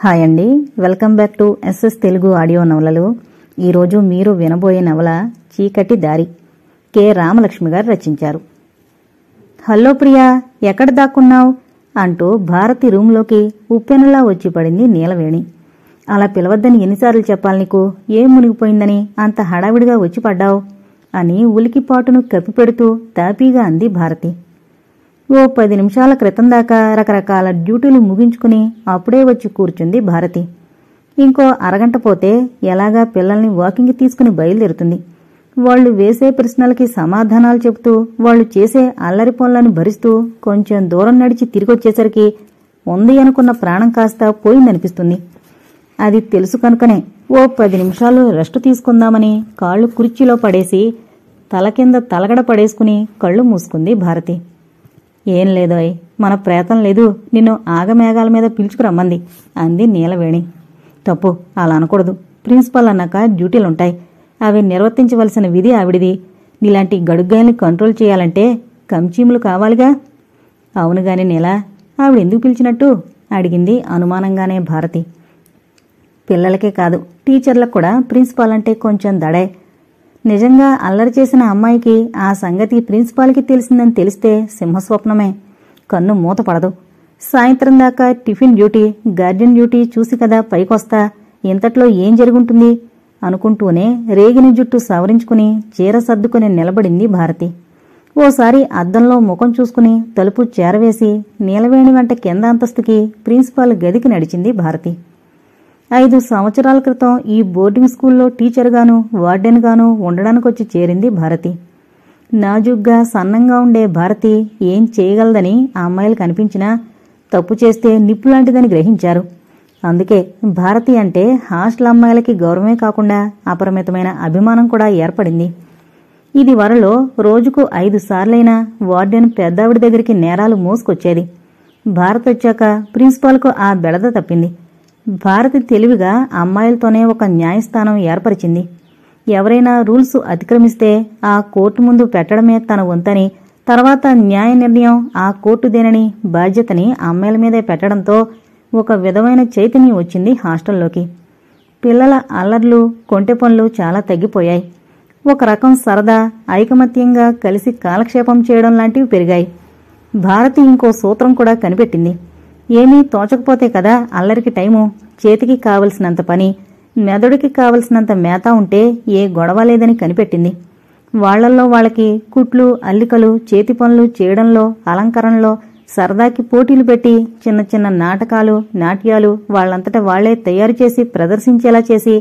Hi అండి, welcome back to SS Telugu audio నవలలు. ఈరోజు మీరు వినబోయే నవల చీకటి దారి. కె రామలక్ష్మి గారు రచించారు. హలో ప్రియా, ఎక్కడ దాక్కున్నావు అంటూ భారతి రూంలోకి ఉప్పెనలా వచ్చి పడింది నీలవేణి. అలా పిలవద్దని ఎన్నిసార్లు చెప్పాలి నీకు? ఏం మునిగిపోయిందని అంత హడావిడిగా వచ్చి పడ్డావు అని ఉలికిపాటును కప్పిపెడుతూ తాపీగా అంది భారతి. ఓ 10 నిమిషాల క్రితం దాకా రకరకాల డ్యూటీలు ముగించుకుని అప్పుడే వచ్చి కూర్చుంది భారతి. ఇంకో అరగంట పోతే ఎలాగా పిల్లల్ని వాకింగ్కి తీసుకుని బయలుదేరుతుంది. వాళ్లు వేసే ప్రశ్నలకి సమాధానాలు చెబుతూ వాళ్లు చేసే అల్లరి పనులను భరిస్తూ కొంచెం దూరం నడిచి తిరిగొచ్చేసరికి ఉంది అనుకున్న ప్రాణం కాస్త పోయిందనిపిస్తుంది. అది తెలుసు కనుకనే ఓ 10 నిమిషాలు రెస్ట్ తీసుకుందామని కాళ్లు కుర్చీలో పడేసి తల కింద తలగడ పడేసుకుని కళ్ళు మూసుకుంది భారతి. ఏం లేదోయ్, మన ప్రేతం లేదు, నిన్ను ఆగమేఘాల మీద పిలుచుకురమ్మంది అంది నీలవేణి. తప్పు, అలా అనకూడదు. ప్రిన్సిపల్ అన్నాక డ్యూటీలుంటాయి, అవి నిర్వర్తించవలసిన విధి ఆవిడిది. నీలాంటి గడుగ్గాయల్ని కంట్రోల్ చేయాలంటే కంచీములు కావాలిగా. అవునుగాని నీలా, ఆవిడెందుకు పిలిచినట్టు అడిగింది అనుమానంగానే భారతి. పిల్లలకే కాదు, టీచర్లకు కూడా ప్రిన్సిపాల్ అంటే కొంచెం దడే. నిజంగా అల్లరి చేసిన అమ్మాయికి ఆ సంగతి ప్రిన్సిపాల్కి తెలిసిందని తెలిస్తే సింహస్వప్నమే. కన్ను మూత పడదు. సాయంత్రం దాకా టిఫిన్ డ్యూటీ, గార్డెన్ డ్యూటీ చూసి కదా పైకొస్తా. ఇంతట్లో ఏం జరుగుంటుంది అనుకుంటూనే రేగిన జుట్టు సవరించుకుని చీర సర్దుకుని నిలబడింది భారతి. ఓసారి అద్దంలో ముఖం చూసుకుని తలుపు చేరవేసి నీలవేణి వెంట కింద అంతస్తుకి ప్రిన్సిపాల్ గదికి నడిచింది భారతి. 5 సంవత్సరాల క్రితం ఈ బోర్డింగ్ స్కూల్లో టీచర్గాను వార్డెన్గాను ఉండడానికొచ్చి చేరింది భారతి. నాజుగ్గా సన్నంగా ఉండే భారతి ఏం చేయగలదని ఆ అమ్మాయిలకు అనిపించినా తప్పు చేస్తే నిప్పులాంటిదని గ్రహించారు. అందుకే భారతి అంటే హాస్టల్ అమ్మాయిలకి గౌరవమే కాకుండా అపరిమితమైన అభిమానం కూడా ఏర్పడింది. ఇది వరలో రోజుకు 5 సార్లైనా వార్డెన్ పెద్దావిడి దగ్గరికి నేరాలు మోసుకొచ్చేది. భారతి వచ్చాక ప్రిన్సిపాల్కు ఆ బెడద తప్పింది. భారతి తెలివిగా అమ్మాయిలతోనే ఒక న్యాయస్థానం ఏర్పరిచింది. ఎవరైనా రూల్స్ అతిక్రమిస్తే ఆ కోర్టు ముందు పెట్టడమే తన వంతని, తర్వాత న్యాయ నిర్ణయం ఆ కోర్టుదేనని బాధ్యతని అమ్మాయిల మీదే పెట్టడంతో ఒక విధమైన చైతన్యం వచ్చింది హాస్టల్లోకి. పిల్లల అల్లర్లు, కొంటె పనులు చాలా తగ్గిపోయాయి. ఒక రకం సరదా, ఐకమత్యంగా కలిసి కాలక్షేపం చేయడం లాంటివి పెరిగాయి. భారతి ఇంకో సూత్రం కూడా కనిపెట్టింది. ఏమీ తోచకపోతే కదా అల్లరికి టైము. చేతికి కావలసినంత పని, మెదడుకి కావలసినంత మేత ఉంటే ఏ గొడవ లేదని కనిపెట్టింది. వాళ్లల్లో వాళ్ళకి కుట్లు, అల్లికలు, చేతి పనులు చేయడంలో, అలంకరణలో సరదాకి పోటీలు పెట్టి చిన్న చిన్న నాటకాలు, నాట్యాలు వాళ్లంతట వాళ్లే తయారు చేసి ప్రదర్శించేలా చేసి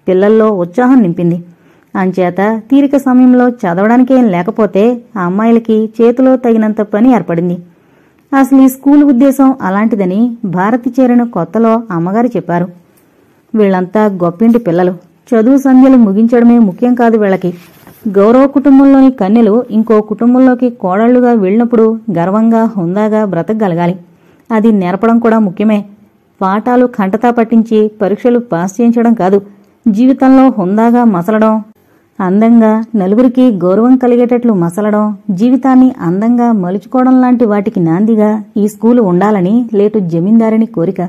పిల్లల్లో ఉత్సాహం నింపింది. అంచేత తీరిక సమయంలో చదవడానికేం లేకపోతే ఆ అమ్మాయిలకి చేతిలో తగినంత పని ఏర్పడింది. అసలు ఈ స్కూల్ ఉద్దేశం అలాంటిదని భారతి చేరిన కొత్తలో అమ్మగారు చెప్పారు. వీళ్లంతా గొప్పింటి పిల్లలు, చదువు సంధ్యలు ముగించడమే ముఖ్యం కాదు వీళ్లకి. గౌరవ కుటుంబంలోని కన్నెలు ఇంకో కుటుంబంలోకి కోడళ్లుగా వెళ్లినప్పుడు గర్వంగా, హుందాగా బ్రతకగలగాలి. అది నేర్పడం కూడా ముఖ్యమే. పాఠాలు కంటతా పట్టించి పరీక్షలు పాస్ చేయించడం కాదు, జీవితంలో హుందాగా మసలడం, అందంగా నలుగురికి గౌరవం కలిగేటట్లు మసలడం, జీవితాన్ని అందంగా మలుచుకోవడం లాంటి వాటికి నాందిగా ఈ స్కూలు ఉండాలని లేటు జమీందారిని కోరిక.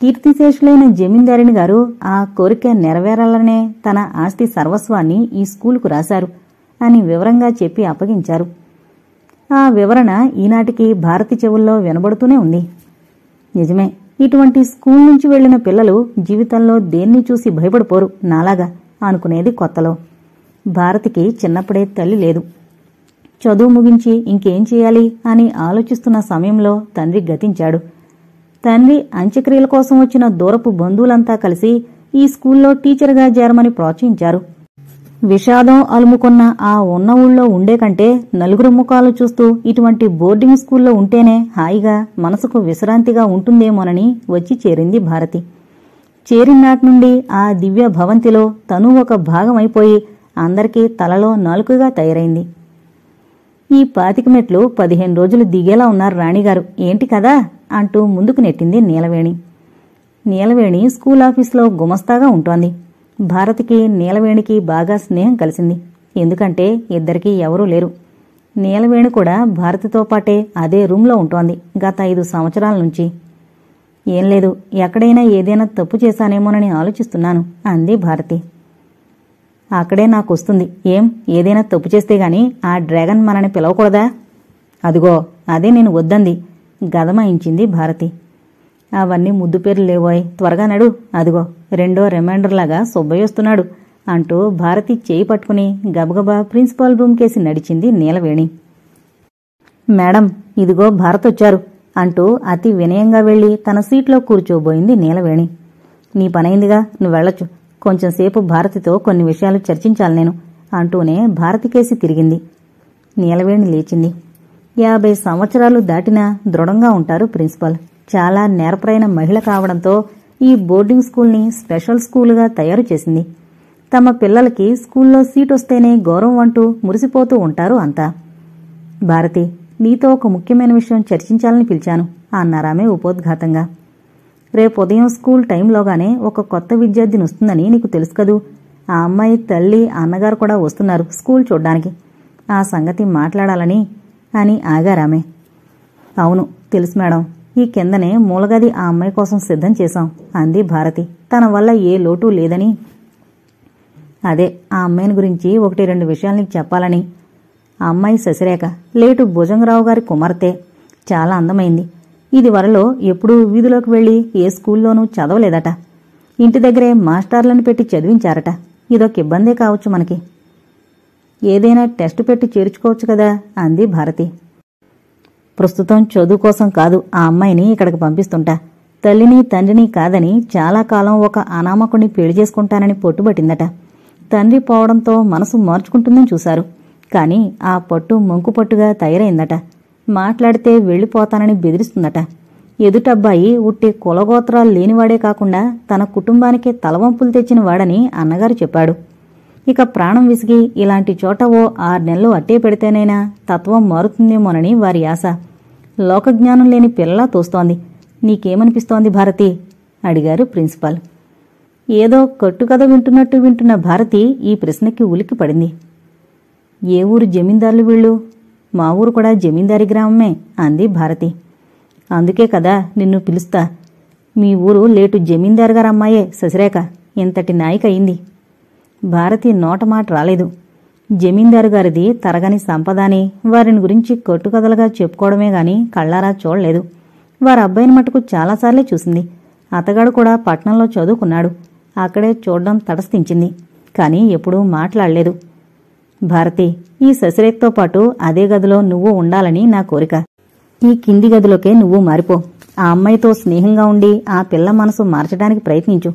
కీర్తిశేషులైన జమీందారిని గారు ఆ కోరిక నెరవేరాలనే తన ఆస్తి సర్వస్వాన్ని ఈ స్కూలుకు రాశారు అని వివరంగా చెప్పి అప్పగించారు. ఆ వివరణ ఈనాటికి భారతి చెవుల్లో వినబడుతూనే ఉంది. నిజమే, ఇటువంటి స్కూల్ నుంచి వెళ్లిన పిల్లలు జీవితంలో దేన్ని చూసి భయపడిపోరు నాలాగా అనుకునేది కొత్తలో. భారతికి చిన్నప్పుడే తల్లి లేదు. చదువు ముగించి ఇంకేం చేయాలి అని ఆలోచిస్తున్న సమయంలో తండ్రి గతించాడు. తండ్రి అంత్యక్రియల కోసం వచ్చిన దూరపు బంధువులంతా కలిసి ఈ స్కూల్లో టీచర్గా చేరమని ప్రోత్సహించారు. విషాదం అలుముకున్న ఆ ఉన్న ఊళ్ళో ఉండే కంటే నలుగురు ముఖాలు చూస్తూ ఇటువంటి బోర్డింగ్ స్కూల్లో ఉంటేనే హాయిగా, మనసుకు విశ్రాంతిగా ఉంటుందేమోనని వచ్చి చేరింది భారతి. చేరినాటి నుండి ఆ దివ్య భవంతిలో తను ఒక భాగమైపోయి అందరికీ తలలో నాలుకగా తయారైంది. ఈ 25 మెట్లు 15 రోజులు దిగేలా ఉన్నారు రాణిగారు, ఏంటి కదా అంటూ ముందుకు నెట్టింది నీలవేణి. నీలవేణి స్కూల్ ఆఫీసులో గుమస్తాగా ఉంటోంది. భారతికి నీలవేణికి బాగా స్నేహం కలిసింది. ఎందుకంటే ఇద్దరికీ ఎవరూ లేరు. నీలవేణి కూడా భారతితో పాటే అదే రూంలో ఉంటోంది గత 5 సంవత్సరాల నుంచి. ఏం లేదు, ఎక్కడైనా ఏదైనా తప్పు చేశానేమోనని ఆలోచిస్తున్నాను అంది భారతి. అక్కడే నాకొస్తుంది. ఏం, ఏదైనా తప్పు చేస్తే గాని ఆ డ్రాగన్ మనని పిలవకూడదా? అదిగో అదే నేను వద్దంది గదమాయించింది భారతి. అవన్నీ ముద్దు పేర్లు లేవోయ్, త్వరగా నడు. అదిగో రెండో రిమైండర్లాగా సుబ్బయ్య వస్తున్నాడు అంటూ భారతి చేయి పట్టుకుని గబగబా ప్రిన్సిపాల్ రూమ్కేసి నడిచింది నీలవేణి. మేడం, ఇదిగో భారతొచ్చారు అంటూ అతి వినయంగా వెళ్లి తన సీట్లో కూర్చోబోయింది నీలవేణి. నీ పనైందిగా, నువ్వెళ్లొచ్చు. కొంచెంసేపు భారతితో కొన్ని విషయాలు చర్చించాలి నేను అంటూనే భారతికేసి తిరిగింది. నీలవేణి లేచింది. 50 సంవత్సరాలు దాటినా దృఢంగా ఉంటారు ప్రిన్సిపాల్. చాలా నేర్పరైన మహిళ కావడంతో ఈ బోర్డింగ్ స్కూల్ని స్పెషల్ స్కూలుగా తయారు చేసింది. తమ పిల్లలకి స్కూల్లో సీటొస్తేనే గౌరవం అంటూ మురిసిపోతూ ఉంటారు అంతా. భారతి, నీతో ఒక ముఖ్యమైన విషయం చర్చించాలని పిలిచాను అన్నారామె ఉపోద్ఘాతంగా. రేపు ఉదయం స్కూల్ టైంలోగానే ఒక కొత్త విద్యార్థిని వస్తుందని నీకు తెలుసు కదూ. ఆ అమ్మాయి తల్లి, అన్నగారు కూడా వస్తున్నారు స్కూల్ చూడ్డానికి. ఆ సంగతి మాట్లాడాలని అని ఆగారామె. అవును తెలుసు మేడం, ఈ కిందనే మూలగది ఆ అమ్మాయి కోసం సిద్ధం చేశాం అంది భారతి. తన వల్ల ఏ లోటు లేదని. అదే ఆ అమ్మాయిని గురించి 1-2 విషయాలు నీకు చెప్పాలని. ఆ అమ్మాయి శశిరేఖ, లేటు భుజంగరావు గారి కుమార్తె. చాలా అందమైంది. ఇది వరలో ఎప్పుడూ వీధిలోకి వెళ్లి ఏ స్కూల్లోనూ చదవలేదట. ఇంటి దగ్గరే మాస్టర్లను పెట్టి చదివించారట. ఇదొక ఇబ్బందే కావచ్చు మనకి. ఏదైనా టెస్టు పెట్టి చేర్చుకోవచ్చు కదా అంది భారతి. ప్రస్తుతం చదువు కోసం కాదు ఆ అమ్మాయిని ఇక్కడికి పంపిస్తుంటా. తల్లిని తండ్రిని కాదని చాలా కాలం ఒక అనామకుడిని పెళ్లి చేసుకుంటానని పట్టుబట్టిందట. తండ్రి పోవడంతో మనసు మార్చుకుంటుందని చూశారు. కాని ఆ పట్టు మంకుపట్టుగా తయారైందట. మాట్లాడితే వెళ్లిపోతానని బెదిరిస్తుందట. ఎదుటబ్బాయి ఉట్టి కులగోత్రాలు లేనివాడే కాకుండా తన కుటుంబానికి తలవంపులు తెచ్చిన వాడని అన్నగారు చెప్పాడు. ఇక ప్రాణం విసిగి ఇలాంటి చోట ఓ 6 నెలలు అట్టే పెడితేనైనా తత్వం మారుతుందేమోనని వారి ఆశ. లోకజ్ఞానం లేని పిల్లలా తోస్తోంది. నీకేమనిపిస్తోంది భారతి అడిగారు ప్రిన్సిపాల్. ఏదో కట్టుకథ వింటున్నట్టు వింటున్న భారతి ఈ ప్రశ్నకి ఉలిక్కి పడింది. ఏ ఊరు జమీందారులు వీళ్ళు? మా ఊరు కూడా జమీందారీ గ్రామమే అంది భారతి. అందుకే కదా నిన్ను పిలుస్తా. మీ ఊరు లేటు జమీందారు గారమ్మాయే శశిరేఖ ఇంతటి నాయిక అయింది. భారతి నోటమాట రాలేదు. జమీందారు గారిది తరగని సంపదని వారిని గురించి కట్టుకథలుగా చెప్పుకోవడమే గాని కళ్ళారా చూడలేదు. వారి అబ్బాయిని మటుకు చాలాసార్లే చూసింది. అతగాడు కూడా పట్నంలో చదువుకున్నాడు. అక్కడే చూడడం తటస్థించింది. కాని ఎప్పుడూ మాట్లాడలేదు. భారతి, ఈ శశిరేఖతో పాటు అదే గదిలో నువ్వు ఉండాలని నా కోరిక. ఈ కింది గదిలోకే నువ్వు మారిపో. ఆ అమ్మాయితో స్నేహంగా ఉండి ఆ పిల్ల మనసు మార్చడానికి ప్రయత్నించు.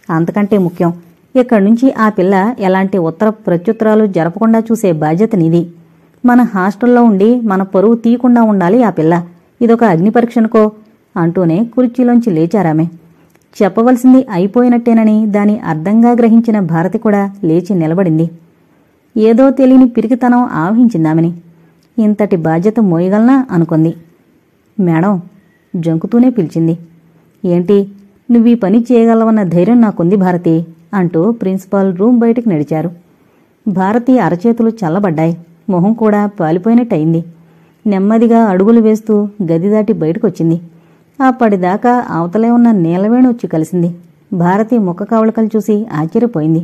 అంతకంటే ముఖ్యం, ఇక్కడి నుంచి ఆ పిల్ల ఎలాంటి ఉత్తర ప్రత్యుత్తరాలు జరపకుండా చూసే బాధ్యత నీది. మన హాస్టల్లో ఉండి మన పరువు తీయకుండా ఉండాలి ఆ పిల్ల. ఇదొక అగ్నిపరీక్షనుకో అంటూనే కుర్చీలోంచి లేచారామె. చెప్పవలసింది అయిపోయినట్టేనని దాని అర్థంగా గ్రహించిన భారతి కూడా లేచి నిలబడింది. ఏదో తెలియని పిరికితనం ఆవహించిందామెని. ఇంతటి బాధ్యత మోయగలనా అనుకుంది. మేడం జంకుతూనే పిలిచింది. ఏంటి, నువ్వీ పని చేయగలవన్న ధైర్యం నాకుంది భారతి అంటూ ప్రిన్సిపాల్ రూమ్ బయటికి నడిచారు. భారతి అరచేతులు చల్లబడ్డాయి. మొహం కూడా పాలిపోయినట్టయింది. నెమ్మదిగా అడుగులు వేస్తూ గది దాటి బయటకొచ్చింది. అప్పటిదాకా అవతలే ఉన్న నీలవేణి వచ్చి కలిసింది. భారతి ముఖ కవళికలు చూసి ఆశ్చర్యపోయింది.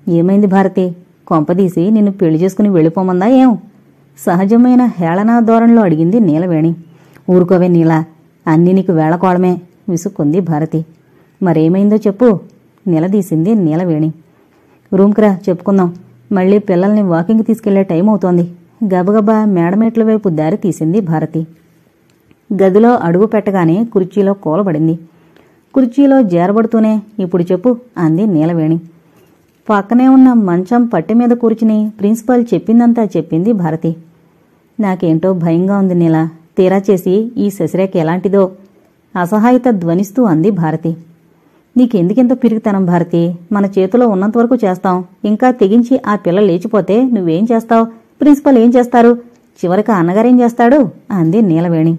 ఏమైంది భారతి? కొంపదీసి నిన్ను పెళ్లి చేసుకుని వెళ్ళిపోమందా ఏం? సహజమైన హేళనా ధోరణిలో అడిగింది నీలవేణి. ఊరుకోవే నీలా, అన్నీ నీకు వేళకోళమే విసుక్కుంది భారతి. మరేమైందో చెప్పు నిలదీసింది నీలవేణి. రూమ్కిరా చెప్పుకుందాం. మళ్లీ పిల్లల్ని వాకింగ్కి తీసుకెళ్లే టైం అవుతోంది. గబగబా మేడమేట్ల వైపు దారి తీసింది భారతి. గదిలో అడుగు పెట్టగానే కుర్చీలో కూలబడింది. కుర్చీలో జారబడుతూనే ఇప్పుడు చెప్పు అంది నీలవేణి. పక్కనే ఉన్న మంచం పట్టె మీద కూర్చుని ప్రిన్సిపాల్ చెప్పిందంతా చెప్పింది భారతి. నాకేంటో భయంగా ఉంది నీలా. తీరా చేసి ఈ శశిరేఖ ఎలాంటిదో అసహాయత ధ్వనిస్తూ అంది భారతి. నీకెందుకింత పిరిగితనం భారతి? మన చేతిలో ఉన్నంతవరకు చేస్తాం. ఇంకా తెగించి ఆ పిల్ల లేచిపోతే నువ్వేం చేస్తావు? ప్రిన్సిపల్ ఏం చేస్తారు? చివరికి అన్నగారేం చేస్తాడు అంది నీలవేణి.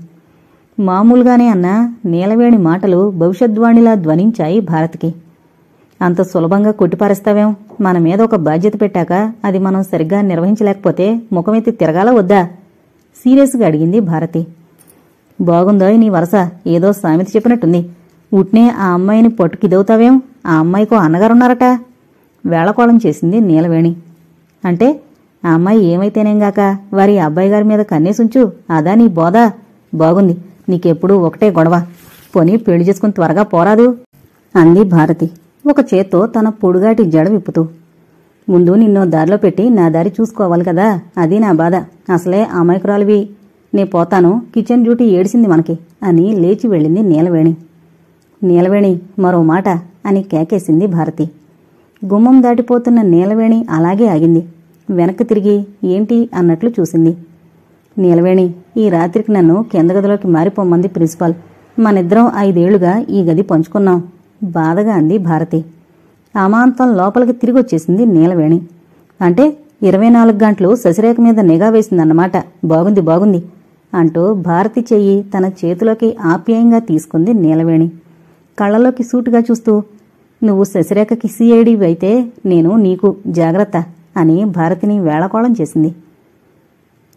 మామూలుగానే అన్న నీలవేణి మాటలు భవిష్యద్వాణిలా ధ్వనించాయి భారతికి. అంత సులభంగా కొట్టిపారేస్తావేం? మన మీద ఒక బాధ్యత పెట్టాక అది మనం సరిగ్గా నిర్వహించలేకపోతే ముఖమెత్తి తిరగాల వద్దా? సీరియస్గా అడిగింది భారతి. బాగుందో నీ వరస, ఏదో సామెత చెప్పినట్టుంది. ఉట్నే ఆ అమ్మాయిని పట్టుకిదవుతావేం? ఆ అమ్మాయికో అన్నగారున్నారట. వేళకోళం చేసింది నీలవేణి. అంటే ఆ అమ్మాయి ఏమైతేనేంగాక వారి అబ్బాయి గారి మీద కన్నేసుంచు, అదా నీ బోధ? బాగుంది, నీకెప్పుడూ ఒకటే గొడవ. పోనీ పెళ్లి చేసుకుని త్వరగా పోరాదు అంది భారతి ఒక చేత్తో తన పొడుగాటి జడ విప్పుతూ. ముందు నిన్నో దారిలో పెట్టి నా దారి చూసుకోవాలి కదా, అది నా బాధ. అసలే అమాయకురాలివి. నే పోతాను, కిచెన్ డ్యూటీ ఏడిసింది మనకి అని లేచి వెళ్ళింది నీలవేణి. నీలవేణి, మరో మాట అని కేకేసింది భారతి. గుమ్మం దాటిపోతున్న నీలవేణి అలాగే ఆగింది. వెనక్కి తిరిగి ఏంటి అన్నట్లు చూసింది. నీలవేణి, ఈ రాత్రికి నన్ను కింద గదిలోకి మారిపోమ్మంది ప్రిన్సిపాల్. మనిద్దరం 5 ఏళ్లుగా ఈ గది పంచుకున్నాం బాధగా అంది భారతి. అమాంతం లోపలికి తిరిగొచ్చేసింది నీలవేణి. అంటే 24 గంటలు శశిరేఖ మీద నిఘా వేసిందన్నమాట. బాగుంది బాగుంది అంటూ భారతి చెయ్యి తన చేతిలోకి ఆప్యాయంగా తీసుకుంది నీలవేణి. కళ్ళలోకి సూటుగా చూస్తూ, నువ్వు శశిరేఖకి సిఐడి అయితే నేను నీకు జాగ్రత్త అని భారతిని వేళకోళం చేసింది.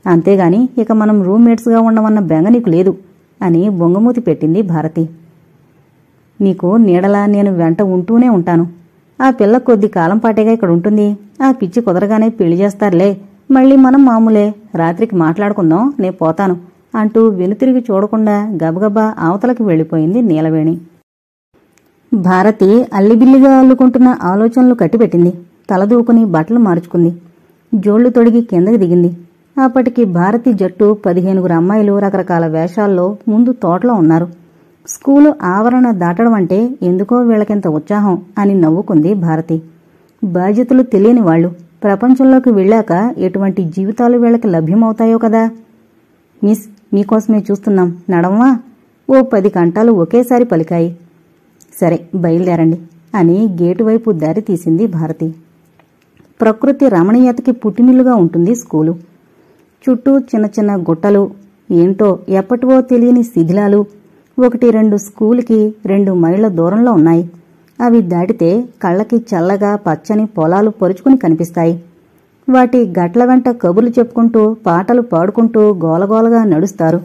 అంతేగాని ఇక మనం రూమ్మేట్స్గా ఉండమన్న బెంగ నీకు లేదు అని బొంగమూతి పెట్టింది భారతి. నీకు నీడలా నేను వెంట ఉంటూనే ఉంటాను. ఆ పిల్ల కొద్ది కాలం పాటేగా ఇక్కడ ఉంటుంది. ఆ పిచ్చి కుదరగానే పెళ్లి చేస్తారులే, మళ్ళీ మనం మామూలే. రాత్రికి మాట్లాడుకుందాం, నే పోతాను అంటూ వెనుతిరిగి చూడకుండా గబగబా అవతలకి వెళ్లిపోయింది నీలవేణి. భారతి అల్లిబిల్లిగా అల్లుకుంటున్న ఆలోచనలు కట్టిపెట్టింది. తలదూకుని బట్టలు మార్చుకుంది. జోళ్లు తొడిగి కిందకి దిగింది. అప్పటికి భారతి జట్టు 15 అమ్మాయిలు రకరకాల వేషాల్లో ముందు తోటలో ఉన్నారు. స్కూలు ఆవరణ దాటడం అంటే ఎందుకో వీళ్ళకింత ఉత్సాహం అని నవ్వుకుంది భారతి. బాధ్యతలు తెలియని వాళ్లు ప్రపంచంలోకి వెళ్ళాక ఎటువంటి జీవితాలు వీళ్ళకి లభ్యమవుతాయో కదా. మిస్, మీకోసమే చూస్తున్నాం, నడవమా? ఓ 10 కంటాలు ఒకేసారి పలికాయి. సరే బయలుదేరండి అని గేటు వైపు దారి తీసింది భారతి. ప్రకృతి రమణీయతకి పుట్టినిల్లుగా ఉంటుంది స్కూలు. చుట్టూ చిన్న చిన్న గుట్టలు, ఏంటో ఎప్పటివో తెలియని శిథిలాలు 1-2 స్కూలుకి 2 మైళ్ల దూరంలో ఉన్నాయి. అవి దాటితే కళ్ళకి చల్లగా పచ్చని పొలాలు పొరుచుకుని కనిపిస్తాయి. వాటి గట్ల వెంట కబుర్లు చెప్పుకుంటూ పాటలు పాడుకుంటూ గోలగోలగా నడుస్తారు.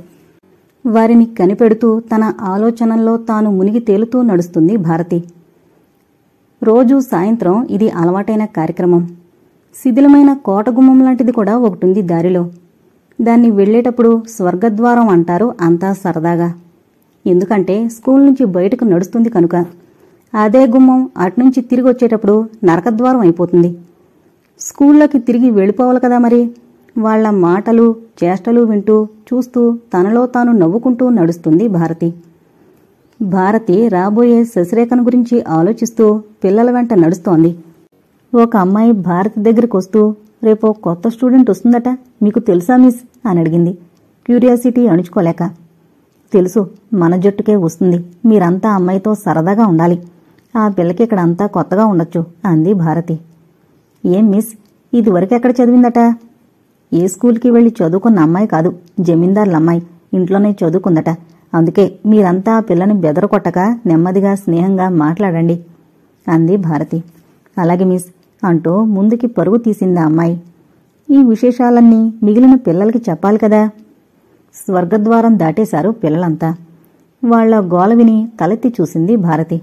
వారిని కనిపెడుతూ తన ఆలోచనల్లో తాను మునిగి తేలుతూ నడుస్తుంది భారతి. రోజూ సాయంత్రం ఇది అలవాటైన కార్యక్రమం. శిథిలమైన కోటగుమ్మం లాంటిది కూడా ఒకటుంది దారిలో. దాన్ని వెళ్లేటప్పుడు స్వర్గద్వారం అంటారు అంతా సరదాగా. ఎందుకంటే స్కూల్ నుంచి బయటకు నడుస్తుంది కనుక. అదే గుమ్మం అట్నుంచి తిరిగి వచ్చేటప్పుడు నరకద్వారం అయిపోతుంది. స్కూల్లోకి తిరిగి వెళ్ళిపోవాలి కదా మరి. వాళ్ల మాటలు చేష్టలు వింటూ చూస్తూ తనలో తాను నవ్వుకుంటూ నడుస్తుంది భారతి. భారతి రాబోయే శశిరేఖను గురించి ఆలోచిస్తూ పిల్లల వెంట నడుస్తోంది. ఒక అమ్మాయి భారతి దగ్గరికి వస్తూ, రేపో కొత్త స్టూడెంట్ వస్తుందట, మీకు తెలుసా మిస్ అని అడిగింది క్యూరియాసిటీ అణుచుకోలేక. తెలుసు, మన జట్టుకే వస్తుంది. మీరంతా అమ్మాయితో సరదాగా ఉండాలి. ఆ పిల్లకి ఇక్కడ అంతా కొత్తగా ఉండొచ్చు అంది భారతి. ఏం మిస్, ఇదివరకెక్కడ చదివిందట? ఏ స్కూల్కి వెళ్లి చదువుకున్న అమ్మాయి కాదు, జమీందార్ల అమ్మాయి. ఇంట్లోనే చదువుకుందట. అందుకే మీరంతా ఆ పిల్లని బెదరకొట్టక నెమ్మదిగా స్నేహంగా మాట్లాడండి అంది భారతి. అలాగే మిస్ అంటూ ముందుకి పరుగు తీసింది ఆ అమ్మాయి. ఈ విశేషాలన్నీ మిగిలిన పిల్లలకి చెప్పాలి కదా. స్వర్గద్వారం దాటేశారు పిల్లలంతా. వాళ్ల గోల విని తలెత్తి చూసింది భారతి.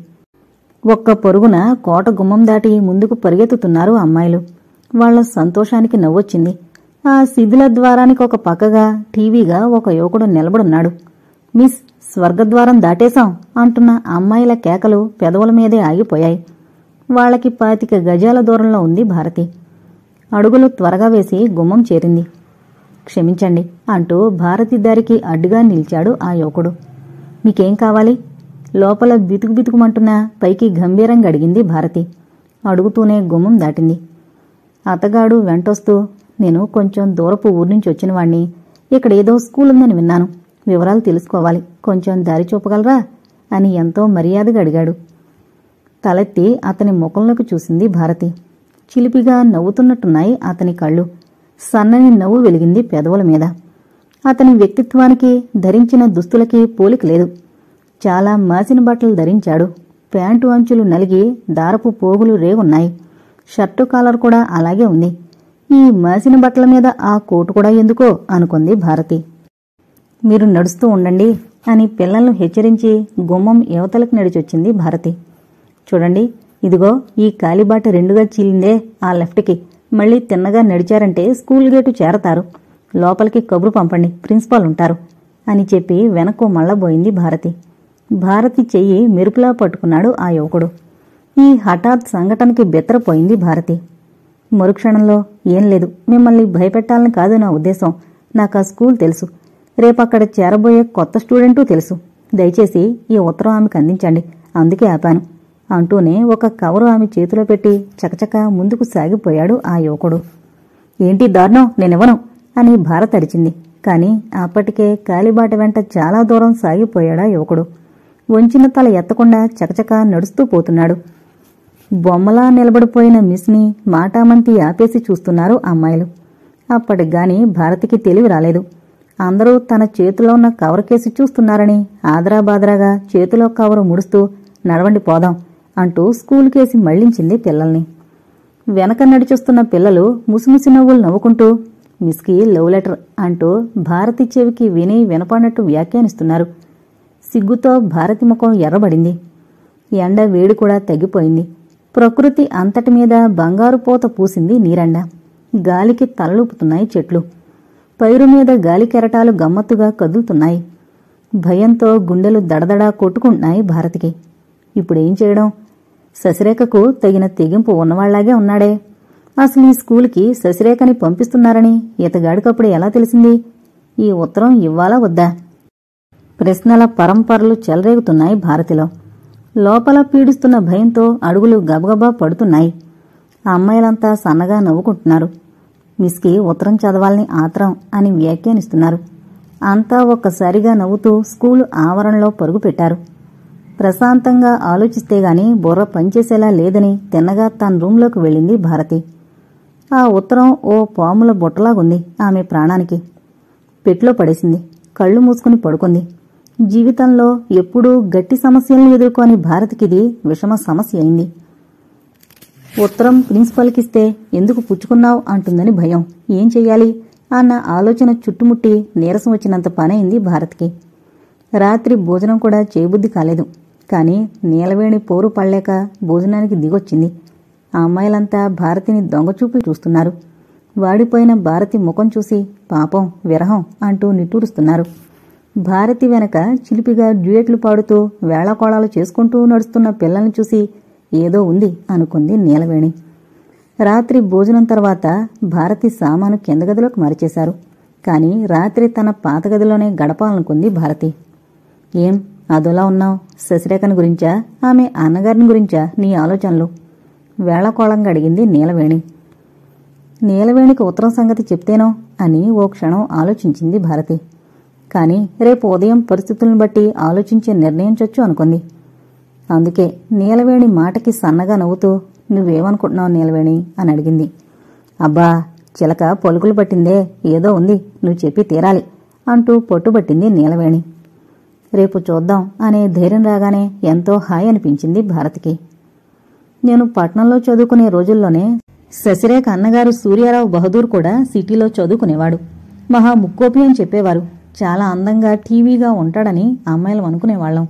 ఒక్క పొరుగున కోట గుమ్మం దాటి ముందుకు పరిగెత్తుతున్నారు అమ్మాయిలు. వాళ్ల సంతోషానికి నవ్వొచ్చింది. ఆ శిథిల ద్వారానికి ఒక పక్కగా టీవీగా ఒక యువకుడు నిలబడున్నాడు. మిస్, స్వర్గద్వారం దాటేశాం అంటున్న అమ్మాయిల కేకలు పెదవుల మీదే ఆగిపోయాయి. వాళ్లకి 25 గజాల దూరంలో ఉంది భారతి. అడుగులు త్వరగా వేసి గుమ్మం చేరింది. క్షమించండి అంటూ భారతి దారికి అడ్డుగా నిలిచాడు ఆ యువకుడు. మీకేం కావాలి? లోపల బితుకు బితుకుమంటున్నా పైకి గంభీరంగా అడిగింది భారతి. అడుగుతూనే గుమ్మం దాటింది. అతగాడు వెంటొస్తూ, నేను కొంచెం దూరపు ఊర్నుంచి వచ్చినవాణ్ణి. ఇక్కడేదో స్కూల్ ఉందని విన్నాను. వివరాలు తెలుసుకోవాలి. కొంచెం దారి చూపగలరా అని ఎంతో మర్యాదగా అడిగాడు. తలెత్తి అతని ముఖంలోకి చూసింది భారతి. చిలిపిగా నవ్వుతున్నట్టున్నాయి అతని కళ్ళు. సన్నని నవ్వు వెలిగింది పెదవుల మీద. అతని వ్యక్తిత్వానికి ధరించిన దుస్తులకి పోలిక లేదు. చాలా మాసిన బట్టలు ధరించాడు. ప్యాంటు అంచులు నలిగి దారపు పోగులు రేగున్నాయి. షర్టు కాలర్ కూడా అలాగే ఉంది. ఈ మాసిన బట్టల మీద ఆ కోటు కూడా ఎందుకో అనుకుంది భారతి. మీరు నడుస్తూ ఉండండి అని పిల్లలను హెచ్చరించి గుమ్మం యువతలకు నడిచొచ్చింది భారతి. చూడండి, ఇదిగో ఈ కాలిబాట రెండుగా చీలిందే ఆ లెఫ్ట్కి. మళ్ళీ తిన్నగా నడిచారంటే స్కూల్ గేటు చేరతారు. లోపలికి కబురు పంపండి, ప్రిన్సిపాల్ ఉంటారు అని చెప్పి వెనక్కు మళ్ళబోయింది భారతి. భారతి చెయ్యి మెరుపులా పట్టుకున్నాడు ఆ యువకుడు. ఈ హఠాత్ సంఘటనకి బెత్తరపోయింది భారతి. మరుక్షణంలో, ఏం లేదు, మిమ్మల్ని భయపెట్టాలని కాదు నా ఉద్దేశం. నాకు ఆ స్కూల్ తెలుసు, రేపక్కడ చేరబోయే కొత్త స్టూడెంటూ తెలుసు. దయచేసి ఈ ఉత్తరం ఆమెకు అందించండి, అందుకే ఆపాను అంటూనే ఒక కవరు ఆమె చేతిలో పెట్టి చకచక ముందుకు సాగిపోయాడు ఆ యువకుడు. ఏంటి దారుణం, నేనివ్వను అని భారత్ అరిచింది. కాని అప్పటికే కాలిబాట వెంట చాలా దూరం సాగిపోయాడా యువకుడు. వంచిన తల ఎత్తకుండా చకచక నడుస్తూ పోతున్నాడు. బొమ్మలా నిలబడిపోయిన మిస్ని మాటామంతి ఆపేసి చూస్తున్నారు అమ్మాయిలు. అప్పటిగాని భారతికి తెలివి రాలేదు. అందరూ తన చేతిలో ఉన్న కవర్ కేసి చూస్తున్నారని ఆదరాబాదరాగా చేతిలో కవరు ముడుస్తూ నడవండి పోదాం అంటూ స్కూల్ కేసి మళ్లించింది పిల్లల్ని. వెనక నడిచొస్తున్న పిల్లలు ముసిముసి నవ్వులు నవ్వుకుంటూ మిస్కి లవ్ లెటర్ అంటూ భారతి చెవికి విని వినపడినట్టు వ్యాఖ్యానిస్తున్నారు. సిగ్గుతో భారతి ముఖం ఎర్రబడింది. ఎండ వేడి కూడా తగ్గిపోయింది. ప్రకృతి అంతటి మీద బంగారు పూత పూసింది నీరండ. గాలికి తలలూపుతున్నాయి చెట్లు. పైరు మీద గాలి కెరటాలు గమ్మత్తుగా కదులుతున్నాయి. భయంతో గుండెలు దడదడా కొట్టుకుంటున్నాయి భారతికి. ఇప్పుడేం చేయడం? శశిరేఖకు తగిన తెగింపు ఉన్నవాళ్లాగే ఉన్నాడే. అసలు ఈ స్కూల్కి శశిరేఖని పంపిస్తున్నారని ఇతగాడికప్పుడు ఎలా తెలిసింది? ఈ ఉత్తరం ఇవ్వాలా వద్దా? ప్రశ్నల పరంపరలు చెలరేగుతున్నాయి భారతిలో. లోపల పీడిస్తున్న భయంతో అడుగులు గబగబా పడుతున్నాయి. ఆ అమ్మాయిలంతా సన్నగా నవ్వుకుంటున్నారు. మిస్కి ఉత్తరం చదవాలని ఆత్రం అని వ్యాఖ్యానిస్తున్నారు. అంతా ఒక్కసారిగా నవ్వుతూ స్కూలు ఆవరణలో పరుగు పెట్టారు. ప్రశాంతంగా ఆలోచిస్తేగాని బుర్ర పనిచేసేలా లేదని తిన్నగా తన రూంలోకి వెళ్ళింది భారతి. ఆ ఉత్తరం ఓ పాముల బుట్టలాగుంది ఆమె ప్రాణానికి. పెట్లో పడేసింది. కళ్ళు మూసుకుని పడుకుంది. జీవితంలో ఎప్పుడూ గట్టి సమస్యలను ఎదుర్కొని భారతికిది విషమ సమస్య అయింది. ఉత్తరం ప్రిన్సిపల్కిస్తే ఎందుకు పుచ్చుకున్నావు అంటుందని భయం. ఏం చెయ్యాలి అన్న ఆలోచన చుట్టుముట్టి నీరసం వచ్చినంత పనైంది భారత్కి. రాత్రి భోజనం కూడా చేయబుద్ధి కాలేదు. కాని నీలవేణి పోరు పడలేక భోజనానికి దిగొచ్చింది. ఆ అమ్మాయిలంతా భారతిని దొంగచూపి చూస్తున్నారు. వాడిపోయిన భారతి ముఖం చూసి పాపం, విరహం అంటూ నిట్టూరుస్తున్నారు. భారతి వెనక చిలిపిగా డ్యూయెట్లు పాడుతూ వేళాకోళాలు చేసుకుంటూ నడుస్తున్న పిల్లల్ని చూసి ఏదో ఉంది అనుకుంది నీలవేణి. రాత్రి భోజనం తర్వాత భారతి సామాను కింద గదిలోకి మరిచేశారు. కాని రాత్రి తన పాత గదిలోనే గడపాలనుకుంది భారతి. ఏం అదోలా ఉన్నావు? శశిరేఖని గురించా, ఆమె అన్నగారిని గురించా నీ ఆలోచనలు? వేళాకోళంగా అడిగింది నీలవేణి. నీలవేణికి ఉత్తరం సంగతి చెప్తేనో అని ఓ క్షణం ఆలోచించింది భారతి. కాని రేపు ఉదయం పరిస్థితులను బట్టి ఆలోచించే నిర్ణయించొచ్చు అనుకుంది. అందుకే నీలవేణి మాటకి సన్నగా నవ్వుతూ నువ్వేమనుకుంటున్నావు నీలవేణి అని అడిగింది. అబ్బా, చిలక పలుకులు పట్టిందే, ఏదో ఉంది, నువ్వు చెప్పి తీరాలి అంటూ పట్టుబట్టింది నీలవేణి. రేపు చూద్దాం అనే ధైర్యం రాగానే ఎంతో హాయి అనిపించింది భారతికి. నేను పట్నంలో చదువుకునే రోజుల్లోనే శశిరేఖ అన్నగారు సూర్యారావు బహదూర్ కూడా సిటీలో చదువుకునేవాడు. మహా ముక్కోపి అని చెప్పేవారు. చాలా అందంగా టీవీగా ఉంటాడని అమ్మాయిలు అనుకునేవాళ్లం.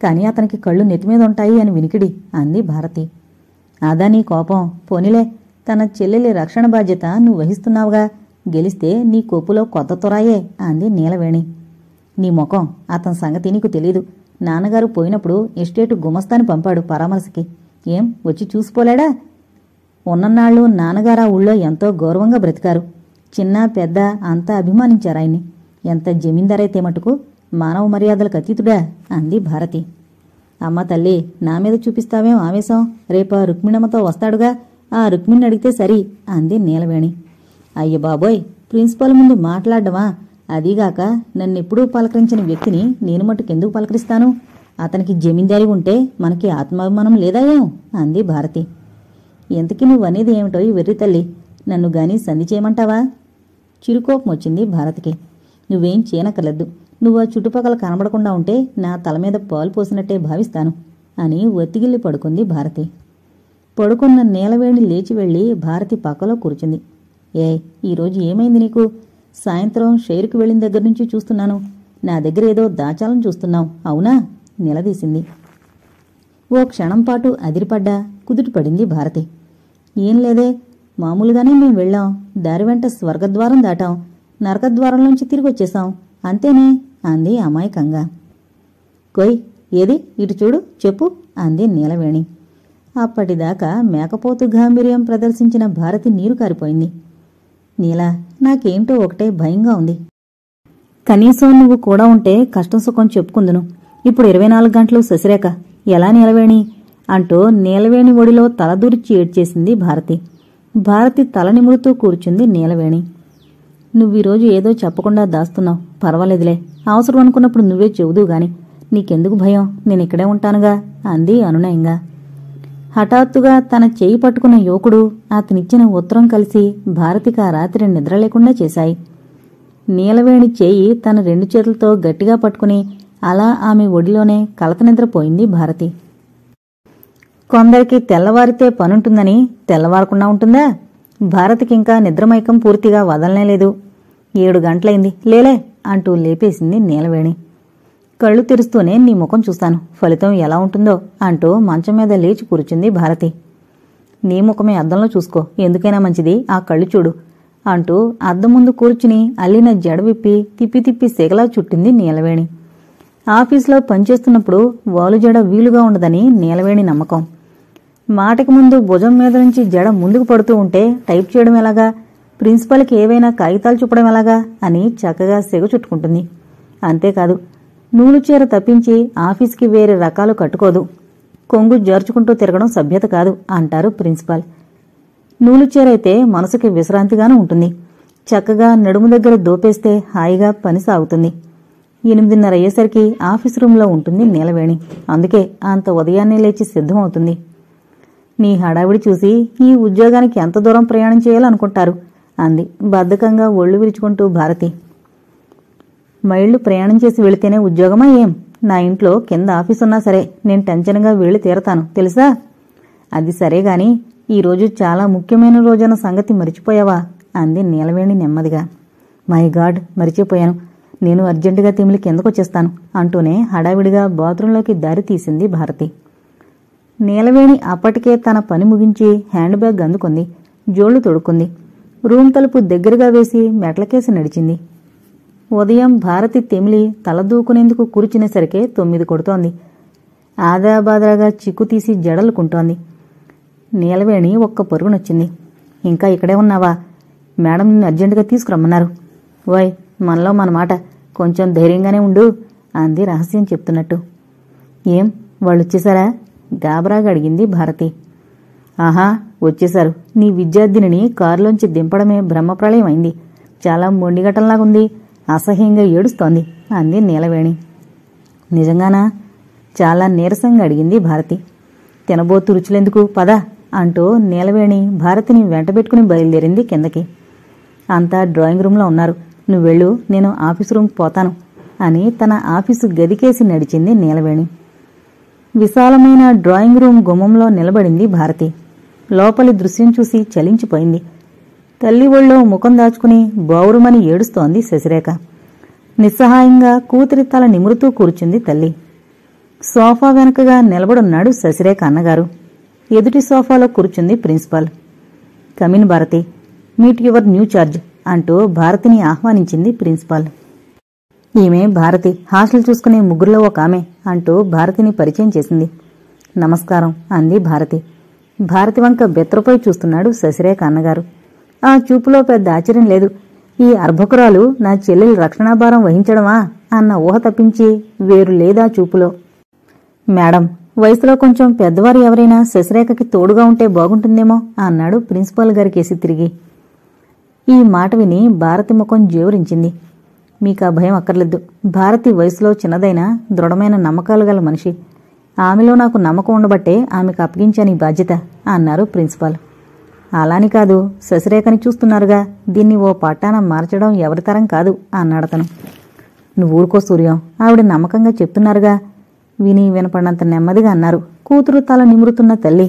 కాని అతనికి కళ్ళు నెత్తిమీద ఉంటాయి అని వినికిడి అంది భారతి. అదా నీ కోపం? పోనిలే, తన చెల్లెలి రక్షణ బాధ్యత నువ్వు వహిస్తున్నావుగా, గెలిస్తే నీ కొప్పులో కొత్త తొరాయే అంది నీలవేణి. నీ ముఖం, అతని సంగతి నీకు తెలీదు. నాన్నగారు పోయినప్పుడు ఎస్టేటు గుమస్తాని పంపాడు పరామర్శకి. ఏం వచ్చి చూసిపోలేడా? ఉన్నన్నాళ్ళు నాన్నగారు ఆ ఊళ్ళో ఎంతో గౌరవంగా బ్రతికారు. చిన్న పెద్ద అంతా అభిమానించారాయన్ని. ఎంత జమీందారైతే మటుకు మానవ మర్యాదలకు అతీతుడా అంది భారతి. అమ్మ తల్లి, నా మీద చూపిస్తావేం ఆవేశం? రేపా రుక్మిణమ్మతో వస్తాడుగా, ఆ రుక్మిణి అడిగితే సరి అంది నీలవేణి. అయ్య బాబోయ్, ప్రిన్సిపల్ ముందు మాట్లాడ్డమా? అదీగాక నన్నెప్పుడూ పలకరించిన వ్యక్తిని నేను మటుకెందుకు పలకరిస్తాను? అతనికి జమీందారి ఉంటే మనకి ఆత్మాభిమానం లేదా ఏం అంది భారతి. ఎంతకీ నువ్వనేది ఏమిటో ఈ వెర్రి తల్లి, నన్ను గాని సంధి చేయమంటావా? చిరుకోపం వచ్చింది భారతికి. నువ్వేం చేయనక్కర్లేదు. నువ్వు ఆ చుట్టుపక్కల కనబడకుండా ఉంటే నా తల మీద పాలు పోసినట్టే భావిస్తాను అని ఒత్తిగిల్లి పడుకుంది భారతి. పడుకున్న నీలవేణి లేచి వెళ్లి భారతి పక్కలో కూర్చుంది. ఈరోజు ఏమైంది నీకు? సాయంత్రం షేరుకు వెళ్ళిన దగ్గర నుంచి చూస్తున్నాను. నా దగ్గర ఏదో దాచాలని చూస్తున్నావు అవునా నిలదీసింది. ఓ క్షణం పాటు అదిరిపడ్డా కుదుటపడింది భారతి. ఏం లేదే, మామూలుగానే మేం వెళ్ళాం, దారి వెంట స్వర్గద్వారం దాటాం, నరకద్వారంలోంచి తిరిగొచ్చేశాం అంతేనే అంది అమాయకంగా. కొయ్ ఏది ఇటు చూడు చెప్పు అంది నీలవేణి. అప్పటిదాకా మేకపోతు గాంభీర్యం ప్రదర్శించిన భారతి నీరు కారిపోయింది. నీలా, నాకేంటో ఒకటే భయంగా ఉంది. కనీసం నువ్వు కూడా ఉంటే కష్టం సుఖం చెప్పుకుందును. ఇప్పుడు 24 గంటలు శశిరేఖ, ఎలా నీలవేణి అంటూ నీలవేణి ఒడిలో తలదూర్చి ఏడ్చేసింది భారతి. భారతి తల నిమురుతూ కూర్చుంది నీలవేణి. నువ్వీరోజు ఏదో చెప్పకుండా దాస్తున్నావు, పర్వాలేదులే, అవసరం అనుకున్నప్పుడు నువ్వే చెబుదువు గాని, నీకెందుకు భయం, నేనిక్కడే ఉంటానుగా అంది అనునయంగా. హఠాత్తుగా తన చేయి పట్టుకున్న యువకుడు, అతనిచ్చిన ఉత్తరం కలిసి భారతికి ఆ రాత్రి నిద్ర లేకుండా చేశాయి. నీలవేణి చేయి తన 2 చేతులతో గట్టిగా పట్టుకుని అలా ఆమె ఒడిలోనే కలత నిద్రపోయింది భారతి. కొందరికి తెల్లవారితే పనుంటుందని తెల్లవారకుండా ఉంటుందా? భారతికింకా నిద్రమైకం పూర్తిగా వదలనేలేదు. 7 గంటలైంది, లేలే అంటూ లేపేసింది నీలవేణి. కళ్ళు తెరుస్తూనే నీ ముఖం చూస్తాను, ఫలితం ఎలా ఉంటుందో అంటూ మంచం మీద లేచి కూర్చుంది భారతి. నీ ముఖమే అద్దంలో చూసుకో, ఎందుకైనా మంచిది ఆ కళ్ళు చూడు అంటూ అద్దం ముందు కూర్చుని అల్లిన జడ విప్పి తిప్పి తిప్పి సెగలా చుట్టింది నీలవేణి. ఆఫీసులో పనిచేస్తున్నప్పుడు వాలు జడ వీలుగా ఉండదని నీలవేణి నమ్మకం. మాటకి ముందు భుజం మీద నుంచి జడ ముందుకు పడుతూ ఉంటే టైప్ చేయడం ఎలాగా, ప్రిన్సిపల్కి ఏవైనా కాగితాలు చూపడం ఎలాగా అని చక్కగా సెగ చుట్టుకుంటుంది. అంతేకాదు, నూలు చీర తప్పించి ఆఫీస్కి వేరే రకాలు కట్టుకోదు. కొంగు జరుచుకుంటూ తిరగడం సభ్యత కాదు అంటారు ప్రిన్సిపాల్. నూలు చీరైతే మనసుకి విశ్రాంతిగానూ ఉంటుంది. చక్కగా నడుము దగ్గర దోపేస్తే హాయిగా పని సాగుతుంది. 8:30 అయ్యేసరికి ఆఫీస్ రూంలో ఉంటుంది నీలవేణి. అందుకే అంత ఉదయాన్నే లేచి సిద్ధమవుతుంది. నీ హడావిడి చూసి ఈ ఉద్యోగానికి ఎంత దూరం ప్రయాణం చేయాలనుకుంటారు అంది బద్ధకంగా ఒళ్ళు విరుచుకుంటూ భారతి. మైళ్ళు ప్రయాణం చేసి వెళితేనే ఉద్యోగమా ఏం? నా ఇంట్లో కింద ఆఫీసున్నా సరే నేను టెన్షన్గా వెళ్లి తీరతాను తెలుసా? అది సరేగాని ఈరోజు చాలా ముఖ్యమైన రోజన్న సంగతి మరిచిపోయావా అంది నీలవేణి నెమ్మదిగా. మై గాడ్, మరిచిపోయాను, నేను అర్జెంటుగా తిమిలి కిందకొచ్చేస్తాను అంటూనే హడావిడిగా బాత్రూంలోకి దారి తీసింది భారతి. నీలవేణి అప్పటికే తన పని ముగించి హ్యాండ్ బ్యాగ్ అందుకుంది, జోళ్లు తొడుక్కుంది, రూమ్ తలుపు దగ్గరగా వేసి మెట్లకేసి నడిచింది. ఉదయం భారతి తెమిలి తలదూకునేందుకు కూర్చునేసరికే 9 కొడుతోంది. ఆదాబాదరాగా చిక్కు తీసి జడలుకుంటోంది. నీలవేణి ఒక్క పరుగునొచ్చింది. ఇంకా ఇక్కడే ఉన్నావా? మేడం నిన్ను అర్జెంటుగా తీసుకురమ్మన్నారు. ఓయ్, మనలో మన మాట, కొంచెం ధైర్యంగానే ఉండు అంది రహస్యం చెప్తున్నట్టు. ఏం వాళ్ళొచ్చేశారా? గాబరాగా అడిగింది భారతి. ఆహా, వచ్చేశారు. నీ విద్యార్థినిని కారులోంచి దింపడమే బ్రహ్మప్రళయం అయింది. చాలా మొండిగటంలాగుంది, అసహ్యంగా ఏడుస్తోంది అంది నీలవేణి. నిజంగానా? చాలా నీరసంగా అడిగింది భారతి. తినబోతు రుచులెందుకు, పద అంటూ నీలవేణి భారతిని వెంటబెట్టుకుని బయలుదేరింది కిందకి. అంతా డ్రాయింగ్ రూంలో ఉన్నారు, నువ్వెళ్ళు, నేను ఆఫీసు రూంకి పోతాను అని తన ఆఫీసు గదికేసి నడిచింది నీలవేణి. విశాలమైన డ్రాయింగ్ రూం గుమ్మంలో నిలబడింది భారతి. లోపలి దృశ్యం చూసి చలించిపోయింది. తల్లి ఒళ్ళో ముఖం దాచుకుని బౌరుమని ఏడుస్తోంది శశిరేఖ. నిస్సహాయంగా కూతురి తల నిమురుతూ కూర్చుంది తల్లి. సోఫా వెనకగా నిలబడున్నాడు శశిరేఖ అన్నగారు. ఎదుటి సోఫాలో కూర్చుంది principal. Come in Bharati, meet your new charge అంటూ భారతిని ఆహ్వానించింది ప్రిన్సిపాల్. ఈమె భారతి, హాస్టల్ చూసుకునే ముగ్గురులో ఒక ఆమె అంటూ భారతిని పరిచయం చేసింది. నమస్కారం అంది భారతి. భారతి వంక బెత్తరపోయి చూస్తున్నాడు శశిరేఖ అన్నగారు. ఆ చూపులో పెద్ద ఆశ్చర్యం లేదు. ఈ అర్భకురాలు నా చెల్లెలు రక్షణాభారం వహించడమా అన్న ఊహ తప్పించి వేరు లేదా చూపులో. మేడం, వయసులో కొంచెం పెద్దవారు ఎవరైనా శశిరేఖకి తోడుగా ఉంటే బాగుంటుందేమో అన్నాడు ప్రిన్సిపాల్ గారికేసి తిరిగి. ఈ మాట విని భారతి ముఖం జేవురించింది. మీకా భయం అక్కర్లేదు. భారతి వయసులో చిన్నదైనా దృఢమైన నమ్మకాలు గల మనిషి. ఆమెలో నాకు నమ్మకం ఉండబట్టే ఆమెకు అప్పగించాను ఈ బాధ్యత అన్నారు ప్రిన్సిపాల్. అలాని కాదు, శశిరేఖని చూస్తున్నారుగా, దీన్ని ఓ పట్టాన మార్చడం ఎవరితరం కాదు అన్నాడతను. నువ్వు ఊరుకో సూర్యం, ఆవిడ నమ్మకంగా చెప్తున్నారుగా విని వినపడినంత నెమ్మదిగా అన్నారు కూతురు తల నిమురుతున్న తల్లి.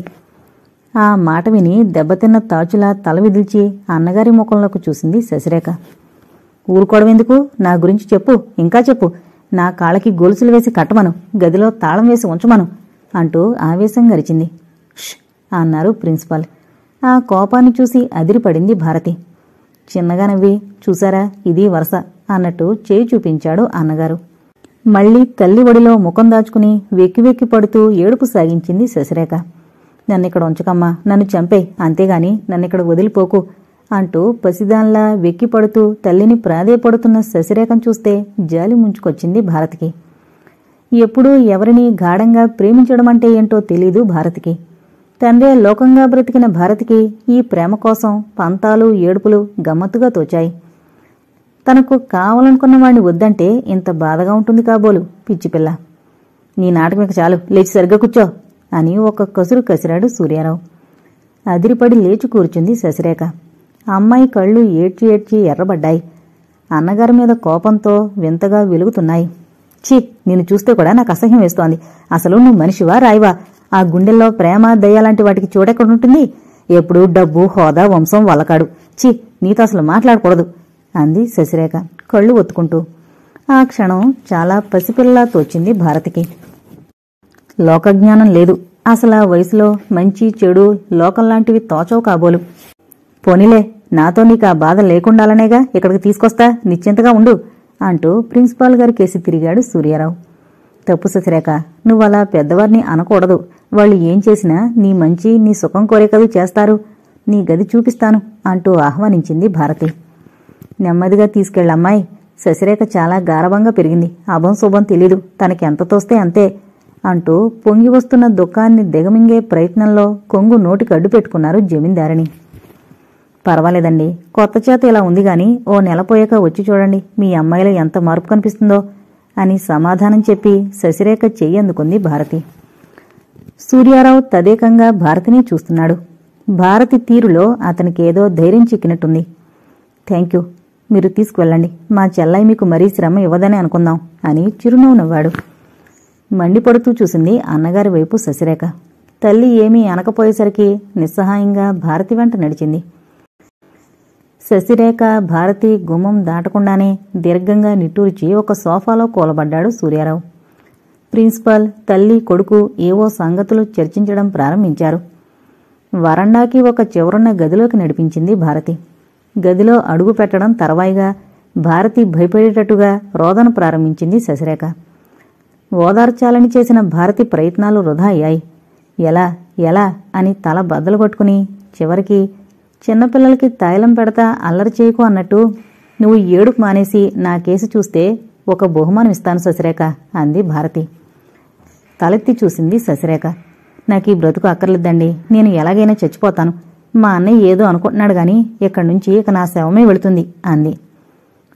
ఆ మాట విని దెబ్బతిన్న తాచులా తల విదిల్చి అన్నగారి ముఖంలోకి చూసింది శశిరేఖ. ఊరుకోవడం ఎందుకు? నా గురించి చెప్పు, ఇంకా చెప్పు. నా కాళ్ళకి గొలుసులు వేసి కట్టమను, గదిలో తాళం వేసి ఉంచమను అంటూ ఆవేశంగా అరిచింది. ష్ అన్నారు ప్రిన్సిపాల్. ఆ కోపాన్ని చూసి అదిరిపడింది భారతి. చిన్నగా నవ్వి, చూసారా ఇది వరస అన్నట్టు చేయి చూపించాడు అన్నగారు. మళ్లీ తల్లి ఒడిలో ముఖం దాచుకుని వెక్కి వెక్కి పడుతూ ఏడుపు సాగించింది శశిరేఖ. నన్నిక్కడ ఉంచకమ్మా, నన్ను చంపే, అంతేగాని నన్నిక్కడ వదిలిపోకు అంటూ పసిదాన్లా వెక్కి పడుతూ తల్లిని ప్రాధేయపడుతున్న శశిరేఖను చూస్తే జాలి ముంచుకొచ్చింది భారతికి. ఎప్పుడూ ఎవరిని గాఢంగా ప్రేమించడమంటే ఏంటో తెలీదు భారతికి. తండ్రే లోకంగా బ్రతికిన భారతికి ఈ ప్రేమ కోసం పంతాలు ఏడుపులు గమ్మత్తుగా తోచాయి. తనకు కావాలనుకున్న వాణ్ణి వద్దంటే ఇంత బాధగా ఉంటుంది కాబోలు. పిచ్చిపిల్ల, నీ నాటకమిక చాలు, లేచి సరిగ్గా కూర్చో అని ఒక కసురు కసిరాడు సూర్యారావు. అదిరిపడి లేచి కూర్చుంది శశిరేఖ. అమ్మాయి కళ్ళు ఏడ్చి ఏడ్చి ఎర్రబడ్డాయి. అన్నగారి మీద కోపంతో వింతగా వెలుగుతున్నాయి. ఛీ, నిన్ను చూస్తే కూడా నాకు అసహ్యం వేస్తోంది. అసలు నువ్వు మనిషివా రాయివా? ఆ గుండెల్లో ప్రేమ దయ లాంటి వాటికి చోటెక్కడుంటుంది? ఎప్పుడూ డబ్బు హోదా వంశం వల్లకాడు. ఛీ, నీతో అసలు మాట్లాడకూడదు అంది శశిరేఖ కళ్ళు ఒత్తుకుంటూ. ఆ క్షణం చాలా పసిపిల్లలా తోచింది భారతికి. లోకజ్ఞానం లేదు. అసలు ఆ వయసులో మంచి చెడు లోకంలాంటివి తోచవు కాబోలు. పోనీలే, నాతో నీకు ఆ బాధ లేకుండాలనేగా ఇక్కడికి తీసుకొస్తా, నిశ్చింతగా ఉండు అంటూ ప్రిన్సిపాల్ గారి కేసి తిరిగాడు సూర్యారావు. తప్పు శశిరేఖ, నువ్వలా పెద్దవారిని అనకూడదు. వాళ్ళు ఏం చేసినా నీ మంచి నీ సుఖం కోరే కదూ చేస్తారు. నీ గది చూపిస్తాను అంటూ ఆహ్వానించింది భారతి. నెమ్మదిగా తీసుకెళ్ళమ్మాయి. శశిరేఖ చాలా గారవంగా పెరిగింది. అభం శుభం తెలీదు, తనకెంత తోస్తే అంతే అంటూ పొంగి వస్తున్న దుఃఖాన్ని దిగమింగే ప్రయత్నంలో కొంగు నోటికి అడ్డు పెట్టుకున్నారు జమీందారిని. పర్వాలేదండి, కొత్త చేత ఇలా ఉంది గాని ఓ నెలపోయాక వచ్చి చూడండి, మీ అమ్మాయిలో ఎంత మార్పు కనిపిస్తుందో అని సమాధానం చెప్పి శశిరేఖ చెయ్యి అందుకుంది భారతి. సూర్యారావు తదేకంగా భారతిని చూస్తున్నాడు. భారతి తీరులో అతనికేదో ధైర్యం చిక్కినట్టుంది. థ్యాంక్యూ, మీరు తీసుకువెళ్ళండి. మా చెల్లాయి మీకు మరీ శ్రమ ఇవ్వదని అనుకుందాం అని చిరునవ్వు నవ్వాడు. మండిపడుతూ చూసింది అన్నగారి వైపు శశిరేఖ. తల్లి ఏమీ అనకపోయేసరికి నిస్సహాయంగా భారతి వెంట నడిచింది. శశిరేఖ భారతి గుమ్మం దాటకుండానే దీర్ఘంగా నిట్టూర్చి ఒక సోఫాలో కూలబడ్డాడు సూర్యారావు. ప్రిన్సిపాల్, తల్లి, కొడుకు ఏవో సంగతులు చర్చించడం ప్రారంభించారు. వరండాకి ఒక చివరున్న గదిలోకి నడిపించింది భారతి. గదిలో అడుగు పెట్టడం తర్వాయిగా భారతి భయపడేటట్టుగా రోదన ప్రారంభించింది శశిరేఖ. ఓదార్చాలని చేసిన భారతి ప్రయత్నాలు వృధా అయ్యాయి. ఎలా ఎలా అని తల బద్దలు కొట్టుకుని చివరికి చిన్నపిల్లలకి తైలం పెడతా అల్లరి చేయకు అన్నట్టు, నువ్వు ఏడుపు మానేసి నా కేసు చూస్తే ఒక బహుమానం ఇస్తాను శశిరేఖ అంది భారతి. తలెత్తి చూసింది శశిరేఖ. నాకీ బ్రతుకు అక్కర్లేదండి, నేను ఎలాగైనా చచ్చిపోతాను. మా అన్నయ్య ఏదో అనుకుంటున్నాడు గాని ఇక్కడి నుంచి ఇక నా శవమే వెళుతుంది అంది.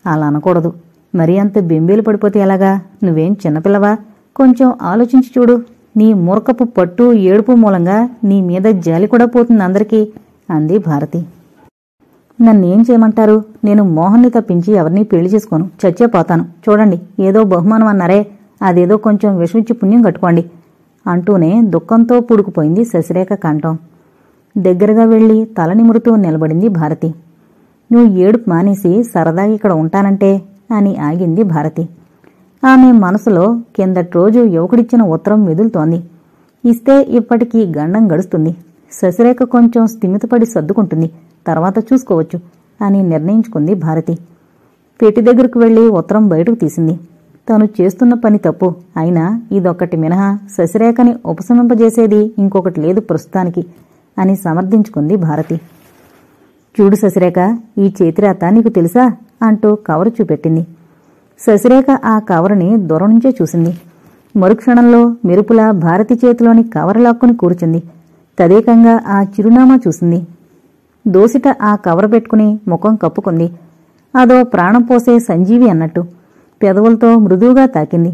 అలా అనకూడదు. మరీ అంత బెంబేలు పడిపోతే ఎలాగా? నువ్వేం చిన్నపిల్లవా? కొంచెం ఆలోచించి చూడు. నీ మూర్ఖపు పట్టు ఏడుపు మూలంగా నీ మీద జాలి కూడా పోతుంది అందరికీ అంది భారతి. నన్నేం చేయమంటారు? నేను మోహన్ని తప్పించి ఎవరినీ పెళ్లి చేసుకోను, చచ్చే పోతాను. చూడండి, ఏదో బహుమానం అన్నారే, అదేదో కొంచెం విషమిచ్చి పుణ్యం కట్టుకోండి అంటూనే దుఃఖంతో పూడుకుపోయింది శశిరేఖ కంఠం. దగ్గరగా వెళ్లి తల నిమురుతూ నిలబడింది భారతి. నువ్వు ఏడుపు మానేసి సరదాగా ఇక్కడ ఉంటానంటే అని ఆగింది భారతి. ఆమె మనసులో కిందటి రోజు యువకుడిచ్చిన ఉత్తరం మెదులుతోంది. ఇస్తే ఇప్పటికీ గండం గడుస్తుంది. శశిరేఖ కొంచెం స్థిమితపడి సర్దుకుంటుంది, తర్వాత చూసుకోవచ్చు అని నిర్ణయించుకుంది భారతి. పెట్టి దగ్గరకు వెళ్లి ఉత్తరం బయటకు తీసింది. తను చేస్తున్న పని తప్పు అయినా ఇదొక్కటి మినహా శశిరేఖని ఉపశమింపజేసేది ఇంకొకటి లేదు ప్రస్తుతానికి అని సమర్థించుకుంది భారతి. చూడు శశిరేఖ, ఈ చేతిరాత నీకు తెలుసా అంటూ కవరు చూపెట్టింది. శశిరేఖ ఆ కవరుని దూరం నుంచే చూసింది. మరుక్షణంలో మెరుపులా భారతి చేతిలోని కవరు లాక్కుని కూర్చుంది. తదేకంగా ఆ చిరునామా చూసింది. దోసిట ఆ కవరు పెట్టుకుని ముఖం కప్పుకుంది. అదో ప్రాణం పోసే సంజీవి అన్నట్టు పెదవులతో మృదువుగా తాకింది.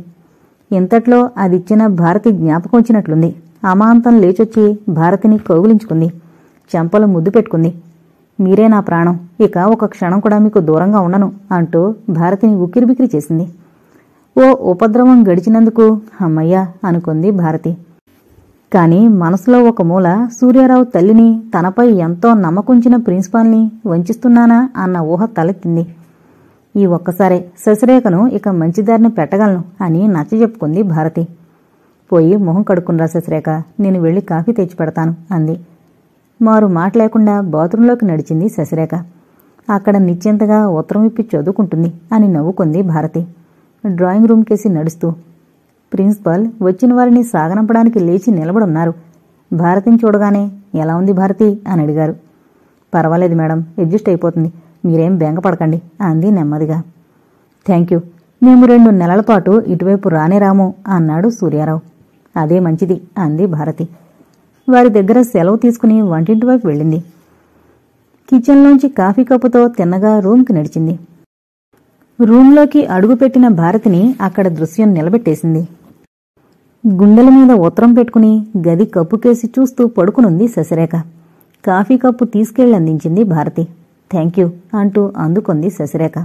ఇంతట్లో అదిచ్చిన భారతి జ్ఞాపకం వచ్చినట్లుంది. అమాంతం లేచొచ్చి భారతిని కౌగిలించుకుంది. చెంపలు ముద్దు పెట్టుకుంది. మీరే నా ప్రాణం, ఇక ఒక క్షణం కూడా మీకు దూరంగా ఉండను అంటూ భారతిని ఉక్కిరిబిక్కిరి చేసింది. ఓ ఉపద్రవం గడిచినందుకు అమ్మయ్యా అనుకుంది భారతి. కాని మనసులో ఒక మూల సూర్యారావు తల్లిని, తనపై ఎంతో నమ్మకుంచిన ప్రిన్సిపాల్ని వంచిస్తున్నానా అన్న ఊహ తలెత్తింది. ఈ ఒక్కసారే శశిరేఖను ఇక మంచిదారిని పెట్టగలను అని నచ్చజెప్పుకుంది భారతి. పోయి మొహం కడుక్కునరా శశిరేఖ, నేను వెళ్లి కాఫీ తెచ్చి పెడతాను అంది. మారు మాట లేకుండా బాత్రూంలోకి నడిచింది శశిరేఖ. అక్కడ నిశ్చింతగా ఉత్తరం ఇప్పి చదువుకుంటుంది అని నవ్వుకుంది భారతి. డ్రాయింగ్ రూమ్కేసి నడుస్తూ ప్రిన్సిపాల్ వచ్చిన వారిని సాగనంపడానికి లేచి నిలబడున్నారు. భారతిని చూడగానే ఎలా ఉంది భారతి అని అడిగారు. పర్వాలేదు మేడం, అడ్జస్ట్ అయిపోతుంది, మీరేం బెంగపడకండి అంది నెమ్మదిగా. థ్యాంక్యూ, మేము 2 నెలల పాటు ఇటువైపు రానే రాము అన్నాడు సూర్యారావు. అదే మంచిది అంది భారతి. వారి దగ్గర సెలవు తీసుకుని వంటింటి వైపు వెళ్ళింది. కిచెన్లోంచి కాఫీ కప్పుతో తిన్నగా రూమ్కి నడిచింది. రూంలోకి అడుగుపెట్టిన భారతిని అక్కడ దృశ్యం నిలబెట్టేసింది. గుండెల మీద ఉత్తరం పెట్టుకుని గది కప్పుకేసి చూస్తూ పడుకునుంది శశిరేఖ. కాఫీ కప్పు తీసుకెళ్లి అందించింది భారతి. థ్యాంక్యూ అంటూ అందుకుంది శశిరేఖ.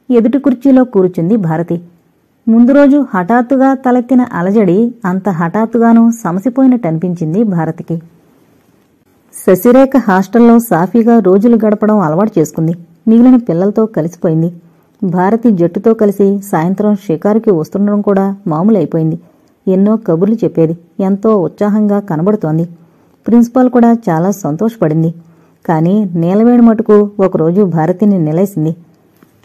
ఎదుటి కుర్చీలో కూర్చుంది భారతి. ముందు రోజు హఠాత్తుగా తలెత్తిన అలజడి అంత హఠాత్తుగానూ సమసిపోయినట్టనిపించింది భారతికి. శశిరేఖ హాస్టల్లో సాఫీగా రోజులు గడపడం అలవాటు చేసుకుంది. మిగిలిన పిల్లలతో కలిసిపోయింది. భారతి జట్టుతో కలిసి సాయంత్రం షికారుకి వస్తుండడం కూడా మామూలైపోయింది. ఎన్నో కబుర్లు చెప్పేది. ఎంతో ఉత్సాహంగా కనబడుతోంది. ప్రిన్సిపాల్ కూడా చాలా సంతోషపడింది. కాని నీలవేణి మటుకు ఒకరోజు భారతిని నిలేసింది.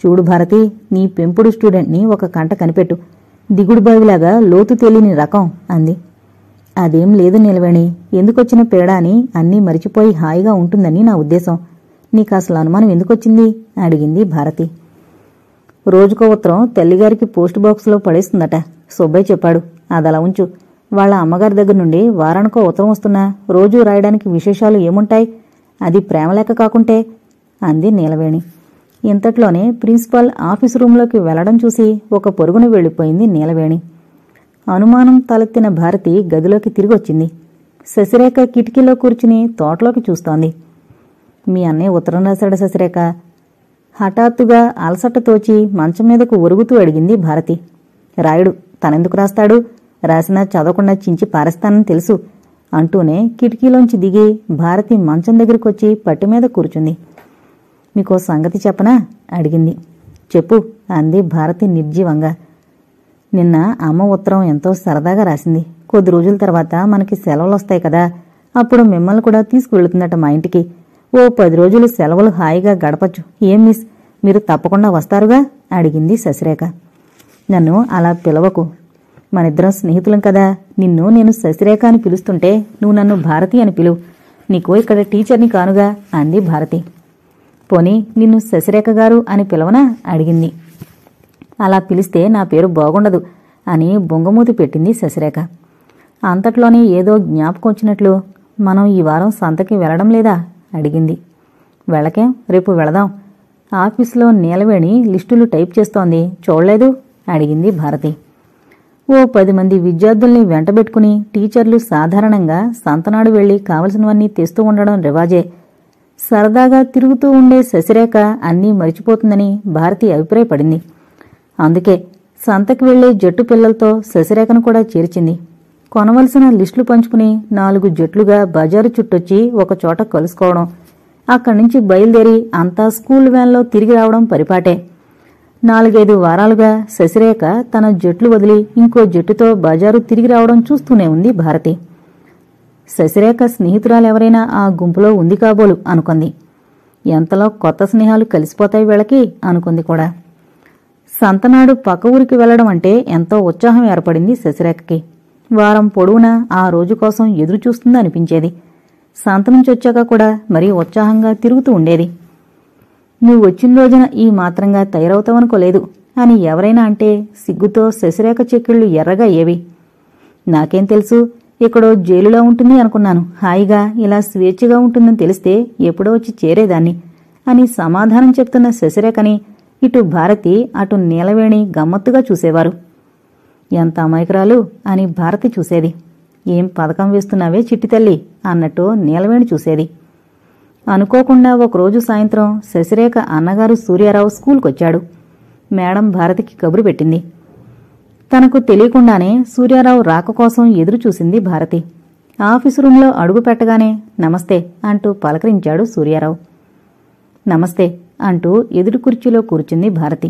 చూడు భారతి, నీ పెంపుడు స్టూడెంట్ని ఒక కంట కనిపెట్టు. దిగుడు బావిలాగా లోతు తెలియని రకం అంది. అదేం లేదు నీలవేణి, ఎందుకొచ్చిన పేడా అని అన్నీ మరిచిపోయి హాయిగా ఉంటుందని నా ఉద్దేశం. నీకు అసలు అనుమానం ఎందుకొచ్చింది అడిగింది భారతి. రోజుకో ఉత్తరం తల్లిగారికి పోస్ట్ బాక్సులో పడేస్తుందట, సుబ్బయ్య చెప్పాడు. అదలా ఉంచు. వాళ్ల అమ్మగారి దగ్గర నుండి వారానికో ఉత్తరం వస్తున్నా రోజూ రాయడానికి విశేషాలు ఏముంటాయి? అది ప్రేమలేక కాకుంటే అంది నీలవేణి. ఇంతట్లోనే ప్రిన్సిపాల్ ఆఫీసు రూంలోకి వెళ్లడం చూసి ఒక పొరుగున వెళ్లిపోయింది నీలవేణి. అనుమానం తలెత్తిన భారతి గదిలోకి తిరిగొచ్చింది. శశిరేఖ కిటికీలో కూర్చుని తోటలోకి చూస్తోంది. మీ అన్నయ్య ఉత్తరం రాశాడు శశిరేఖ. హఠాత్తుగా అలసట తోచి మంచం మీదకు ఒరుగుతూ అడిగింది భారతి. రాయుడు, తనెందుకు రాస్తాడు? రాసినా చదవకుండా చించి పారేస్తానని తెలుసు అంటూనే కిటికీలోంచి దిగి భారతి మంచం దగ్గరికొచ్చి పట్టిమీద కూర్చుంది. మీకో సంగతి చెప్పనా అడిగింది. చెప్పు అంది భారతి నిర్జీవంగా. నిన్న అమ్మ ఉత్తరం ఎంతో సరదాగా రాసింది. కొద్ది రోజుల తర్వాత మనకి సెలవులొస్తాయి కదా, అప్పుడు మిమ్మల్ని కూడా తీసుకువెళుతుందట మా ఇంటికి. ఓ 10 రోజులు సెలవులు హాయిగా గడపచ్చు. ఏం మిస్, మీరు తప్పకుండా వస్తారుగా అడిగింది శశిరేఖ. నన్ను అలా పిలవకు, మనిద్దరం స్నేహితులం కదా. నిన్ను నేను శశిరేఖ అని పిలుస్తుంటే నువ్వు నన్ను భారతి అని పిలువు. నీకు ఇక్కడ టీచర్ని కానుగా అంది భారతి. పోనీ నిన్ను శశిరేఖ గారు అని పిలవనా అడిగింది. అలా పిలిస్తే నా పేరు బాగుండదు అని బొంగమూతి పెట్టింది శశిరేఖ. అంతట్లోనే ఏదో జ్ఞాపకం వచ్చినట్లు, మనం ఈ వారం సంతకి వెళ్లడం లేదా అడిగింది. వెళ్ళకేం, రేపు వెళదాం. ఆఫీసులో నీలవేణి లిస్టులు టైప్ చేస్తోంది, చూడలేదు అడిగింది భారతి. ఓ 10 మంది విద్యార్థుల్ని వెంటబెట్టుకుని టీచర్లు సాధారణంగా సంతనాడు వెళ్లి కావలసినవన్నీ తెస్తూ ఉండడం రివాజే. సరదాగా తిరుగుతూ ఉండే శశిరేఖ అన్నీ మరిచిపోతుందని భారతి అభిప్రాయపడింది. అందుకే సంతకి వెళ్లే జట్టు పిల్లలతో శశిరేఖను కూడా చేర్చింది. కొనవలసిన లిస్టులు పంచుకుని 4 జట్లుగా బజారు చుట్టొచ్చి ఒకచోట కలుసుకోవడం, అక్కడి నుంచి బయలుదేరి అంతా స్కూల్ వ్యాన్లో తిరిగి రావడం పరిపాటే. 4-5 వారాలుగా శశిరేఖ తన జట్లు వదిలి ఇంకో జట్టుతో బజారు తిరిగి రావడం చూస్తూనే ఉంది భారతి. శశిరేఖ స్నేహితురాలెవరైనా ఆ గుంపులో ఉంది కాబోలు అనుకుంది. ఎంతలో కొత్త స్నేహాలు కలిసిపోతాయి వీళ్ళకి అనుకుంది కూడా. సంతనాడు పక్క ఊరికి వెళ్లడం అంటే ఎంతో ఉత్సాహం ఏర్పడింది శశిరేఖకి. వారం పొడవునా ఆ రోజు కోసం ఎదురు చూస్తుంది అనిపించేది. సంత నుంచి వచ్చాక కూడా మరీ ఉత్సాహంగా తిరుగుతూ ఉండేది. నువ్వు వచ్చిన రోజున ఈ మాత్రంగా తయారవుతావనుకోలేదు అని ఎవరైనా అంటే సిగ్గుతో శశిరేఖ చెక్కిళ్లు ఎర్రగా ఏవి. నాకేం తెలుసు, ఇక్కడో జైలులో ఉంటుంది అనుకున్నాను. హాయిగా ఇలా స్వేచ్ఛగా ఉంటుందని తెలిస్తే ఎప్పుడో వచ్చి చేరేదాన్ని అని సమాధానం చెప్తున్న శశిరేఖని ఇటు భారతి అటు నీలవేణి గమ్మత్తుగా చూసేవారు. ఎంత అమాయకురాలు అని భారతి చూసేది. ఏం పథకం వేస్తున్నావే చిట్టితల్లి అన్నట్టు నీలవేణి చూసేది. అనుకోకుండా ఒకరోజు సాయంత్రం శశిరేఖ అన్నగారు సూర్యారావు స్కూల్కొచ్చాడు. మేడం భారతికి కబురు పెట్టింది. తనకు తెలియకుండానే సూర్యారావు రాక కోసం ఎదురు చూసింది భారతి. ఆఫీసు రూంలో అడుగు పెట్టగానే నమస్తే అంటూ పలకరించాడు సూర్యారావు. నమస్తే అంటూ ఎదుటి కుర్చీలో కూర్చుంది భారతి.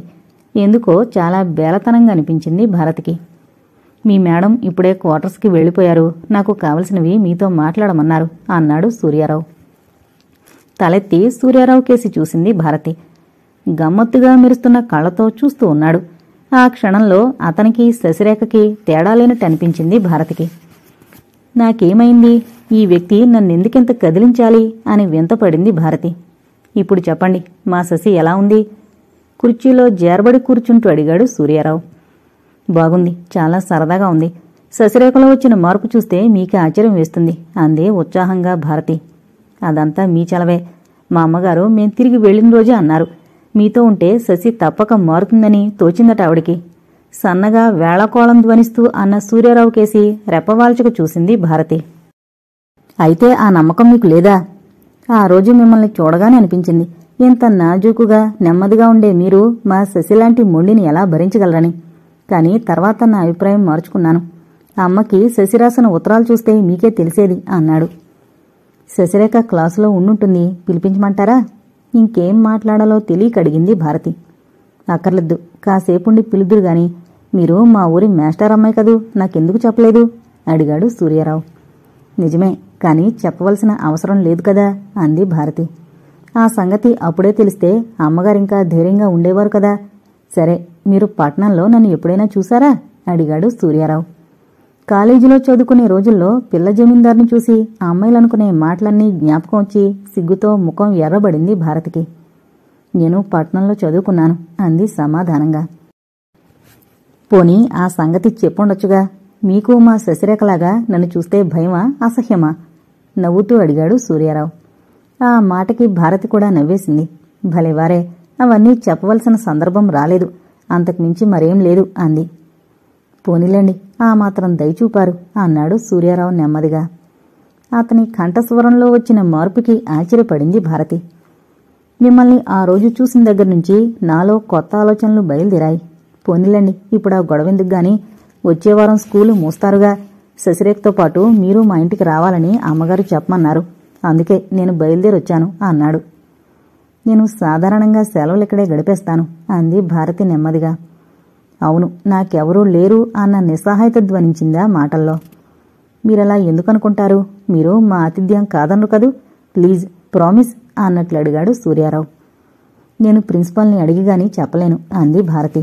ఎందుకో చాలా బేలతనంగా అనిపించింది భారతికి. మీ మేడం ఇప్పుడే క్వార్టర్స్కి వెళ్ళిపోయారు. నాకు కావలసినవి మీతో మాట్లాడమన్నారు అన్నాడు సూర్యారావు. తలెత్తి సూర్యారావు కేసి చూసింది భారతి. గమ్మత్తుగా మెరుస్తున్న కళ్లతో చూస్తూ ఉన్నాడు. ఆ క్షణంలో అతనికి శశిరేఖకి తేడా లేనట్టు అనిపించింది భారతికి. నాకేమైంది? ఈ వ్యక్తి నన్నెందుకింత కదిలించాలి అని వింతపడింది భారతి. ఇప్పుడు చెప్పండి, మా శశి ఎలా ఉంది? కుర్చీలో జారబడి కూర్చుంటూ అడిగాడు సూర్యారావు. బాగుంది, చాలా సరదాగా ఉంది. శశిరేఖలో వచ్చిన మార్పు చూస్తే మీకే ఆశ్చర్యం వేస్తుంది అందే ఉత్సాహంగా భారతి. అదంతా మీ చలవే. మా అమ్మగారు మేం తిరిగి వెళ్ళిన రోజే అన్నారు, మీతో ఉంటే శశి తప్పక మారుతుందని తోచిందట ఆవిడికి. సన్నగా వేళకోళం ధ్వనిస్తూ అన్న సూర్యారావు కేసి రెప్పవాల్చుకు చూసింది భారతి. అయితే ఆ నమ్మకం మీకు లేదా? ఆ రోజు మిమ్మల్ని చూడగానే అనిపించింది, ఇంత నాజూకుగా నెమ్మదిగా ఉండే మీరు మా శశిలాంటి మొండిని ఎలా భరించగలరని. కానీ తర్వాత నా అభిప్రాయం మార్చుకున్నాను. ఆ అమ్మకి శశి రాసిన ఉత్తరాలు చూస్తే మీకే తెలిసేది అన్నాడు. శశిరేఖ క్లాసులో ఉండుంటుంది, పిలిపించమంటారా? ఇంకేం మాట్లాడాలో తెలియక అడిగింది భారతి. అక్కర్లేదు, కాసేపుండి పిలుదురు గాని. మీరు మా ఊరి మాస్టర్ అమ్మాయి కదూ, నాకెందుకు చెప్పలేదు అడిగాడు సూర్యారావు. నిజమే, కానీ చెప్పవలసిన అవసరం లేదు కదా అంది భారతి. ఆ సంగతి అప్పుడే తెలిస్తే అమ్మగారింకా ధైర్యంగా ఉండేవారు కదా. సరే, మీరు పట్నంలో నన్ను ఎప్పుడైనా చూశారా అడిగాడు సూర్యారావు. కాలేజీలో చదువుకునే రోజుల్లో పిల్ల జమీందార్ని చూసి ఆ అమ్మాయిలనుకునే మాటలన్నీ జ్ఞాపకం వచ్చి సిగ్గుతో ముఖం ఎర్రబడింది భారతికి. నేను పట్నంలో చదువుకున్నాను అంది సమాధానంగా. పోనీ ఆ సంగతి చెప్పుండొచ్చుగా. మీకు మా శశిరేఖలాగా నన్ను చూస్తే భయమా, అసహ్యమా నవ్వుతూ అడిగాడు సూర్యారావు. ఆ మాటకి భారతి కూడా నవ్వేసింది. భలేవారే, అవన్నీ చెప్పవలసిన సందర్భం రాలేదు, అంతకుమించి మరేం లేదు అంది. పోనీలేండి, ఆ మాత్రం దయచూపారు అన్నాడు సూర్యారావు నెమ్మదిగా. అతని కంఠస్వరంలో వచ్చిన మార్పుకి ఆశ్చర్యపడింది భారతి. మిమ్మల్ని ఆ రోజు చూసిన దగ్గర్నుంచి నాలో కొత్త ఆలోచనలు బయలుదేరాయి. పోనీలేండి, ఇప్పుడు ఆ గొడవెందుకు గాని, వచ్చేవారం స్కూలు మూస్తారుగా. శశిరేఖతో పాటు మీరు మా ఇంటికి రావాలని అమ్మగారు చెప్పమన్నారు. అందుకే నేను బయలుదేరొచ్చాను అన్నాడు. నేను సాధారణంగా సెలవులిక్కడే గడిపేస్తాను అంది భారతి నెమ్మదిగా. అవును, నాకెవరూ లేరు అన్న నిస్సహాయత ధ్వనించిందా మాటల్లో. మీరలా ఎందుకనుకుంటారు? మీరు మా ఆతిథ్యం కాదన్ను కదూ. ప్లీజ్ ప్రామిస్ అన్నట్లు అడిగాడు సూర్యారావు. నేను ప్రిన్సిపాల్ని అడిగిగాని చెప్పలేను అంది భారతి.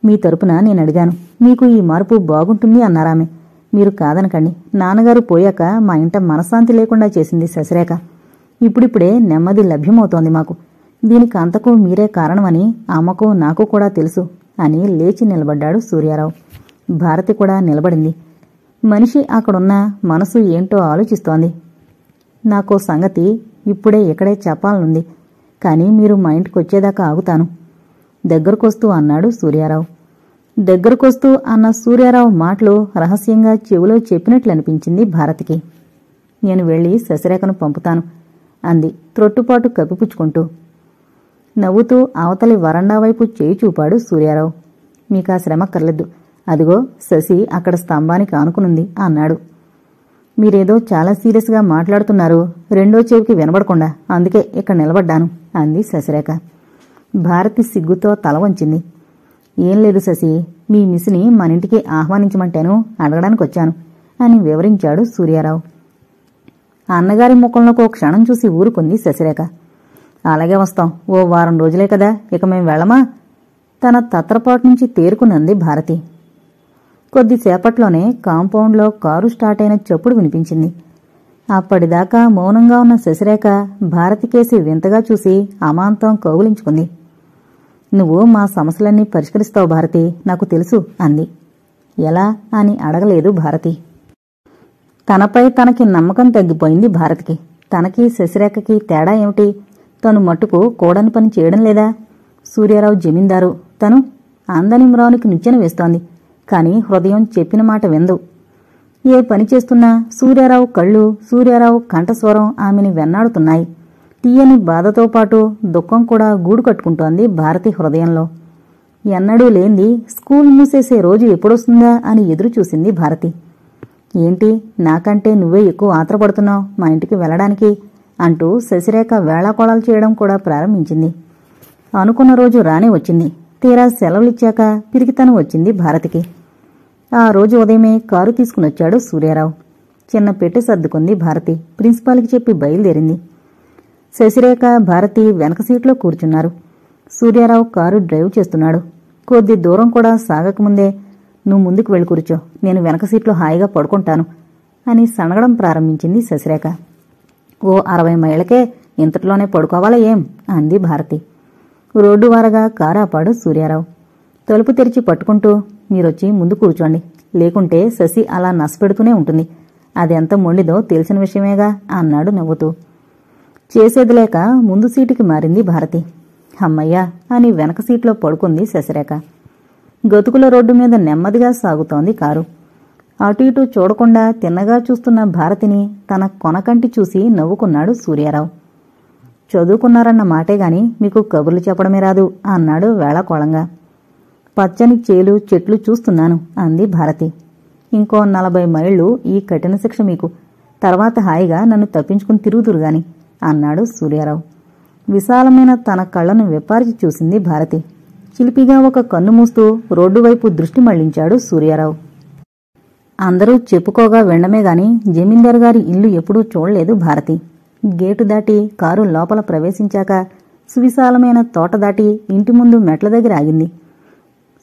మీ తరపున నేను అడిగాను. మీకు ఈ మార్పు బాగుంటుంది అన్నారామె. మీరు కాదనకండి. నాన్నగారు పోయాక మా ఇంట మనశ్శాంతి లేకుండా చేసింది శశిరేఖ. ఇప్పుడిప్పుడే నెమ్మది లభ్యమవుతోంది మాకు. దీనికి అంతకు మీరే కారణమని అమ్మకు నాకు కూడా తెలుసు అని లేచి నిలబడ్డాడు సూర్యారావు. భారతి కూడా నిలబడింది. మనిషి అక్కడున్న మనసు ఏంటో ఆలోచిస్తోంది. నాకో సంగతి ఇప్పుడే ఇక్కడే చెప్పాలనుంది, కానీ మీరు మా ఇంటికొచ్చేదాకా ఆగుతాను దగ్గరకొస్తూ అన్నాడు సూర్యారావు. దగ్గరకొస్తూ అన్న సూర్యారావు మాటలు రహస్యంగా చెవిలో చెప్పినట్లు అనిపించింది భారతికి. నేను వెళ్లి శశిరేఖను పంపుతాను అంది త్రొట్టుపాటు కప్పిపుచ్చుకుంటూ. నవ్వుతూ అవతలి వరండా వైపు చేయి చూపాడు సూర్యారావు. మీకా శ్రమక్కర్లేదు, అదిగో శశి అక్కడ స్తంభానికి ఆనుకునుంది అన్నాడు. మీరేదో చాలా సీరియస్గా మాట్లాడుతున్నారు, రెండో చెవికి వినబడకుండా, అందుకే ఇక్కడ నిలబడ్డాను అంది శశిరేఖ. భారతి సిగ్గుతో తల వంచింది. ఏం లేదు శశి, మీ మిస్ని మనింటికి ఆహ్వానించమంటేను అడగడానికొచ్చాను అని వివరించాడు సూర్యారావు. అన్నగారి ముఖంలోకి ఓ క్షణం చూసి ఊరుకుంది శశిరేఖ. అలాగే వస్తాం, ఓ వారం రోజులే కదా, ఇక మేం వెళ్ళమా? తన తత్రపాటు నుంచి తేరుకునంది భారతి. కొద్దిసేపట్లోనే కాంపౌండ్లో కారు స్టార్ట్ అయిన చప్పుడు వినిపించింది. అప్పటిదాకా మౌనంగా ఉన్న శశిరేఖ భారతికేసి వింతగా చూసి అమాంతం కౌగులించుకుంది. నువ్వు మా సమస్యలన్నీ పరిష్కరిస్తావు భారతి, నాకు తెలుసు అంది. ఎలా అని అడగలేదు భారతి. తనపై తనకి నమ్మకం తగ్గిపోయింది భారతికి. తనకి శశిరేఖకి తేడా ఏమిటి? తను మట్టుకు కూడని పని చేయడం లేదా? సూర్యారావు జమీందారు, తను అందనిమ్రావునికి నిచ్చెన వేస్తోంది, కాని హృదయం చెప్పిన మాట విందు. ఏ పని చేస్తున్నా సూర్యారావు కళ్ళు, సూర్యారావు కంఠస్వరం ఆమెని వెన్నాడుతున్నాయి. తీయని బాధతో పాటు దుఃఖం కూడా గూడు కట్టుకుంటోంది భారతి హృదయంలో. ఎన్నడూ లేంది స్కూల్ మూసేసే రోజు ఎప్పుడొస్తుందా అని ఎదురు చూసింది భారతి. ఏంటి, నాకంటే నువ్వే ఎక్కువ ఆత్రపడుతున్నావు మా ఇంటికి వెళ్లడానికి అంటూ శశిరేఖ వేళాకోళాలు చేయడం కూడా ప్రారంభించింది. అనుకున్న రోజు రానే వచ్చింది. తీరా సెలవులిచ్చాక పిరికితనం వచ్చింది భారతికి. ఆ రోజు ఉదయమే కారు తీసుకునొచ్చాడు సూర్యారావు. చిన్న పెట్టె సర్దుకుంది భారతి. ప్రిన్సిపాల్కి చెప్పి బయలుదేరింది. శశిరేఖ, భారతి వెనక సీట్లో కూర్చున్నారు. సూర్యారావు కారు డ్రైవ్ చేస్తున్నాడు. కొద్ది దూరం కూడా సాగకముందే, నువ్వు ముందుకు వెళ్ళి కూర్చో, నేను వెనక సీట్లో హాయిగా పడుకుంటాను అని సనగడం ప్రారంభించింది శశిరేఖ. ఓ 60 మైళ్ళకే ఇంతట్లోనే పడుకోవాలా ఏం అంది భారతి. రోడ్డు వారగా కారు ఆపాడు సూర్యారావు. తలుపు తెరిచి పట్టుకుంటూ, మీరొచ్చి ముందు కూర్చోండి, లేకుంటే శశి అలా నసపెడుతూనే ఉంటుంది, అదెంత మొండిదో తెలిసిన విషయమేగా అన్నాడు నవ్వుతూ. చేసేది లేక ముందు సీటుకి మారింది భారతి. అమ్మయ్యా అని వెనక సీట్లో పడుకుంది శశిరేఖ. గతుకుల రోడ్డు మీద నెమ్మదిగా సాగుతోంది కారు. అటు ఇటు చూడకుండా తిన్నగా చూస్తున్న భారతిని తన కొనకంటి చూసి నవ్వుకున్నాడు సూర్యారావు. చదువుకున్నారన్న మాటేగాని మీకు కబుర్లు చెప్పడమే రాదు అన్నాడు వేళాకోళంగా. పచ్చని చేలు చెట్లు చూస్తున్నాను అంది భారతి. ఇంకో 40 మైళ్ళు ఈ కఠిన శిక్ష మీకు, తర్వాత హాయిగా నన్ను తప్పించుకుని తిరుగుదురుగాని అన్నాడు సూర్యారావు. విశాలమైన తన కళ్లను విప్పార్చి చూసింది భారతి. చిలిపిగా ఒక కన్ను మూస్తూ రోడ్డు వైపు దృష్టి మళ్లించాడు సూర్యారావు. అందరూ చెప్పుకోగా వెండమే గాని జమీందారు గారి ఇల్లు ఎప్పుడూ చూడలేదు భారతి. గేటు దాటి కారు లోపల ప్రవేశించాక సువిశాలమైన తోట దాటి ఇంటి ముందు మెట్ల దగ్గర ఆగింది.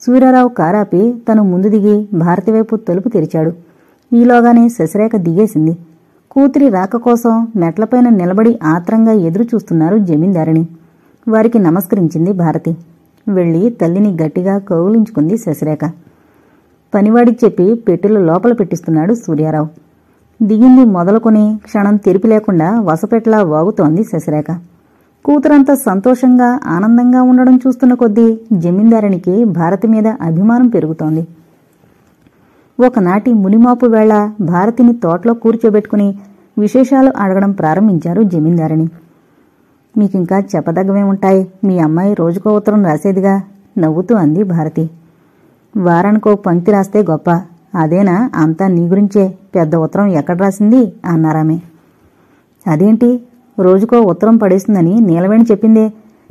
సూర్యారావు కారాపి తను ముందు దిగి భారతి వైపు తలుపు తెరిచాడు. ఈలోగానే శశిరేఖ దిగేసింది. కూతురి రాక కోసం మెట్లపైన నిలబడి ఆత్రంగా ఎదురు చూస్తున్నారు జమీందారిని. వారికి నమస్కరించింది భారతి. వెళ్లి తల్లిని గట్టిగా కౌగిలించుకుంది శశిరేఖ. పనివాడికి చెప్పి పెట్టెలు లోపల పెట్టిస్తున్నాడు సూర్యారావు. దిగింది మొదలుకొని క్షణం తెరిపి లేకుండా వసపెట్లా వాగుతోంది శశిరేఖ. కూతురంతా సంతోషంగా ఆనందంగా ఉండడం చూస్తున్న కొద్దీ జమీందారునికి భారతి మీద అభిమానం పెరుగుతోంది. ఒకనాటి మునిమాపు వేళ భారతిని తోటలో కూర్చోబెట్టుకుని విశేషాలు అడగడం ప్రారంభించారు జమీందారిని. మీకింకా చెప్పదగ్గవేముంటాయి, మీ అమ్మాయి రోజుకో ఉత్తరం రాసేదిగా నవ్వుతూ అంది భారతి. వారానికో పంక్తి రాస్తే గొప్ప, అదేనా అంతా నీ గురించే, పెద్ద ఉత్తరం ఎక్కడ రాసింది అన్నారామె. అదేంటి, రోజుకో ఉత్తరం పడేస్తుందని నీలవేణి చెప్పిందే.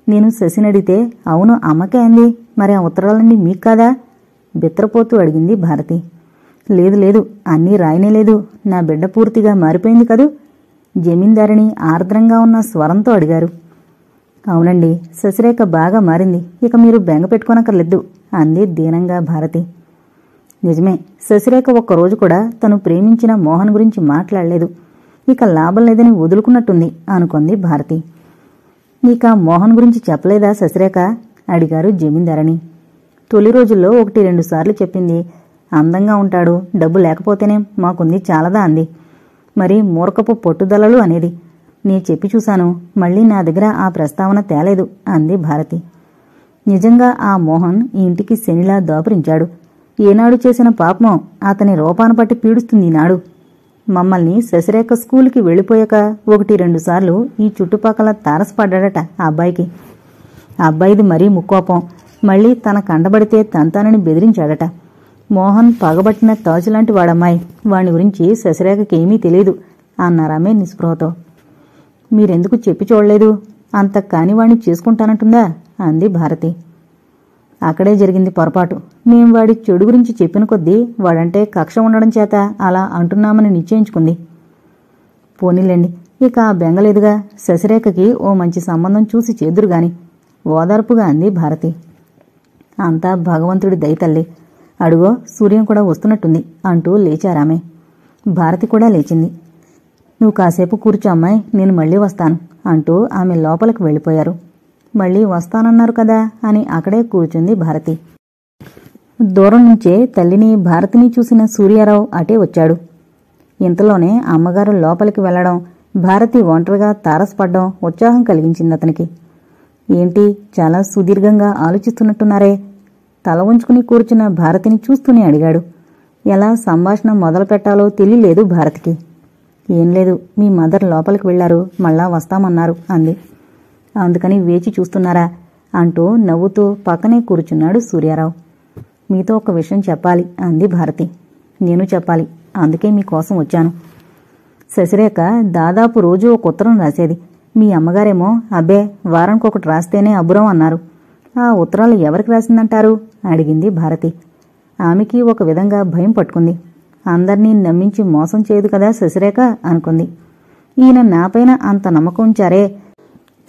నేను శశినడిగితే అవును అమ్మకే అంది, మరి ఆ ఉత్తరాలన్నీ మీకు కాదా బిత్రపోతూ అడిగింది భారతి. లేదు లేదు, అన్నీ రాయనేలేదు, నా బిడ్డ పూర్తిగా మారిపోయింది కదూ జమీందారిని ఆర్ద్రంగా ఉన్న స్వరంతో అడిగారు. అవునండి, శశిరేఖ బాగా మారింది, ఇక మీరు బెంగ పెట్టుకోనక్కర్లేదు అంది దీనంగా భారతి. నిజమే, శశిరేఖ ఒక్కరోజు కూడా తను ప్రేమించిన మోహన్ గురించి మాట్లాడలేదు. ఇక లాభం లేదని వదులుకున్నట్టుంది అనుకుంది భారతి. నీకా మోహన్ గురించి చెప్పలేదా శశిరేఖ అడిగారు జమీందారిని. తొలి రోజుల్లో 1-2 సార్లు చెప్పింది. అందంగా ఉంటాడు, డబ్బు లేకపోతేనే మాకుంది చాలదా అంది. మరి మూర్ఖపు పట్టుదలలు అనేది. నీ చెప్పి చూశాను, మళ్లీ నా దగ్గర ఆ ప్రస్తావన తేలేదు అంది భారతి. నిజంగా ఆ మోహన్ ఈ ఇంటికి శనిలా దాపురించాడు. ఏనాడు చేసిన పాపమో అతని రూపాన పట్టి పీడుస్తుంది ఈనాడు. మమ్మల్ని శశిరేఖ స్కూలుకి వెళ్లిపోయాక 1-2 సార్లు ఈ చుట్టుపక్కల తారసపడ్డాడట ఆ అబ్బాయికి. ఆ అబ్బాయిది మరీ ముక్కోపం. మళ్లీ తన కండబడితే తంతానని బెదిరించాడట. మోహన్ పగబట్టిన తాజులాంటి వాడమ్మాయి, వాణ్ణి గురించి శశిరేఖకేమీ తెలియదు అన్నారామె నిస్పృహతో. మీరెందుకు చెప్పి చూడలేదు, అంత కానివాణ్ణి చేసుకుంటానంటుందా అంది భారతి. అక్కడే జరిగింది పొరపాటు. మేం వాడి చెడు గురించి చెప్పిన కొద్దీ వాడంటే కక్ష ఉండడం చేత అలా అంటున్నామని నిశ్చయించుకుంది. పోనీలేండి, ఇక ఆ బెంగలేదుగా, శశిరేఖకి ఓ మంచి సంబంధం చూసి చేదురుగాని ఓదార్పుగా అంది భారతి. అంతా భగవంతుడి దయతల్లి, అడుగో సూర్యం కూడా వస్తున్నట్టుంది అంటూ లేచారామె. భారతి కూడా లేచింది. నువ్వు కాసేపు కూర్చో అమ్మాయి, నేను మళ్లీ వస్తాను అంటూ ఆమె లోపలికి వెళ్ళిపోయారు. మళ్లీ వస్తానన్నారు కదా అని అక్కడే కూర్చుంది భారతి. దూరం నుంచే తల్లిని భారతిని చూసిన సూర్యారావు అటే వచ్చాడు. ఇంతలోనే అమ్మగారు లోపలికి వెళ్లడం, భారతి ఒంటరిగా తారసపడ్డం ఉత్సాహం కలిగించింది అతనికి. ఏంటి, చాలా సుదీర్ఘంగా ఆలోచిస్తున్నట్టున్నారే తల ఉంచుకుని కూర్చున్న భారతిని చూస్తూనే అడిగాడు. ఎలా సంభాషణ మొదలు పెట్టాలో తెలియలేదు భారతికి. ఏం లేదు, మీ మదర్ లోపలికి వెళ్లారు, మళ్ళా వస్తామన్నారు అంది. అందుకని వేచి చూస్తున్నారా అంటూ నవ్వుతూ పక్కనే కూర్చున్నాడు సూర్యారావు. మీతో ఒక విషయం చెప్పాలి అంది భారతి. నేను చెప్పాలి, అందుకే మీకోసం వచ్చాను. శశిరేఖ దాదాపు రోజు ఒక ఉత్తరం రాసేది. మీ అమ్మగారేమో అబ్బే వారానికొకటి రాస్తేనే అబ్బురం అన్నారు. ఆ ఉత్తరాలు ఎవరికి రాసిందంటారు అడిగింది భారతి. ఆమెకి ఒక విధంగా భయం పట్టుకుంది. అందర్నీ నమ్మించి మోసం చేయదు కదా శశిరేఖ అనుకుంది. ఈయన నాపైన అంత నమ్మకం ఉంచారే,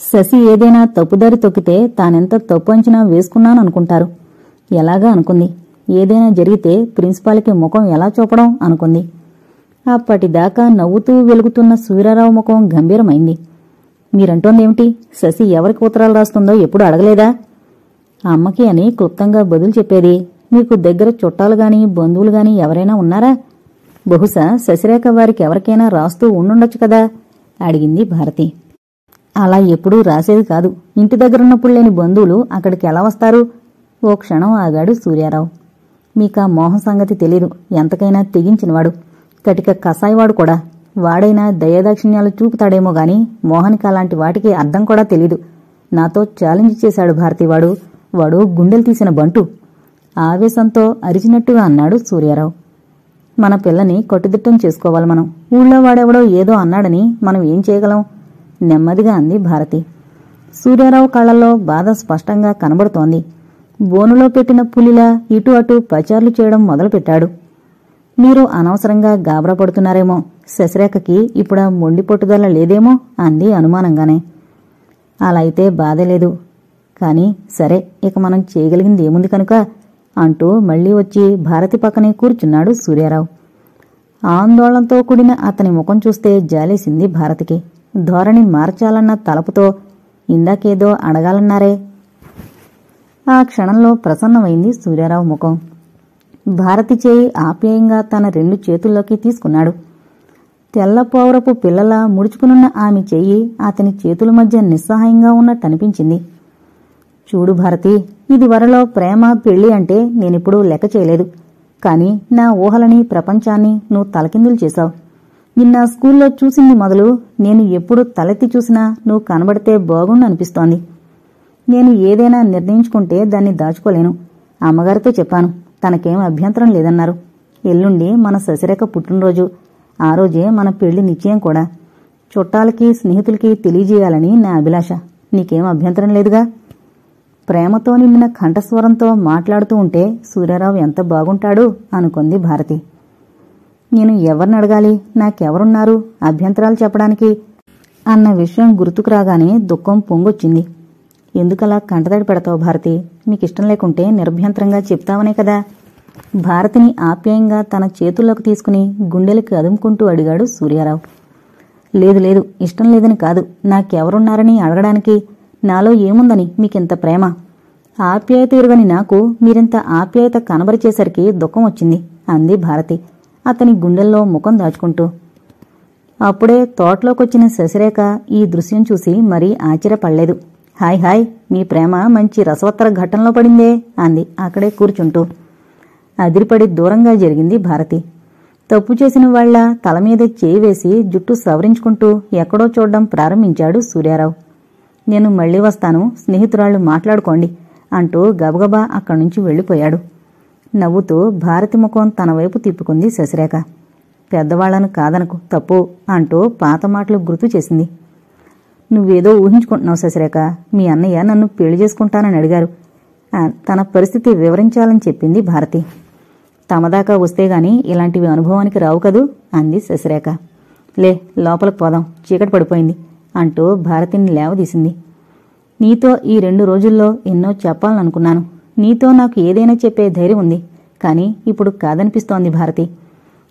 శశి ఏదైనా తప్పుదారి తొక్కితే తానెంత తప్పు అంచనా వేసుకున్నాననుకుంటారు. ఎలాగా అనుకుంది. ఏదైనా జరిగితే ప్రిన్సిపాల్కి ముఖం ఎలా చూపడం అనుకుంది. అప్పటిదాకా నవ్వుతూ వెలుగుతున్న సూర్యారావు ముఖం గంభీరమైంది. మీరంటోందేమిటి? శశి ఎవరికి ఉత్తరాలు రాస్తుందో ఎప్పుడు అడగలేదా? అమ్మకి అని క్లుప్తంగా బదులు చెప్పేది. మీకు దగ్గర చుట్టాలుగాని బంధువులుగాని ఎవరైనా ఉన్నారా? బహుశా శశిరేఖ వారికి ఎవరికైనా రాస్తూ ఉండుండొచ్చు కదా అడిగింది భారతి. అలా ఎప్పుడూ రాసేది కాదు. ఇంటి దగ్గరున్నప్పుడు లేని బంధువులు అక్కడికి ఎలా వస్తారు? ఓ క్షణం ఆగాడు సూర్యారావు. మీకా మోహన్ సంగతి తెలీదు. ఎంతకైనా తెగించినవాడు, కటిక కసాయివాడు కూడా. వాడైనా దయాదాక్షిణ్యాలు చూపుతాడేమో గాని మోహన్కి అలాంటి వాటికి అర్థం కూడా తెలీదు. నాతో ఛాలెంజ్ చేశాడు భారతివాడు. వాడు గుండెలు తీసిన బంటు. ఆవేశంతో అరిచినట్టుగా అన్నాడు సూర్యారావు. మన పిల్లని కట్టుదిట్టం చేసుకోవాలి మనం. ఊళ్ళో వాడెవడో ఏదో అన్నాడని మనం ఏం చేయగలం? నెమ్మదిగా అంది భారతి. సూర్యారావు కళ్లలో బాధ స్పష్టంగా కనబడుతోంది. బోనులో పెట్టిన పులిలా ఇటు అటు పచార్లు చేయడం మొదలుపెట్టాడు. మీరు అనవసరంగా గాబరా పడుతున్నారేమో. శశిరేఖకి ఇప్పుడా మొండి పట్టుదల లేదేమో అంది అనుమానంగానే. అలా అయితే బాధలేదు. కాని సరే, ఇక మనం చేయగలిగింది ఏముంది కనుక అంటూ మళ్లీ వచ్చి భారతి పక్కనే కూర్చున్నాడు సూర్యారావు. ఆందోళనతో కూడిన అతని ముఖం చూస్తే జాలేసింది భారతికి. ధోరణి మార్చాలన్న తలపుతో ఇందాకేదో అడగాలన్నారే. ఆ క్షణంలో ప్రసన్నమైంది సూర్యారావు ముఖం. భారతి చేయి ఆప్యాయంగా తన 2 చేతుల్లోకి తీసుకున్నాడు. తెల్లపౌరపు పిల్లలా ముడుచుకునున్న ఆమె చెయ్యి అతని చేతుల మధ్య నిస్సహాయంగా ఉన్నట్టనిపించింది. చూడు భారతి, ఇది వరలో ప్రేమ పెళ్లి అంటే నేనిప్పుడు లెక్క చేయలేదు. కాని నా ఊహలని ప్రపంచాన్ని నువ్వు తలకిందులు చేశావు. నిన్న స్కూల్లో చూసింది మొదలు నేను ఎప్పుడు తలెత్తి చూసినా నువ్వు కనబడితే బాగుండు అనిపిస్తోంది. నేను ఏదైనా నిర్ణయించుకుంటే దాన్ని దాచుకోలేను. అమ్మగారితో చెప్పాను. తనకేం అభ్యంతరం లేదన్నారు. ఎల్లుండి మన శశిరేఖ పుట్టినరోజు. ఆ రోజే మన పెళ్లి నిశ్చయం కూడా. చుట్టాలకి స్నేహితులకి తెలియజేయాలని నా అభిలాష. నీకేం అభ్యంతరం లేదుగా? ప్రేమతో నిండిన కంఠస్వరంతో మాట్లాడుతూ ఉంటే సూర్యారావు ఎంత బాగుంటాడు అనుకుంది భారతి. నేను ఎవరిని అడగాలి? నాకెవరున్నారు అభ్యంతరాలు చెప్పడానికి అన్న విషయం గుర్తుకు రాగానే దుఃఖం పొంగొచ్చింది. ఎందుకలా కంటతడి పెడతావు భారతి? మీకిష్టం లేకుంటే నిర్భ్యంతరంగా చెప్తావనే కదా. భారతిని ఆప్యాయంగా తన చేతుల్లోకి తీసుకుని గుండెలకి అదుముకుంటూ అడిగాడు సూర్యారావు. లేదు లేదు, ఇష్టం లేదని కాదు. నాకెవరున్నారని అడగడానికి. నాలో ఏముందని మీకింత ప్రేమ? ఆప్యాయత ఎరుగని నాకు మీరింత ఆప్యాయత కనబరిచేసరికి దుఃఖం వచ్చింది అంది భారతి అతని గుండెల్లో ముఖం దాచుకుంటూ. అప్పుడే తోటలోకొచ్చిన శశిరేఖ ఈ దృశ్యం చూసి మరీ ఆశ్చర్యపడలేదు. హాయ్ హాయ్, మీ ప్రేమ మంచి రసవత్తర ఘట్టంలో పడిందే అంది అక్కడే కూర్చుంటూ. అదిరిపడి దూరంగా జరిగింది భారతి. తప్పు చేసిన వాళ్ల తలమీద చేయి వేసి జుట్టు సవరించుకుంటూ ఎక్కడో చూడడం ప్రారంభించాడు సూర్యారావు. నేను మళ్లీ వస్తాను, స్నేహితురాళ్లు మాట్లాడుకోండి అంటూ గబగబా అక్కడ్నుంచి వెళ్లిపోయాడు. నవ్వుతూ భారతి ముఖం తన వైపు తిప్పుకుంది శశిరేఖ. పెద్దవాళ్లను కాదనకు, తప్పు అంటూ పాత మాటలు గుర్తు చేసింది. నువ్వేదో ఊహించుకుంటున్నావు శశిరేఖ. మీ అన్నయ్య నన్ను పెళ్లి చేసుకుంటానని అడిగారు. తన పరిస్థితి వివరించాలని చెప్పింది భారతి. తమదాకా వస్తేగాని ఇలాంటివి అనుభవానికి రావు కదూ అంది శశిరేఖ. లే, లోపలికి పోదాం, చీకటి పడిపోయింది అంటూ భారతిని లేవదీసింది. నీతో ఈ 2 రోజుల్లో ఎన్నో చెప్పాలనుకున్నాను. నీతో నాకు ఏదైనా చెప్పే ధైర్యం ఉంది. కాని ఇప్పుడు కాదనిపిస్తోంది భారతి.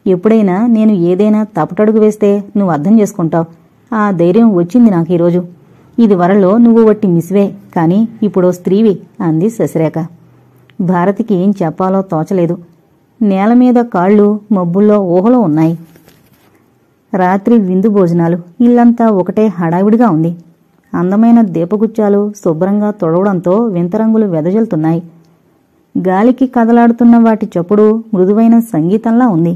ఎప్పుడైనా నేను ఏదైనా తప్పటడుగు వేస్తే నువ్వు అర్థం చేసుకుంటావు. ఆ ధైర్యం వచ్చింది నాకు ఈరోజు. ఇది వరలో నువ్వు వట్టి మిస్వే, కాని ఇప్పుడో స్త్రీవి అంది శశిరేఖ. భారతికి ఏం చెప్పాలో తోచలేదు. నేలమీద కాళ్ళు మబ్బుల్లో ఊహలో ఉన్నాయి. రాత్రి విందు భోజనాలు. ఇల్లంతా ఒకటే హడావిడిగా ఉంది. అందమైన దీపగుచ్చాలు శుభ్రంగా తొడవడంతో వింతరంగులు వెదజల్లుతున్నాయి. గాలికి కదలాడుతున్న వాటి చప్పుడు మృదువైన సంగీతంలా ఉంది.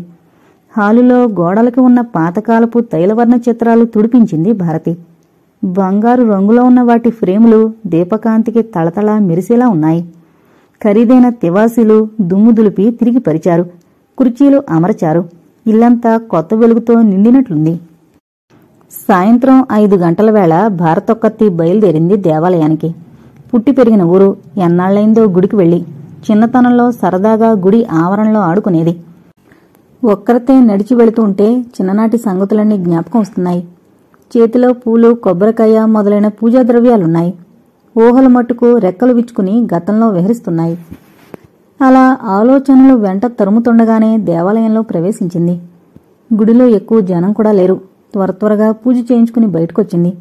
హాలులో గోడలకు ఉన్న పాతకాలపు తైలవర్ణ చిత్రాలు తుడిపించింది భారతి. బంగారు రంగులో ఉన్న వాటి ఫ్రేములు దీపకాంతికి తళతళ మెరిసేలా ఉన్నాయి. ఖరీదైన తివాసీలు దుమ్ము దులిపి తిరిగి పరిచారు. కుర్చీలు అమర్చారు. ఇల్లంతా కొత్త వెలుగుతో నిండినట్లుంది. సాయంత్రం 5 గంటల వేళ భారతొక్కత్తి బయలుదేరింది దేవాలయానికి. పుట్టి పెరిగిన ఊరు, ఎన్నాళ్లైందో గుడికి వెళ్లి. చిన్నతనంలో సరదాగా గుడి ఆవరణలో ఆడుకునేది. ఒక్కరితే నడిచి వెళుతూ ఉంటే చిన్ననాటి సంగతులన్నీ జ్ఞాపకం వస్తున్నాయి. చేతిలో పూలు, కొబ్బరికాయ మొదలైన పూజా ద్రవ్యాలున్నాయి. ఊహల మట్టుకు రెక్కలు విచ్చుకుని గతంలో విహరిస్తున్నాయి. అలా ఆలోచనలు వెంట తరుముతుండగానే దేవాలయంలో ప్రవేశించింది. గుడిలో ఎక్కువ జనం కూడా లేరు. త్వరగా పూజ చేయించుకుని బయటకొచ్చింది.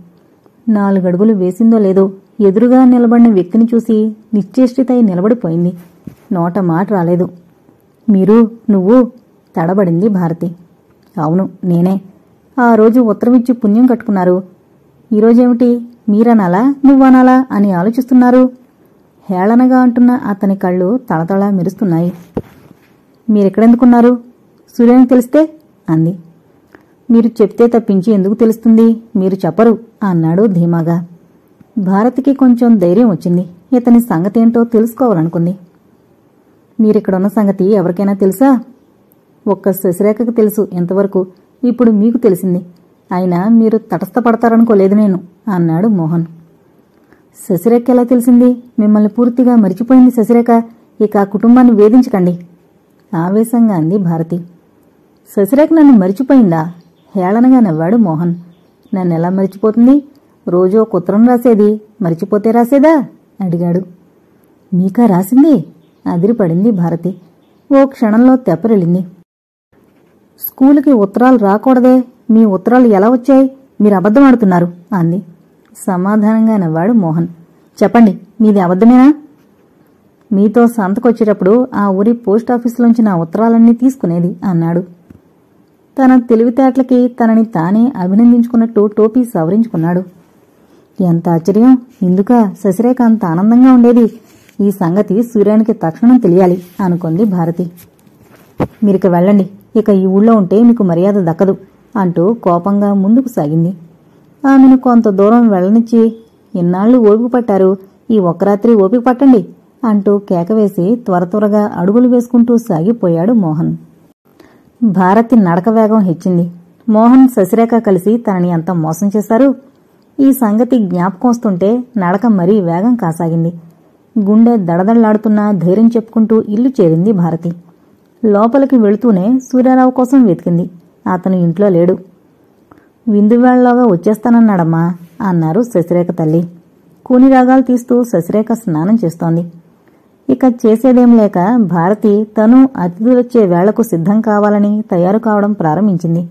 4 అడుగులు వేసిందో లేదో ఎదురుగా నిలబడిన వ్యక్తిని చూసి నిశ్చేష్టితై నిలబడిపోయింది. నోట మాట రాలేదు. మీరు, నువ్వు? తడబడింది భారతి. అవును, నేనే. ఆ రోజు ఉత్తరమిచ్చి పుణ్యం కట్టుకున్నారు. ఈరోజేమిటి మీరనాలా నువ్వనాలా అని ఆలోచిస్తున్నారు? హేళనగా అంటున్న అతని కళ్ళు తళతళ మెరుస్తున్నాయి. మీరెక్కడెందుకున్నారు? సూర్యానికి తెలిస్తే అంది. మీరు చెప్తే తప్పించి ఎందుకు తెలుస్తుంది? మీరు చెప్పరు అన్నాడు ధీమాగా. భారతికి కొంచెం ధైర్యం వచ్చింది. ఇతని సంగతేంటో తెలుసుకోవాలనుకుంది. మీరిక్కడున్న సంగతి ఎవరికైనా తెలుసా? ఒక్క శశిరేఖకు తెలుసు ఇంతవరకు. ఇప్పుడు మీకు తెలిసింది. అయినా మీరు తటస్థపడతారనుకోలేదు నేను అన్నాడు మోహన్. శశిరేఖ ఎలా తెలిసింది? మిమ్మల్ని పూర్తిగా మరిచిపోయింది శశిరేఖ. ఇక ఆ కుటుంబాన్ని వేధించకండి ఆవేశంగా అంది భారతి. శశిరేఖ నన్ను మరిచిపోయిందా? హేళనగా నవ్వాడు మోహన్. నన్నెలా మరిచిపోతుంది? రోజూ ఒక ఉత్తరం రాసేది, మరిచిపోతే రాసేదా అడిగాడు. మీకా రాసింది? అదిరిపడింది భారతి. ఓ క్షణంలో తెప్పరిల్లింది. స్కూలుకి ఉత్తరాలు రాకూడదే, మీ ఉత్తరాలు ఎలా వచ్చాయి? మీరు అబద్ధమాడుతున్నారు అంది. సమాధానంగా నవ్వాడు మోహన్. చెప్పండి, మీది అబద్ధమేనా? మీతో సంతకొచ్చేటప్పుడు ఆ ఊరి పోస్టాఫీసులోంచి నా ఉత్తరాలన్నీ తీసుకునేది అన్నాడు. తన తెలివితేటలకి తనని తానే అభినందించుకున్నట్టు టోపీ సవరించుకున్నాడు. ఎంత ఆశ్చర్యం! ఇందుక శశిరేఖ అంత ఆనందంగా ఉండేది? ఈ సంగతి సూర్యానికి తక్షణం తెలియాలి అనుకుంది భారతి. మీరిక వెళ్ళండి. ఇక ఈ ఊళ్ళో ఉంటే మీకు మర్యాద దక్కదు అంటూ కోపంగా ముందుకు సాగింది. ఆమెను కొంత దూరం వెళ్ళనిచ్చి, ఇన్నాళ్లు ఓపిక పట్టారు, ఈ ఒక్క రాత్రి ఓపిక పట్టండి అంటూ కేకవేసి త్వరగా అడుగులు వేసుకుంటూ సాగిపోయాడు మోహన్. భారతి నడక వేగం హెచ్చింది. మోహన్, శశిరేఖ కలిసి తనని ఎంత మోసం చేశారు? ఈ సంగతి జ్ఞాపకం వస్తుంటే నడక మరీ వేగం కాసాగింది. గుండె దడదళ్లాడుతున్నా ధైర్యం చెప్పుకుంటూ ఇల్లు చేరింది భారతి. లోపలికి వెళుతూనే సూర్యారావు కోసం వెతికింది. అతను ఇంట్లో లేడు. విందువేళలోగా వచ్చేస్తానన్నాడమ్మా అన్నారు శశిరేఖ తల్లి. కూని రాగాలు తీస్తూ శశిరేఖ స్నానం చేస్తోంది. ఇక చేసేదేం లేక భారతి తను అతిథులొచ్చే వేళకు సిద్ధం కావాలని తయారు కావడం ప్రారంభించింది.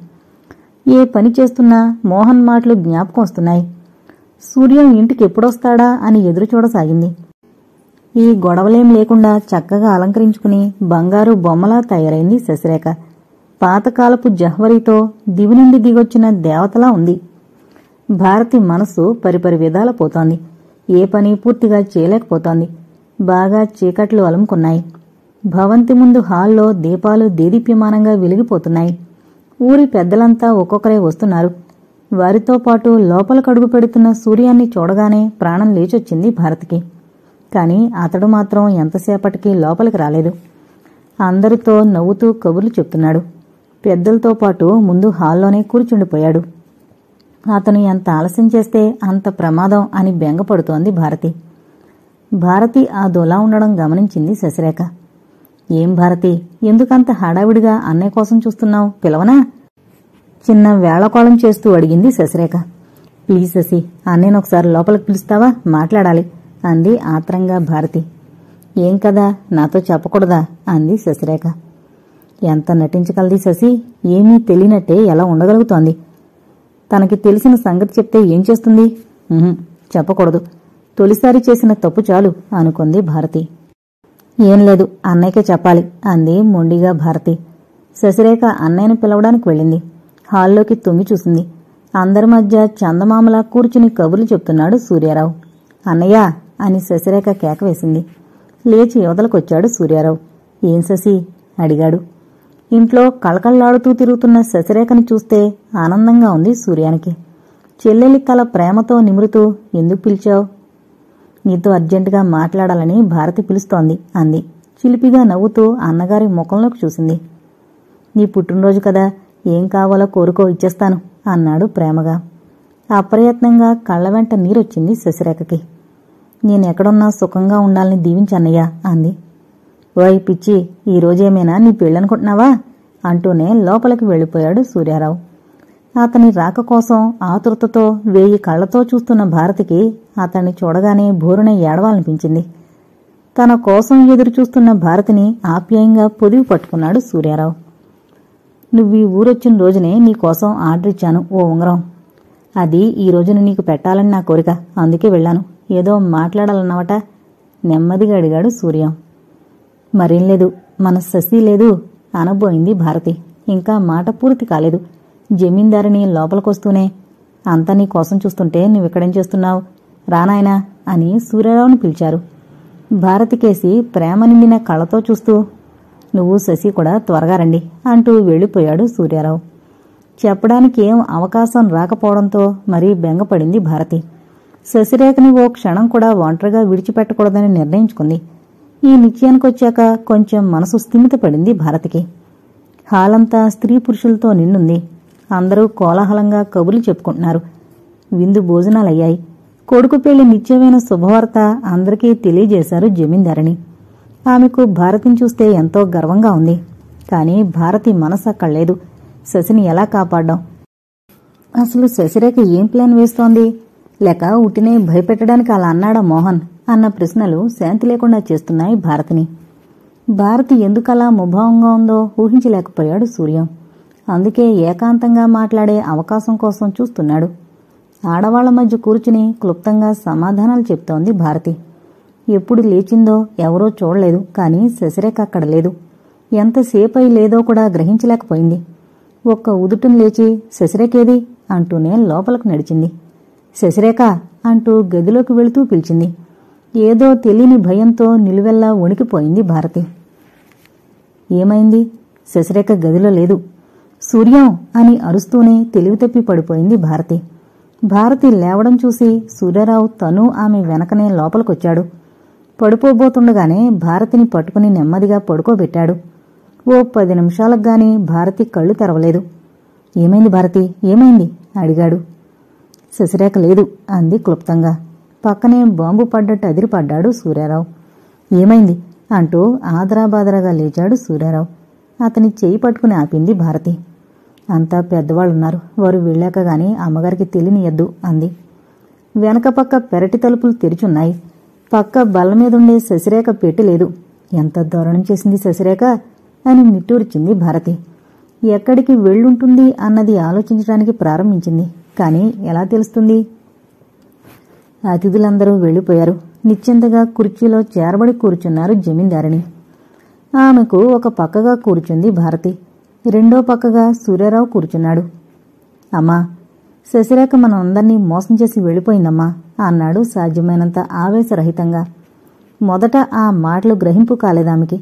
ఏ పని చేస్తున్నా మోహన్ మాటలు జ్ఞాపకం వస్తున్నాయి. సూర్యం ఇంటికి ఎప్పుడొస్తాడా అని ఎదురుచూడసాగింది. ఈ గొడవలేం లేకుండా చక్కగా అలంకరించుకుని బంగారు బొమ్మలా తయారైంది శశిరేఖ. పాతకాలపు జహ్వరితో దివి నుండి దిగొచ్చిన దేవతలా ఉంది. భారతి మనస్సు పరిపరి విధాల పోతోంది. ఏ పని పూర్తిగా చేయలేకపోతోంది. బాగా చీకట్లు అలుముకున్నాయి. భవంతి ముందు హాల్లో దీపాలు దేదీప్యమానంగా వెలిగిపోతున్నాయి. ఊరి పెద్దలంతా ఒక్కొక్కరే వస్తున్నారు. వారితో పాటు లోపలకడుగు పెడుతున్న సూర్యాన్ని చూడగానే ప్రాణం లేచొచ్చింది భారతికి. కాని అతడు మాత్రం ఎంతసేపటికి లోపలికి రాలేదు. అందరితో నవ్వుతూ కబుర్లు చెప్తున్నాడు. పెద్దలతో పాటు ముందు హాల్లోనే కూర్చుండిపోయాడు. అతను ఎంత ఆలస్యం చేస్తే అంత ప్రమాదం అని బెంగపడుతోంది భారతి. భారతి ఆ దొలా ఉండడం గమనించింది శశిరేఖ. ఏం భారతి, ఎందుకంత హడావిడిగా అన్నయ్య కోసం చూస్తున్నావు? పిలవనా? చిన్న వేళకోళం చేస్తూ అడిగింది శశిరేఖ. ప్లీజ్ శశి, అన్నయ్యను ఒకసారి లోపలికి పిలుస్తావా? మాట్లాడాలి అంది ఆత్రంగా భారతి. ఏం కదా, నాతో చెప్పకూడదా అంది శశిరేఖ. ఎంత నటించగలది శశి? ఏమీ తెలియనట్టే ఎలా ఉండగలుగుతోంది? తనకి తెలిసిన సంగతి చెప్తే ఏం చేస్తుంది? చెప్పకూడదు. తొలిసారి చేసిన తప్పు చాలు అనుకుంది భారతి. ఏం లేదు, అన్నయ్యకే చెప్పాలి అంది మొండిగా భారతి. శశిరేఖ అన్నయ్యను పిలవడానికి వెళ్ళింది. హాల్లోకి తొంగి చూసింది. అందరి మధ్య చందమామలా కూర్చుని కబుర్లు చెప్తున్నాడు సూర్యారావు. అన్నయ్య అని శశిరేఖ కేక వేసింది. లేచి యువతలకొచ్చాడు సూర్యారావు. ఏం శశి అడిగాడు. ఇంట్లో కళకళ్లాడుతూ తిరుగుతున్న శశిరేఖని చూస్తే ఆనందంగా ఉంది సూర్యానికి. చెల్లెలి తల ప్రేమతో నిమురుతూ, ఎందుకు పిలిచావు? నీతో అర్జెంటుగా మాట్లాడాలని భారతి పిలుస్తోంది అంది. చిలిపిగా నవ్వుతూ అన్నగారి ముఖంలోకి చూసింది. నీ పుట్టినరోజు కదా, ఏం కావాలో కోరుకో, ఇచ్చేస్తాను అన్నాడు ప్రేమగా. అప్రయత్నంగా కళ్ల వెంట నీరొచ్చింది శశిరేఖకి. నేనెక్కడున్నా సుఖంగా ఉండాలని దీవించన్నయ్యా అంది. ఓయ్ పిచ్చి, ఈరోజేమైనా నీ పెళ్ళనుకుంటున్నావా అంటూనే లోపలికి వెళ్ళిపోయాడు సూర్యారావు. అతని రాక కోసం ఆతృతతో 1000 కళ్లతో చూస్తున్న భారతికి అతన్ని చూడగానే బోరున ఏడవాలనిపించింది. తన కోసం ఎదురుచూస్తున్న భారతిని ఆప్యాయంగా పొదివి పట్టుకున్నాడు సూర్యారావు. నువ్వీ ఊరొచ్చిన రోజునే నీకోసం ఆర్డర్ ఇచ్చాను, ఓ ఉంగరం. అది ఈ రోజున నీకు పెట్టాలని నా కోరిక, అందుకే వెళ్ళాను. ఏదో మాట్లాడాలన్నమాట నెమ్మదిగా అడిగాడు సూర్యం. మరేం లేదు, మన శశి లేదు అనబోయింది భారతి. ఇంకా మాట పూర్తి కాలేదు. జమీందారిని లోపలికొస్తూనే, అంతా నీ కోసం చూస్తుంటే నువ్విక్కడేం చేస్తున్నావు, రానాయనా అని సూర్యారావుని పిలిచారు. భారతికేసి ప్రేమ నిండిన కళ్ళతో చూస్తూ, నువ్వు శశి కూడా త్వరగా రండి అంటూ వెళ్ళిపోయాడు సూర్యారావు. చెప్పడానికి ఏం అవకాశం రాకపోవడంతో మరీ బెంగపడింది భారతి. శశిరేఖని ఓ క్షణం కూడా ఒంటరిగా విడిచిపెట్టకూడదని నిర్ణయించుకుంది. ఈ నిశ్చయానికొచ్చాక కొంచెం మనసు స్థిమితపడింది భారతికి. హాలంతా స్త్రీ పురుషులతో నిండుంది. అందరూ కోలాహలంగా కబుర్లు చెప్పుకుంటున్నారు. విందు భోజనాలయ్యాయి. కొడుకు పెళ్లి నిత్యమైన శుభవార్త అందరికీ తెలియజేశారు జమీందారిని. ఆమెకు భారతిని చూస్తే ఎంతో గర్వంగా ఉంది. కాని భారతి మనసు అక్కడలేదు. శశిని ఎలా కాపాడ్డాం? అసలు శశిరేఖ ఏం ప్లాన్ వేస్తోంది? లేక ఉట్టినే భయపెట్టడానికి అలా అన్నాడా మోహన్ అన్న ప్రశ్నలు శాంతి లేకుండా చేస్తున్నాయి భారతిని. భారతి ఎందుకలా ముభావంగా ఉందో ఊహించలేకపోయాడు సూర్యం. అందుకే ఏకాంతంగా మాట్లాడే అవకాశం కోసం చూస్తున్నాడు. ఆడవాళ్ల మధ్య కూర్చుని క్లుప్తంగా సమాధానాలు చెప్తోంది భారతి. ఎప్పుడు లేచిందో ఎవరో చూడలేదు, కాని శశిరేఖ అక్కడ లేదు. ఎంతసేపై లేదో కూడా గ్రహించలేకపోయింది. ఒక్క ఉదుటును లేచి శశిరేఖేది అంటూనే లోపలకు నడిచింది. శశిరేఖ అంటూ గదిలోకి వెళుతూ పిలిచింది. ఏదో తెలియని భయంతో నిలువెల్లా వణికిపోయింది భారతి. ఏమైంది? శశిరేఖ గదిలో లేదు. సూర్యం అని అరుస్తూనే తెలివితప్పి పడిపోయింది భారతి. భారతి లేవడం చూసి సూర్యారావు తను ఆమె వెనకనే లోపలికొచ్చాడు. పడిపోబోతుండగానే భారతిని పట్టుకుని నెమ్మదిగా పడుకోబెట్టాడు. ఓ 10 నిమిషాలకు గాని భారతి కళ్ళు తెరవలేదు. ఏమైంది భారతి, ఏమైంది అడిగాడు. శశిరేఖ లేదు అంది క్లుప్తంగా. పక్కనే బాంబు పడ్డట్టు అదిరిపడ్డాడు సూర్యారావు. ఏమైంది అంటూ ఆదరాబాదరాగా లేచాడు సూర్యారావు. అతని చెయ్యి పట్టుకుని ఆపింది భారతి. అంతా పెద్దవాళ్లున్నారు, వారు వెళ్ళాక గాని అమ్మగారికి తెలియనియద్దు అంది. వెనక పక్క పెరటి తలుపులు తెరిచున్నాయి. పక్క బల్లమీదుండే శశిరేఖ పెట్టలేదు. ఎంత దారుణం చేసింది శశిరేఖ అని నిట్టూర్చింది భారతి. ఎక్కడికి వెళ్ళుంటుంది అన్నది ఆలోచించడానికి ప్రారంభించింది. కాని ఎలా తెలుస్తుంది? అతిథులందరూ వెళ్లిపోయారు. నిశ్చింతగా కుర్చీలో చేరబడి కూర్చున్నారు జమీందారిని. ఆమెకు ఒక పక్కగా కూర్చుంది భారతి. రెండో పక్కగా సూర్యారావు కూర్చున్నాడు. అమ్మా, శశిరేఖ మనందర్నీ మోసం చేసి వెళ్ళిపోయిందమ్మా అన్నాడు సాధ్యమైనంత ఆవేశరహితంగా. మొదట ఆ మాటలు గ్రహింపు కాలేదామెకి.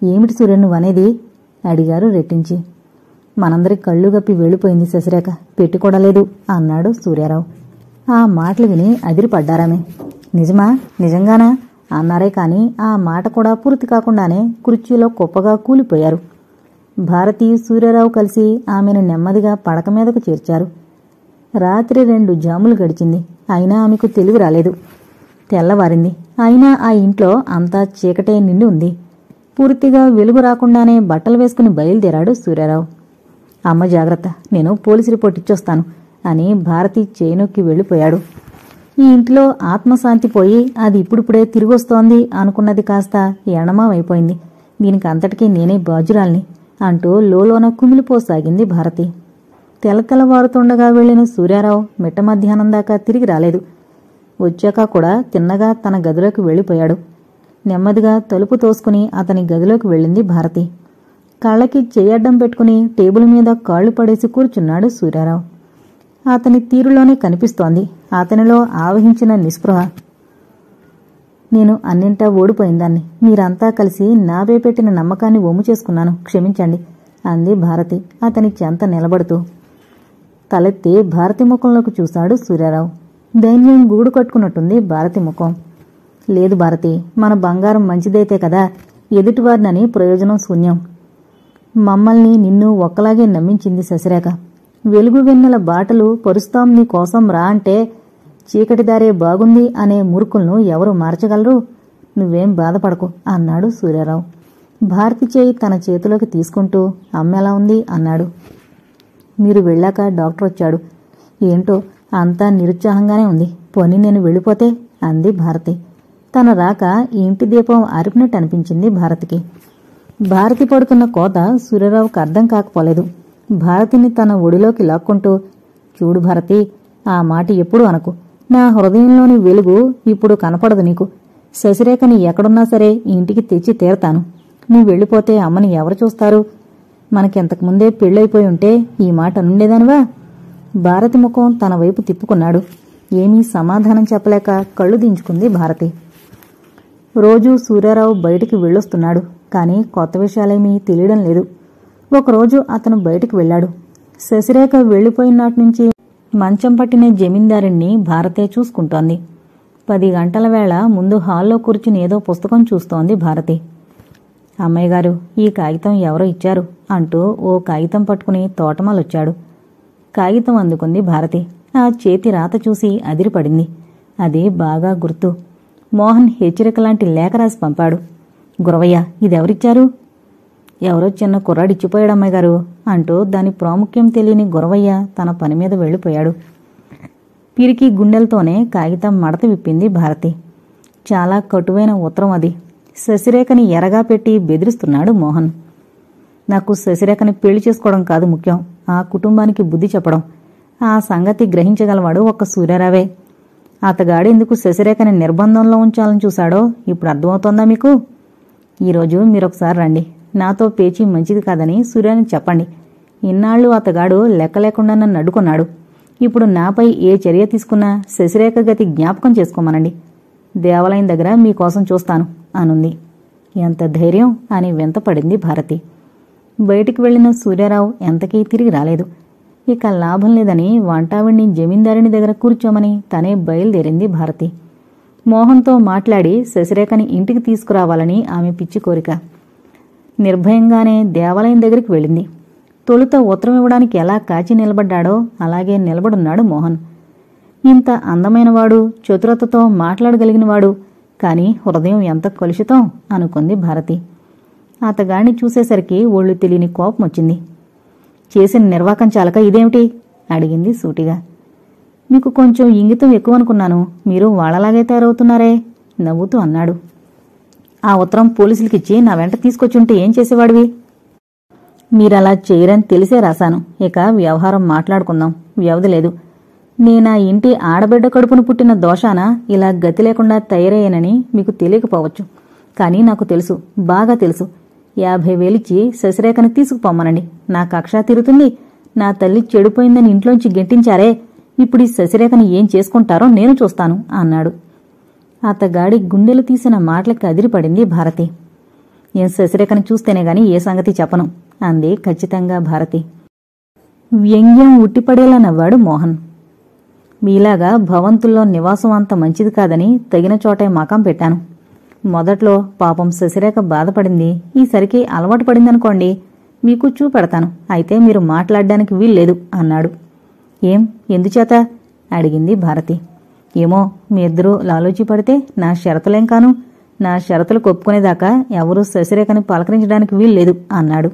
ఏమిటి సూర్య నువ్వనేది అడిగారు రెట్టించి. మనందరి కళ్ళు గప్పి వెళ్ళిపోయింది శశిరేఖ, పెట్టుకోడలేదు అన్నాడు సూర్యారావు. ఆ మాటలు విని అదిరిపడ్డారామె. నిజమా, నిజంగానా అన్నారే కాని ఆ మాట కూడా పూర్తి కాకుండానే కుర్చీలో కుప్పగా కూలిపోయారు. భారతి సూర్యారావు కలిసి ఆమెను నెమ్మదిగా పడక మీదకు చేర్చారు. రాత్రి 2 జాములు గడిచింది. అయినా ఆమెకు తెలివి రాలేదు. తెల్లవారింది. అయినా ఆ ఇంట్లో అంతా చీకటే నిండి ఉంది. పూర్తిగా వెలుగు రాకుండానే బట్టలు వేసుకుని బయలుదేరాడు సూర్యారావు. అమ్మ జాగ్రత్త, నేను పోలీసు రిపోర్ట్ ఇచ్చొస్తాను అని భారతి చేయినొక్కి వెళ్ళిపోయాడు. ఈ ఇంట్లో ఆత్మశాంతి పోయి అది ఇప్పుడిప్పుడే తిరిగొస్తోంది అనుకున్నది కాస్త ఎణమావైపోయింది. దీనికి అంతటికీ నేనే బాజురాల్ని అంటూ లోలోన కుమిలిపోసాగింది భారతి. తెల్లవారుతుండగా వెళ్లిన సూర్యారావు మిట్ట మధ్యాహ్నం దాకా తిరిగి రాలేదు. వచ్చాక కూడా తిన్నగా తన గదిలోకి వెళ్ళిపోయాడు. నెమ్మదిగా తలుపు తోసుకుని అతని గదిలోకి వెళ్ళింది భారతి. కళ్ళకి చెయ్యడ్డం పెట్టుకుని టేబుల్ మీద కాళ్లు పడేసి కూర్చున్నాడు సూర్యారావు. అతని తీరులోనే కనిపిస్తోంది అతనిలో ఆవహించిన నిస్పృహ. నేను అన్నింటా ఓడిపోయిందాన్ని. మీరంతా కలిసి నాపై పెట్టిన నమ్మకాన్ని ఒమ్ము చేసుకున్నాను, క్షమించండి అంది భారతి అతని చెంత నిలబడుతూ. తలెత్తి భారతి ముఖంలోకి చూశాడు సూర్యారావు. దైన్యం గూడు కట్టుకున్నట్టుంది భారతి ముఖం. లేదు భారతి, మన బంగారం మంచిదైతే కదా ఎదుటివారినని ప్రయోజనం శూన్యం. మమ్మల్ని నిన్ను ఒక్కలాగే నమ్మించింది శశిరేఖ. వెలుగు వెన్నెల బాటలు పరుస్తాం నీ కోసం రా అంటే చీకటిదారే బాగుంది అనే మూర్ఖులను ఎవరు మార్చగలరు? నువ్వేం బాధపడకు అన్నాడు సూర్యారావు. భారతి చేయి తన చేతిలోకి తీసుకుంటూ అమ్మెలా ఉంది అన్నాడు. మీరు వెళ్ళాక డాక్టర్ వచ్చాడు. ఏంటో అంతా నిరుత్సాహంగానే ఉంది. పోనీ నేను వెళ్ళిపోతే అంది భారతి. తన రాక ఇంటి దీపం ఆరిపినట్టు అనిపించింది భారతికి. భారతి పడుతున్న కోత సూర్యారావుకు అర్థం కాకపోలేదు. భారతిని తన ఒడిలోకి లాక్కుంటూ, చూడు భారతి, ఆ మాట ఎప్పుడూ అనకు. నా హృదయంలోని వెలుగు ఇప్పుడు కనపడదు నీకు. శశిరేఖని ఎక్కడున్నా సరే ఇంటికి తెచ్చి తీరతాను. నువ్వు వెళ్ళిపోతే అమ్మని ఎవరు చూస్తారు? మనకింతకుముందే పెళ్ళైపోయి ఉంటే ఈ మాట నుండేదానివా? భారతి ముఖం తన వైపు తిప్పుకున్నాడు. ఏమీ సమాధానం చెప్పలేక కళ్ళు దించుకుంది భారతి. రోజూ సూర్యారావు బయటికి వెళ్ళొస్తున్నాడు. కాని కొత్త విషయాలేమీ తెలియడం లేదు. ఒకరోజు అతను బయటికి వెళ్ళాడు. శశిరేఖ వెళ్లిపోయినాట్నుంచి మంచం పట్టిన జమీందారుణ్ణి భారతే చూసుకుంటోంది. 10 గంటల వేళ ముందు హాల్లో కూర్చుని ఏదో పుస్తకం చూస్తోంది భారతి. అమ్మాయిగారు, ఈ కాగితం ఎవరో ఇచ్చారు అంటూ ఓ కాగితం పట్టుకుని తోటమాలొచ్చాడు. కాగితం అందుకుంది భారతి. ఆ చేతి రాత చూసి అదిరిపడింది. అది బాగా గుర్తు. మోహన్ హెచ్చరికలాంటి లేఖ రాసి పంపాడు. గురవయ్య, ఇదెవరిచ్చారు? ఎవరో చిన్న కుర్రాడిచ్చిపోయాడమ్మాయిగారు అంటూ దాని ప్రాముఖ్యం తెలియని గురవయ్య తన పని మీద వెళ్ళిపోయాడు. పిరికి గుండెలతోనే కాగితం మడత విప్పింది భారతి. చాలా కటువైన ఉత్తరం అది. శశిరేఖని ఎరగా పెట్టి బెదిరిస్తున్నాడు మోహన్. నాకు శశిరేఖని పెళ్లి చేసుకోవడం కాదు ముఖ్యం, ఆ కుటుంబానికి బుద్ధి చెప్పడం. ఆ సంగతి గ్రహించగలవాడు ఒక్క సూర్యారావే. అతగాడెందుకు శశిరేఖని నిర్బంధంలో ఉంచాలని చూశాడో ఇప్పుడు అర్థమవుతోందా మీకు? ఈరోజు మీరొకసారి రండి. నాతో పేచీ మంచిది కాదని సూర్యానికి చెప్పండి. ఇన్నాళ్లు అతగాడు లెక్క లేకుండా నన్ను అడ్డుకున్నాడు. ఇప్పుడు నాపై ఏ చర్య తీసుకున్నా శశిరేఖ గతి జ్ఞాపకం చేసుకోమనండి. దేవాలయం దగ్గర మీకోసం చూస్తాను అనుంది. ఎంత ధైర్యం అని వెంతపడింది భారతి. బయటికి వెళ్లిన సూర్యారావు ఎంతకీ తిరిగి రాలేదు. ఇక లాభం లేదని వంటావిణ్ణి జమీందారుని దగ్గర కూర్చోమని తనే బయలుదేరింది భారతి. మోహన్తో మాట్లాడి శశిరేఖని ఇంటికి తీసుకురావాలని ఆమె పిచ్చి కోరిక. నిర్భయంగానే దేవాలయం దగ్గరికి వెళ్ళింది. తొలుత ఉత్తరం ఇవ్వడానికి ఎలా కాచి నిలబడ్డాడో అలాగే నిలబడున్నాడు మోహన్. ఇంత అందమైనవాడు, చతురతతో మాట్లాడగలిగినవాడు, కాని హృదయం ఎంత కలుషితం అనుకుంది భారతి. అతగాడిని చూసేసరికి ఒళ్ళు తెలియని కోపం వచ్చింది. చేసిన నిర్వాకం చాలక ఇదేమిటి అడిగింది సూటిగా. మీకు కొంచెం ఇంగితం ఎక్కువనుకున్నాను, మీరు వాళ్ళలాగే తయారవుతున్నారే నవ్వుతూ అన్నాడు. ఆ ఉత్తరం పోలీసులకిచ్చి నా వెంట తీసుకొచ్చుంటే ఏం చేసేవాడివి? మీరలా చేయరని తెలిసే రాశాను. ఇక వ్యవహారం మాట్లాడుకుందాం, వ్యవధి లేదు. నేనా ఇంటి ఆడబిడ్డ కడుపును పుట్టిన దోషాన ఇలా గతి లేకుండా తయారయ్యానని మీకు తెలియకపోవచ్చు. కానీ నాకు తెలుసు, బాగా తెలుసు. 50,000 ఇచ్చి శశిరేఖని తీసుకుపోమ్మనండి. నా కక్ష తీరుతుంది. నా తల్లి చెడిపోయిందని ఇంట్లోంచి గెంటించారే, ఇప్పుడు ఈ శశిరేఖని ఏం చేసుకుంటారో నేను చూస్తాను అన్నాడు. అతగాడి గుండెలు తీసిన మాటలకి అదిరిపడింది భారతి. ఏం శశిరేఖని చూస్తేనే గాని ఏ సంగతి చెప్పను అంది ఖచ్చితంగా భారతి. వ్యంగ్యం ఉట్టిపడేలా నవ్వాడు మోహన్. మీలాగా భవంతుల్లో నివాసం అంత మంచిది కాదని తగిన చోటే మకాం పెట్టాను. మొదట్లో పాపం శశిరేఖ బాధపడింది. ఈసరికి అలవాటు పడిందనుకోండి, మీకు చూపెడతాను. అయితే మీరు మాట్లాడడానికి వీల్లేదు అన్నాడు. ఏం, ఎందుచేత అడిగింది భారతి. ఏమో, మీ ఇద్దరూ లాలోచి పడితే నా షరతులేం కాను. నా షరతులు ఒప్పుకునేదాకా ఎవరూ శశిరేఖని పలకరించడానికి వీల్లేదు అన్నాడు.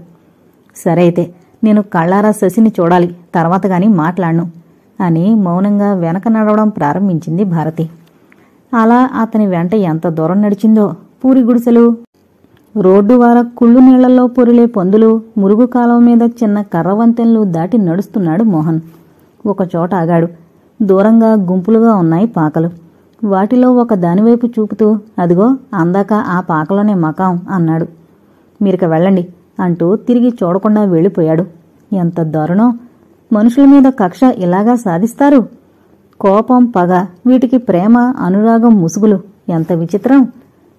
సరే అయితే నేను కళ్ళారా శశిని చూడాలి, తర్వాత గాని మాట్లాడను అని మౌనంగా వెనక నడవడం ప్రారంభించింది భారతి. అలా అతని వెంట ఎంత దూరం నడిచిందో. పూరి గుడిసెలు, రోడ్డు వార కుళ్ళు నీళ్లలో పొరిలే పొందులు, మురుగు కాలం మీద చిన్న కర్రవంతెన్లు దాటి నడుస్తున్నాడు మోహన్. ఒకచోట ఆగాడు. దూరంగా గుంపులుగా ఉన్నాయి పాకలు. వాటిలో ఒక దానివైపు చూపుతూ, అదిగో అందాక ఆ పాకలోనే మకాం అన్నాడు. మీరిక వెళ్ళండి అంటూ తిరిగి చూడకుండా వెళ్ళిపోయాడు. ఎంత దారుణం! మనుషుల మీద కక్ష ఇలాగా సాధిస్తారు? కోపం, పగ, వీటికి ప్రేమ, అనురాగం ముసుగులు. ఎంత విచిత్రం!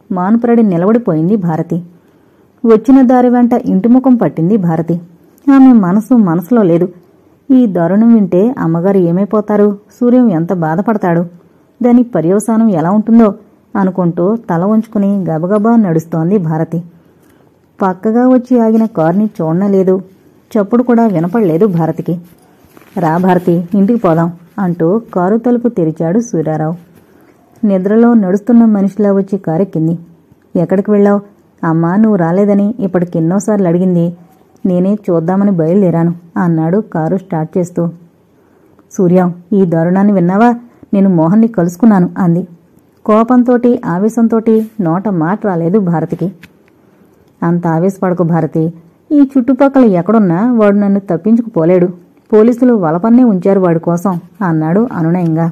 మానుపరడి నిలబడిపోయింది భారతి. వచ్చిన దారి వెంట ఇంటిముఖం పట్టింది భారతి. ఆమె మనసులో లేదు. ఈ దారుణం వింటే అమ్మగారు ఏమైపోతారు, సూర్యం ఎంత బాధపడతాడు, దాని పర్యవసానం ఎలా ఉంటుందో అనుకుంటూ తల వంచుకుని గబగబా నడుస్తోంది భారతి. పక్కగా వచ్చి ఆగిన కారుని చూడనలేదు. చప్పుడు కూడా వినపడలేదు భారతికి. రా భారతి, ఇంటికి పోదాం అంటూ కారు తలుపు తెరిచాడు సూర్యారావు. నిద్రలో నడుస్తున్న మనిషిలా వచ్చి కారెక్కింది. ఎక్కడికి వెళ్ళావు? అమ్మా నువ్వు రాలేదని ఇప్పటికెన్నోసార్లు అడిగింది. నేనే చూద్దామని బయలుదేరాను అన్నాడు కారు స్టార్ట్ చేస్తూ. సూర్యం, ఈ దారుణాన్ని విన్నావా? నేను మోహన్ని కలుసుకున్నాను అంది. కోపంతోటి ఆవేశంతోటి నోట మాట రాలేదు భారతికి. అంత ఆవేశపడకు భారతి. ఈ చుట్టుపక్కల ఎక్కడున్నా వాడు నన్ను తప్పించుకుపోలేడు. పోలీసులు వలపన్నే ఉంచారు వాడి కోసం అన్నాడు అనునయంగా.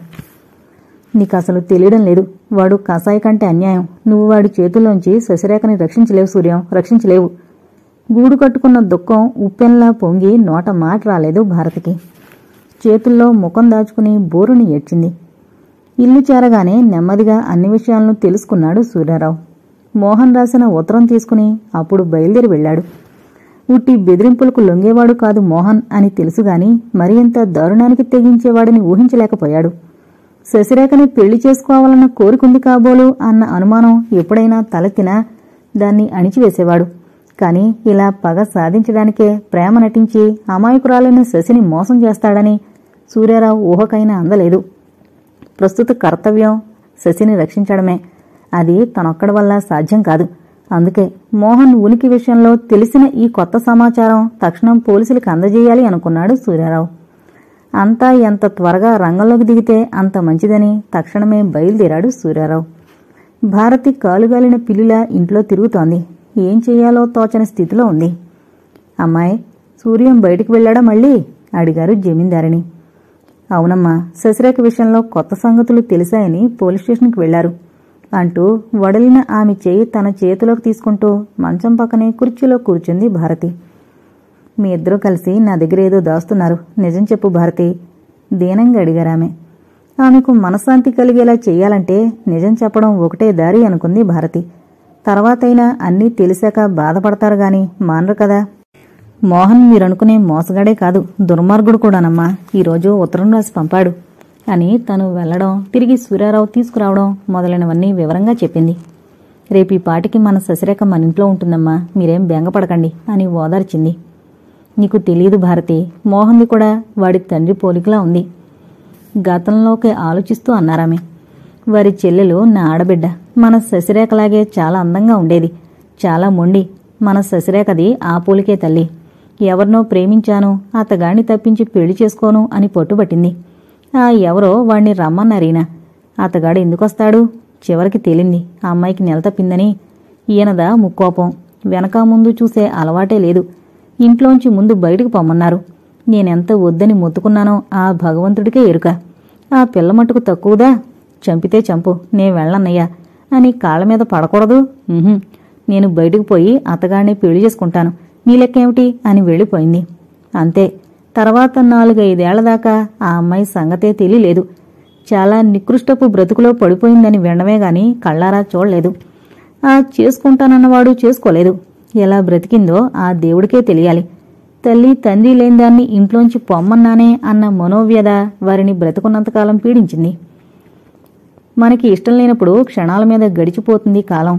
నీకసలు తెలియడం లేదు. వాడు కసాయి కంటే అన్యాయం. నువ్వు వాడి చేతుల్లోంచి శశిరేఖని రక్షించలేవు సూర్యం, రక్షించలేవు. గూడు కట్టుకున్న దుఃఖం ఉప్పెన్లా పొంగి నోట మాట రాలేదు భారతికి. చేతుల్లో ముఖం దాచుకుని బోరుని ఏడ్చింది. ఇల్లు చేరగానే నెమ్మదిగా అన్ని విషయాలను తెలుసుకున్నాడు సూర్యారావు. మోహన్ రాసిన ఉత్తరం తీసుకుని అప్పుడు బయలుదేరి వెళ్లాడు. ఉట్టి బెదిరింపులకు లొంగేవాడు కాదు మోహన్ అని తెలుసుగాని మరి ఇంత దారుణానికి తెగించేవాడిని ఊహించలేకపోయాడు. శశిరేఖని పెళ్లి చేసుకోవాలన్న కోరికుంది కాబోలు అన్న అనుమానం ఎప్పుడైనా తలెత్తినా దాన్ని అణిచివేసేవాడు. కాని ఇలా పగ సాధించడానికే ప్రేమ నటించి అమాయకురాలైన శశిని మోసం చేస్తాడని సూర్యారావు ఊహకైనా అందలేదు. ప్రస్తుత కర్తవ్యం శశిని రక్షించడమే. అది తనొక్కడి వల్ల సాధ్యం కాదు. అందుకే మోహన్ ఉనికి విషయంలో తెలిసిన ఈ కొత్త సమాచారం తక్షణం పోలీసులకు అందజేయాలి అనుకున్నాడు సూర్యారావు. అంతా ఎంత త్వరగా రంగంలోకి దిగితే అంత మంచిదని తక్షణమే బయలుదేరాడు సూర్యారావు. భారతి కాలుగాలిన పిల్లిలా ఇంట్లో తిరుగుతోంది. ఏం చెయ్యాలో తోచని స్థితిలో ఉంది. అమ్మాయి, సూర్యం బయటికి వెళ్ళాడా మళ్ళీ అడిగారు జమీందారిని. అవునమ్మా, శశిరేఖ విషయంలో కొత్త సంగతులు తెలిసాయని పోలీస్ స్టేషన్కి వెళ్లారు అంటూ వడలిన ఆమె చేయి తన చేతిలోకి తీసుకుంటూ మంచం పక్కనే కుర్చీలో కూర్చుంది భారతి. మీ ఇద్దరూ కలిసి నా దగ్గర ఏదో దాస్తున్నారు, నిజం చెప్పు భారతి దీనంగా అడిగారామె. ఆమెకు మనశ్శాంతి కలిగేలా చెయ్యాలంటే నిజం చెప్పడం ఒకటే దారి అనుకుంది భారతి. తర్వాతైనా అన్నీ తెలిసాక బాధపడతారు గాని మానరు కదా. మోహన్ మీరనుకునే మోసగాడే కాదు, దుర్మార్గుడు కూడానమ్మా. ఈరోజు ఉత్తరం రాసి పంపాడు అని తను వెళ్లడం, తిరిగి సూర్యారావు తీసుకురావడం మొదలైనవన్నీ వివరంగా చెప్పింది. రేపు ఈ పాటికి మన శశిరేఖ మన ఇంట్లో ఉంటుందమ్మా, మీరేం బెంగపడకండి అని ఓదార్చింది. నీకు తెలియదు భారతి, మోహన్ది కూడా వాడి తండ్రి పోలికలా ఉంది. గతంలోకి ఆలోచిస్తూ అన్నారామె. వారి చెల్లెలు నా ఆడబిడ్డ. మన శశిరేఖలాగే చాలా అందంగా ఉండేది. చాలా మొండి. మన శశిరేఖది ఆ పోలికే తల్లి. ఎవరినో ప్రేమించాను, అతగాణ్ణి తప్పించి పెళ్లి చేసుకోను అని పట్టుబట్టింది. ఆ ఎవరో వాణ్ణి రమ్మన్నారీనా. అతగాడు ఎందుకొస్తాడు? చివరికి తేలింది ఆ అమ్మాయికి నెల తప్పిందని. ఈయనదా ముక్కోపం. వెనక ముందు చూసే అలవాటే లేదు. ఇంట్లోంచి ముందు బయటకు పొమ్మన్నారు. నేనెంత వద్దని మొత్తుకున్నానో ఆ భగవంతుడికే ఎరుక. ఆ పిల్ల మట్టుకు తక్కువదా? చంపితే చంపు, నే వెళ్ళన్నయ్యా అని కాళ్లమీద పడకూడదు. నేను బయటకు పోయి అతగాడిని పెళ్లి చేసుకుంటాను, నీ లెక్కేమిటి అని వెళ్ళిపోయింది. అంతే. తర్వాత 4-5 దాకా ఆ అమ్మాయి సంగతే తెలియలేదు. చాలా నికృష్టపు బ్రతుకులో పడిపోయిందని వినడమే గాని కళ్ళారా చూడలేదు. ఆ చేసుకుంటానన్నవాడు చేసుకోలేదు. ఎలా బ్రతికిందో ఆ దేవుడికే తెలియాలి. తల్లి తండ్రి లేని దాన్ని ఇంట్లోంచి పొమ్మన్నానే అన్న మనోవ్యధ వారిని బ్రతుకున్నంతకాలం పీడించింది. మనకి ఇష్టం లేనప్పుడు క్షణాల మీద గడిచిపోతుంది కాలం.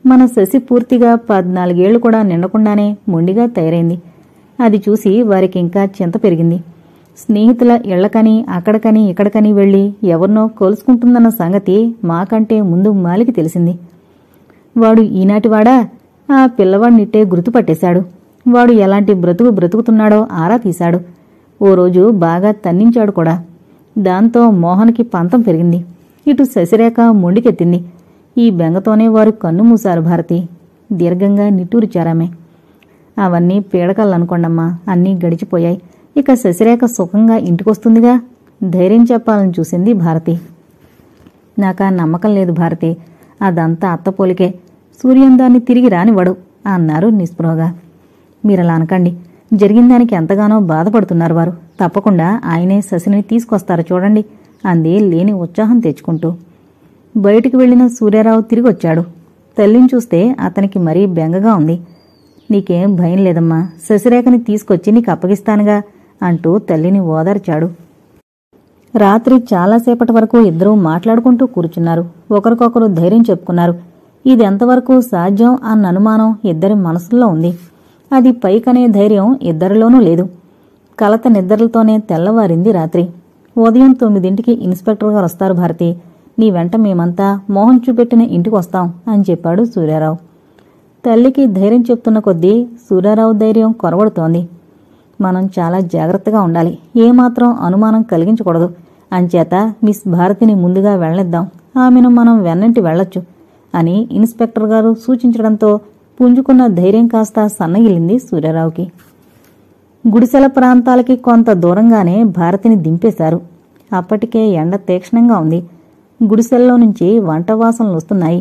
మన శశి పూర్తిగా 14 ఏళ్లు కూడా నిండకుండానే మొండిగా తయారైంది. అది చూసి వారికి ఇంకా చింత పెరిగింది. స్నేహితుల ఇళ్లకని అక్కడికని ఇక్కడికని వెళ్లి ఎవరినో కోల్చుకుంటుందన్న సంగతి మాకంటే ముందు మాలికి తెలిసింది. వాడు ఈనాటివాడా? ఆ పిల్లవాడినిట్టే గుర్తుపట్టేశాడు. వాడు ఎలాంటి బ్రతుకు బ్రతుకుతున్నాడో ఆరా తీశాడు. ఓ రోజు బాగా తన్నించాడు కూడా. దాంతో మోహన్కి పంతం పెరిగింది. ఇటు శశిరేఖ మొండికెత్తింది. ఈ బెంగతోనే వారు కన్ను మూశారు భారతి. దీర్ఘంగా నిట్టూరిచారామె. అవన్నీ పీడకలనుకోండమ్మా, అన్నీ గడిచిపోయాయి. ఇక శశిరేఖ సుఖంగా ఇంటికొస్తుందిగా. ధైర్యం చెప్పాలని చూసింది భారతి. నాకా నమ్మకం లేదు భారతి. అదంతా అత్తపోలికే. సూర్యం దాన్ని తిరిగి రానివ్వడు అన్నారు నిస్పృహగా. మీరలా అనకండి. జరిగిన దానికి ఎంతగానో బాధపడుతున్నారు వారు. తప్పకుండా ఆయనే శశిని తీసుకొస్తారు చూడండి అంది లేని ఉత్సాహం తెచ్చుకుంటూ. బయటికి వెళ్లిన సూర్యారావు తిరిగొచ్చాడు. తల్లిని చూస్తే అతనికి మరీ బెంగగా ఉంది. నీకేం భయం లేదమ్మా, శశిరేఖని తీసుకొచ్చి నీకు అప్పగిస్తానుగా అంటూ తల్లిని ఓదార్చాడు. రాత్రి చాలాసేపటి వరకు ఇద్దరూ మాట్లాడుకుంటూ కూర్చున్నారు. ఒకరికొకరు ధైర్యం చెప్పుకున్నారు. ఇదెంతవరకు సాధ్యం అన్న అనుమానం ఇద్దరి మనసుల్లో ఉంది. అది పైకనే ధైర్యం ఇద్దరిలోనూ లేదు. కలత నిద్రలతోనే తెల్లవారింది రాత్రి. ఉదయం 9ంటికి ఇన్స్పెక్టర్ గారు వస్తారు భారతి. నీ వెంట మేమంతా మోహన్ చూపెట్టిన ఇంటికి వస్తాం అని చెప్పాడు సూర్యారావు. తల్లికి ధైర్యం చెప్తున్న కొద్దీ సూర్యారావు ధైర్యం కొరవడుతోంది. మనం చాలా జాగ్రత్తగా ఉండాలి, ఏమాత్రం అనుమానం కలిగించకూడదు. అంచేత మిస్ భారతిని ముందుగా వెళ్ళనిద్దాం, ఆమెను మనం వెన్నంటి వెళ్లొచ్చు అని ఇన్స్పెక్టర్ గారు సూచించడంతో పుంజుకున్న ధైర్యం కాస్త సన్నగిల్లింది సూర్యారావుకి. గుడిసెల ప్రాంతాలకి కొంత దూరంగానే భారతిని దింపేశారు. అప్పటికే ఎండ తీక్షణంగా ఉంది. గుడిసెల్లో నుంచి వంట వాసనలు వస్తున్నాయి.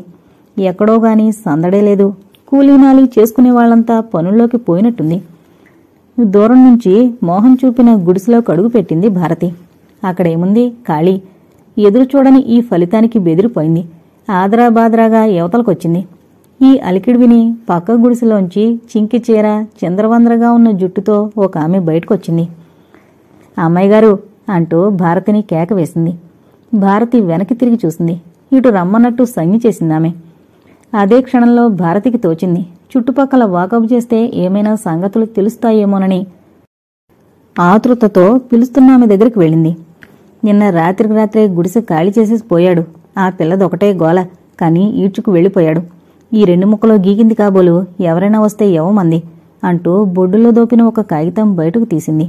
ఎక్కడోగాని సందడే లేదు. కూలీనాలి చేసుకునే వాళ్లంతా పనుల్లోకి పోయినట్టుంది. దూరం నుంచి మోహన్ చూపిన గుడిసెలోకి అడుగు పెట్టింది భారతి. అక్కడేముంది, ఖాళీ. ఎదురు చూడని ఈ ఫలితానికి బెదిరిపోయింది. ఆదరాబాదరాగా యువతలకొచ్చింది. ఈ అలికిడి విని పక్క గుడిసెలోంచి చింకి చీర, చంద్రవందరగా ఉన్న జుట్టుతో ఒక ఆమె బయటకొచ్చింది. అమ్మాయిగారు అంటూ భారతిని కేక వేసింది. భారతి వెనక్కి తిరిగి చూసింది. ఇటు రమ్మన్నట్టు సంజ్ఞ చేసిందామె. అదే క్షణంలో భారతికి తోచింది, చుట్టుపక్కల వాకప్ చేస్తే ఏమైనా సంగతులు తెలుస్తాయేమోనని. ఆతృతతో పిలుస్తున్నామె దగ్గరికి వెళ్ళింది. నిన్న రాత్రికి రాత్రే గుడిసె ఖాళీ చేసేసి పోయాడు. ఆ పిల్లదొకటే గోల, కాని ఈడ్చుకు వెళ్ళిపోయాడు. ఈ 2 ముక్కలో గీకింది కాబోలు, ఎవరైనా వస్తే ఎవమంది అంటూ బొడ్డులో దోపిన ఒక కాగితం బయటకు తీసింది.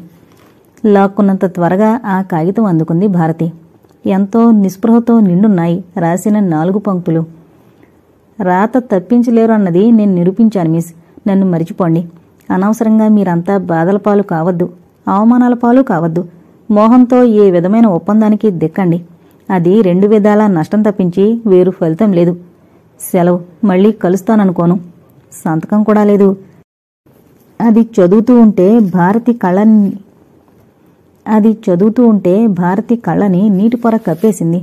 లాక్కున్నంత త్వరగా ఆ కాగితం అందుకుంది భారతి. ఎంతో నిస్పృహతో నిండున్నాయి రాసిన 4 పంక్తులు. రాత తప్పించలేరు అన్నది నేను నిరూపించాను మిస్. నన్ను మరిచిపోండి. అనవసరంగా మీరంతా బాధల పాలు కావద్దు, అవమానాల పాలు కావద్దు. మోహంతో ఏ విధమైన ఒప్పందానికి దిక్కండి. అది 2 విధాలా నష్టం తప్పించి వేరు ఫలితం లేదు. సెలవు. మళ్ళీ కలుస్తాననుకోను. సంతకం కూడా లేదు. అది చదువుతూ ఉంటే భారతి కళ్ళని నీటి పొర కప్పేసింది.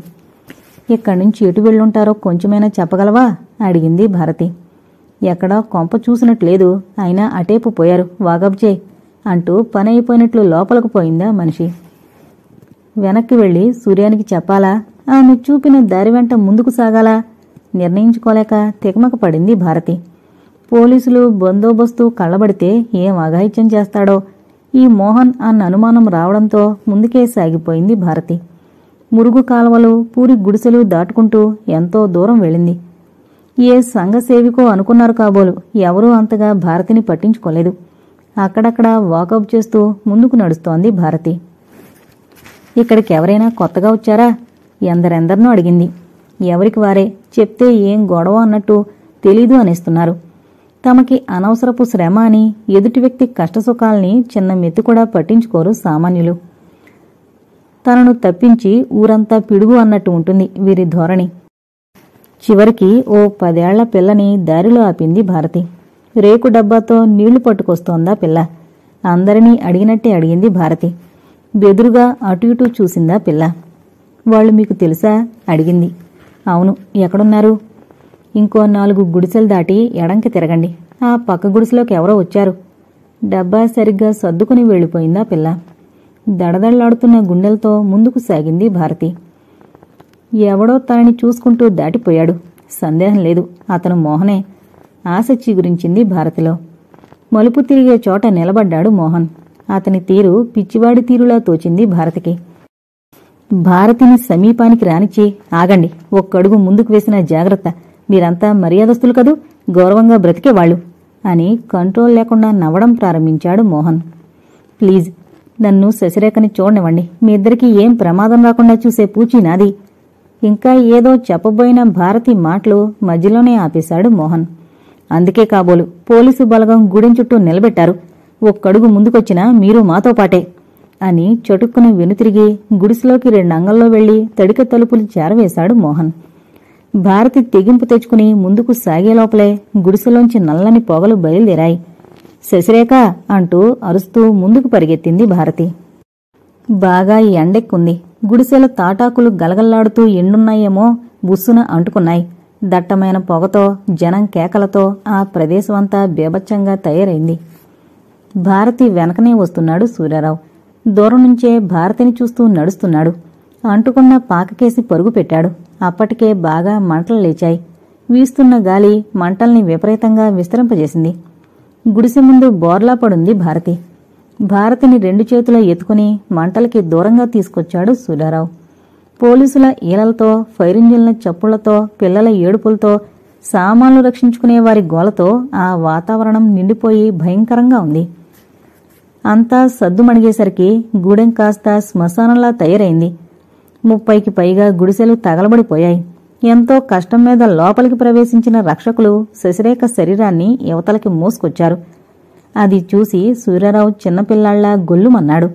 ఇక్కడి నుంచి ఎటు వెళ్ళుంటారో కొంచెమైనా చెప్పగలవా అడిగింది భారతి. ఎక్కడా కొంప చూసినట్లేదు, అయినా అటేపు పోయారు, వాగబ్జే అంటూ పని అయిపోయినట్లు లోపలకు పోయిందా మనిషి. వెనక్కి వెళ్లి సూర్యానికి చెప్పాలా, ఆమె చూపిన దారి వెంట ముందుకు సాగాలా నిర్ణయించుకోలేక తికమక పడింది భారతి. పోలీసులు బందోబస్తు కళ్ళబడితే ఏం అఘాయిత్యం చేస్తాడో ఈ మోహన్ అన్న అనుమానం రావడంతో ముందుకే సాగిపోయింది భారతి. మురుగు కాలువలు, పూరి గుడిసెలు దాటుకుంటూ ఎంతో దూరం వెళ్ళింది. ఏ సంఘసేవికో అనుకున్నారు కాబోలు, ఎవరూ అంతగా భారతిని పట్టించుకోలేదు. అక్కడక్కడ వాకప్ చేస్తూ ముందుకు నడుస్తోంది భారతి. ఇక్కడికెవరైనా కొత్తగా వచ్చారా ఎందరెందరినో అడిగింది. ఎవరికి వారే, చెప్తే ఏం గొడవ అన్నట్టు తెలీదు అనేస్తున్నారు. తమకి అనవసరపు శ్రమ అని ఎదుటి వ్యక్తి కష్టసుఖాల్ని చిన్న మెత్తి కూడా పట్టించుకోరు సామాన్యులు. తనను తప్పించి ఊరంతా పిడుగు అన్నట్టు ఉంటుంది వీరి ధోరణి. చివరికి ఓ 10 ఏళ్ల పిల్లని దారిలో ఆపింది భారతి. రేకు డబ్బాతో నీళ్లు పట్టుకొస్తోందా పిల్ల. అందరినీ అడిగినట్టే అడిగింది భారతి. బెదురుగా అటు ఇటు చూసిందా పిల్ల. వాళ్ళు మీకు తెలుసా అడిగింది. అవును. ఎక్కడున్నారు? ఇంకో 4 గుడిసెలు దాటి ఎడంకి తిరగండి. ఆ పక్క గుడిసెలోకి ఎవరో వచ్చారు. డబ్బా సరిగ్గా సర్దుకుని వెళ్ళిపోయిందా పిల్ల. దడదళ్లాడుతున్న గుండెలతో ముందుకు సాగింది భారతి. ఎవడో తనని చూసుకుంటూ దాటిపోయాడు. సందేహం లేదు, అతను మోహనే. ఆశ చిగురించింది భారతిలో. మలుపు తిరిగే చోట నిలబడ్డాడు మోహన్. అతని తీరు పిచ్చివాడి తీరులా తోచింది భారతికి. భారతిని సమీపానికి రానిచ్చి, ఆగండి, ఒక్కడుగు ముందుకు వేసిన జాగ్రత్త, మీరంతా మర్యాదస్తులు కదూ, గౌరవంగా బ్రతికేవాళ్లు అని కంట్రోల్ లేకుండా నవ్వడం ప్రారంభించాడు మోహన్. ప్లీజ్, నన్ను శశిరేఖని చూడనివ్వండి. మీ ఇద్దరికీ ఏం ప్రమాదం రాకుండా చూసే పూచీ నాది. ఇంకా ఏదో చెప్పబోయిన భారతి మాటలు మధ్యలోనే ఆపేశాడు మోహన్. అందుకే కాబోలు పోలీసు బలగం గుడిం చుట్టూ నిలబెట్టారు. ఒక్కడుగు ముందుకొచ్చినా మీరు మాతో పాటే అని చటుక్కుని వెనుతిరిగి గుడిసెలోకి 2 అంగల్లో వెళ్లి తడిక తలుపులు చేరవేశాడు మోహన్. భారతి తెగింపు తెచ్చుకుని ముందుకు సాగే లోపలే గుడిసెలోంచి నల్లని పొగలు బయలుదేరాయి. శశిరేఖ అంటూ అరుస్తూ ముందుకు పరిగెత్తింది భారతి. బాగా ఎండెక్కుంది. గుడిసెల తాటాకులు గలగల్లాడుతూ ఎండున్నాయేమో బుస్సున అంటుకున్నాయి. దట్టమైన పొగతో, జనం కేకలతో ఆ ప్రదేశమంతా బేభత్సంగా తయారైంది. భారతి వెనకనే వస్తున్నాడు సూర్యారావు. దూరం నుంచే భారతిని చూస్తూ నడుస్తున్నాడు. అంటుకున్న పాకకేసి పరుగు పెట్టాడు. అప్పటికే బాగా మంటలు లేచాయి. వీస్తున్న గాలి మంటల్ని విపరీతంగా విస్తరింపజేసింది. గుడిసె ముందు బోర్లా పడుంది భారతి. భారతిని 2 చేతుల ఎత్తుకుని మంటలకి దూరంగా తీసుకొచ్చాడు సూర్యారావు. పోలీసుల ఈలలతో, ఫైర్ ఇంజిన్ల చప్పుళ్లతో, పిల్లల ఏడుపులతో, సామాన్లు రక్షించుకునే వారి గోలతో ఆ వాతావరణం నిండిపోయి భయంకరంగా ఉంది. అంతా సద్దుమణిగేసరికి గూడెం కాస్త శ్మశానంలా తయారైంది. 30కి పైగా గుడిసెలు తగలబడిపోయాయి. ఎంతో కష్టం మీద లోపలికి ప్రవేశించిన రక్షకులు శశిరేఖ శరీరాన్ని యువతలకి మోసుకొచ్చారు. అది చూసి సూర్యారావు చిన్నపిల్లాళ్లా గొల్లుమన్నాడు.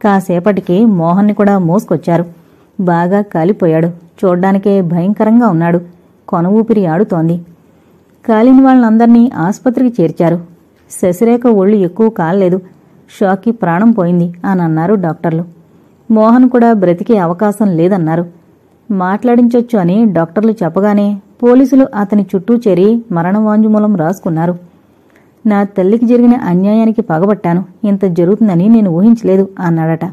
కాసేపటికి మోహన్ని కూడా మోసుకొచ్చారు. బాగా కాలిపోయాడు. చూడ్డానికే భయంకరంగా ఉన్నాడు. కొన ఊపిరి ఆడుతోంది. కాలిన వాళ్ళందర్నీ ఆసుపత్రికి చేర్చారు. శశిరేఖ ఒళ్ళు ఎక్కువ కాలేదు. షాక్కి ప్రాణం పోయింది అని అన్నారు డాక్టర్లు. మోహన్ కూడా బ్రతికే అవకాశం లేదన్నారు. మాట్లాడించొచ్చు అని డాక్టర్లు చెప్పగానే పోలీసులు అతని చుట్టూ చేరి మరణవాంగ్మూలం రాసుకున్నారు. నా తల్లికి జరిగిన అన్యాయానికి పగబట్టాను. ఇంత జరుగుతుందని నేను ఊహించలేదు అన్నాడట.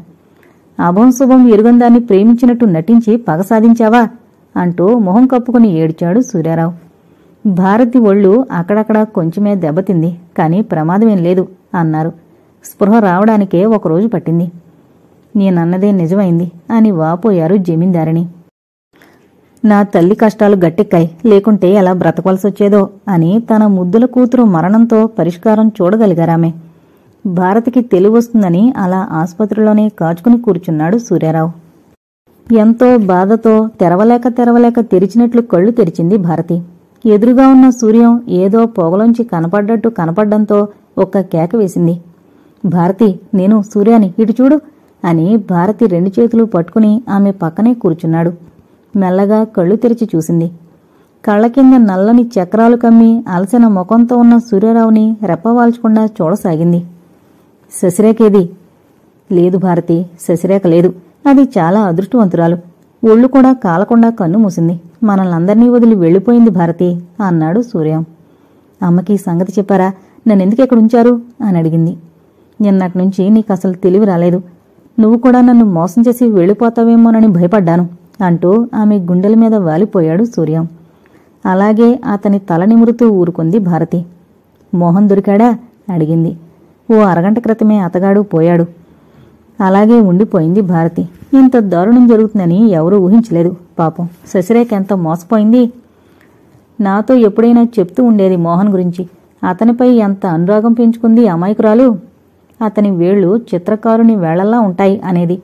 అభంశుభం ఎరుగందాన్ని ప్రేమించినట్టు నటించి పగ సాధించావా అంటూ మొహం కప్పుకుని ఏడ్చాడు సూర్యారావు. భారతి ఒళ్ళు అక్కడక్కడ కొంచెమే దెబ్బతింది, కాని ప్రమాదమేం లేదు అన్నారు. స్పృహ రావడానికే ఒకరోజు పట్టింది. నేనన్నదే నిజమైంది అని వాపోయారు జమీందారిని. నా తల్లి కష్టాలు గట్టెక్కాయి, లేకుంటే ఎలా బ్రతకవలసొచ్చేదో అని తన ముద్దుల కూతురు మరణంతో పరిష్కారం చూడగలిగారామె. భారతికి తెలివొస్తుందని అలా ఆసుపత్రిలోనే కాచుకుని కూర్చున్నాడు సూర్యారావు. ఎంతో బాధతో తెరవలేక తెరిచినట్లు కళ్ళు తెరిచింది భారతి. ఎదురుగా ఉన్న సూర్యం ఏదో పొగలోంచి కనపడ్డట్టు కనపడ్డంతో ఒక్క కేక వేసింది. భారతి, నేను సూర్యాని, ఇటు చూడు అని భారతి 2 చేతులు పట్టుకుని ఆమె పక్కనే కూర్చున్నాడు. మెల్లగా కళ్ళు తెరిచి చూసింది. కళ్ల కింద నల్లని చక్రాలు కమ్మి అలసిన ముఖంతో ఉన్న సూర్యారావుని రెప్పవాల్చకుండా చూడసాగింది. శశిరేఖేది? లేదు భారతి, శశిరేఖ లేదు. అది చాలా అదృష్టవంతురాలు. ఒళ్ళు కూడా కాలకుండా కన్ను మూసింది. మనల్నందర్నీ వదిలి వెళ్లిపోయింది భారతి అన్నాడు సూర్యం. అమ్మకి సంగతి చెప్పారా? నన్నెందుకెక్కడుంచారు అని అడిగింది. నిన్నట్నుంచి నీకసలు తెలివి రాలేదు. నువ్వు కూడా నన్ను మోసం చేసి వెళ్ళిపోతావేమోనని భయపడ్డాను అంటూ ఆమె గుండెల మీద వాలిపోయాడు సూర్యం. అలాగే అతని తల నిమురుతూ ఊరుకుంది భారతి. మోహన్ దొరికాడా అడిగింది. ఓ అరగంట క్రితమే అతగాడు పోయాడు. అలాగే ఉండిపోయింది భారతి. ఇంత దారుణం జరుగుతుందని ఎవరూ ఊహించలేదు. పాపం శశిరేఖ ఎంత మోసపోయింది. నాతో ఎప్పుడైనా చెప్తూ ఉండేది మోహన్ గురించి. అతనిపై ఎంత అనురాగం పెంచుకుంది అమాయకురాలు. అతని వేళ్లు చిత్రకారుని వేళ్లలా ఉంటాయి అనేది.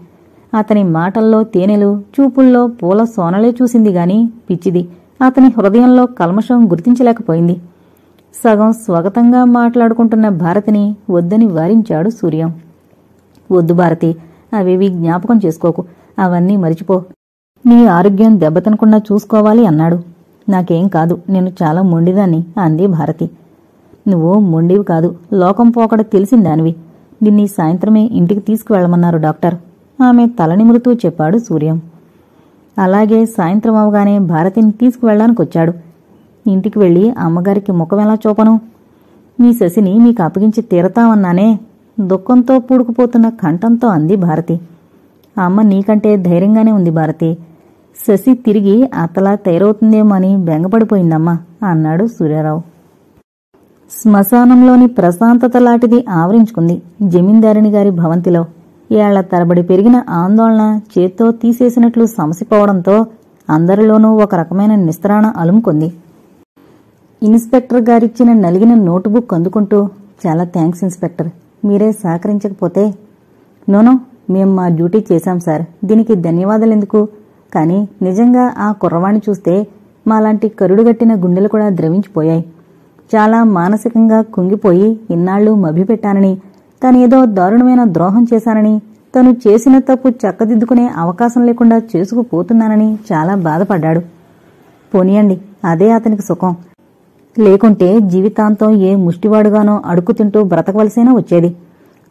అతని మాటల్లో తేనెలు, చూపుల్లో పూల సోనలే చూసింది గాని పిచ్చిది అతని హృదయంలో కల్మషం గుర్తించలేకపోయింది. సగం స్వాగతంగా మాట్లాడుకుంటున్న భారతిని వద్దని వారించాడు సూర్యం. వద్దు భారతి, అవేవి జ్ఞాపకం చేసుకోకు. అవన్నీ మరిచిపో. నీ ఆరోగ్యం దెబ్బతినకుండా చూసుకోవాలి అన్నాడు. నాకేం కాదు, నేను చాలా మొండిదాన్ని అంది భారతి. నువ్వు మొండివి కాదు, లోకం పోకడ తెలిసిందానివి. నిన్నీ సాయంత్రమే ఇంటికి తీసుకువెళ్లమన్నారు డాక్టర్. ఆమె తలనిమురుతూ చెప్పాడు సూర్యం. అలాగే సాయంత్రం అవగానే భారతిని తీసుకువెళ్లానికొచ్చాడు. ఇంటికి వెళ్లి అమ్మగారికి ముఖమెలా చూపను? మీ శశిని మీకు అప్పగించి తీరతామన్నానే దుఃఖంతో పూడుకుపోతున్న కంఠంతో అంది భారతి. అమ్మ నీకంటే ధైర్యంగానే ఉంది భారతి. శశి తిరిగి అతలా తయారవుతుందేమో అని బెంగపడిపోయిందమ్మా అన్నాడు సూర్యారావు. శ్మశానంలోని ప్రశాంతత లాంటిది ఆవరించుకుంది జమీందారిని గారి భవంతిలో. ఏళ్ల తరబడి పెరిగిన ఆందోళన చేత్తో తీసేసినట్లు సమసిపోవడంతో అందరిలోనూ ఒక రకమైన నిస్త్రాణ అలుముకుంది. ఇన్స్పెక్టర్ గారిచ్చిన నలిగిన నోటుబుక్ అందుకుంటూ, చాలా థ్యాంక్స్ ఇన్స్పెక్టర్, మీరే సహకరించకపోతే. నోనో, మేం మా డ్యూటీ చేశాం సార్, దీనికి ధన్యవాదాలెందుకు? కానీ నిజంగా ఆ కుర్రవాణ్ణి చూస్తే మాలాంటి కరుడుగట్టిన గుండెలు కూడా ద్రవించిపోయాయి. చాలా మానసికంగా కుంగిపోయి ఇన్నాళ్లు మభ్యపెట్టానని, తనేదో దారుణమైన ద్రోహం చేశానని, తను చేసిన తప్పు చక్కదిద్దుకునే అవకాశం లేకుండా చేసుకుపోతున్నానని చాలా బాధపడ్డాడు. పోనీయండి, అదే అతనికి సుఖం. లేకుంటే జీవితాంతం ఏ ముష్టివాడుగానో అడుక్కుతింటూ బ్రతకవలసైనా వచ్చేది.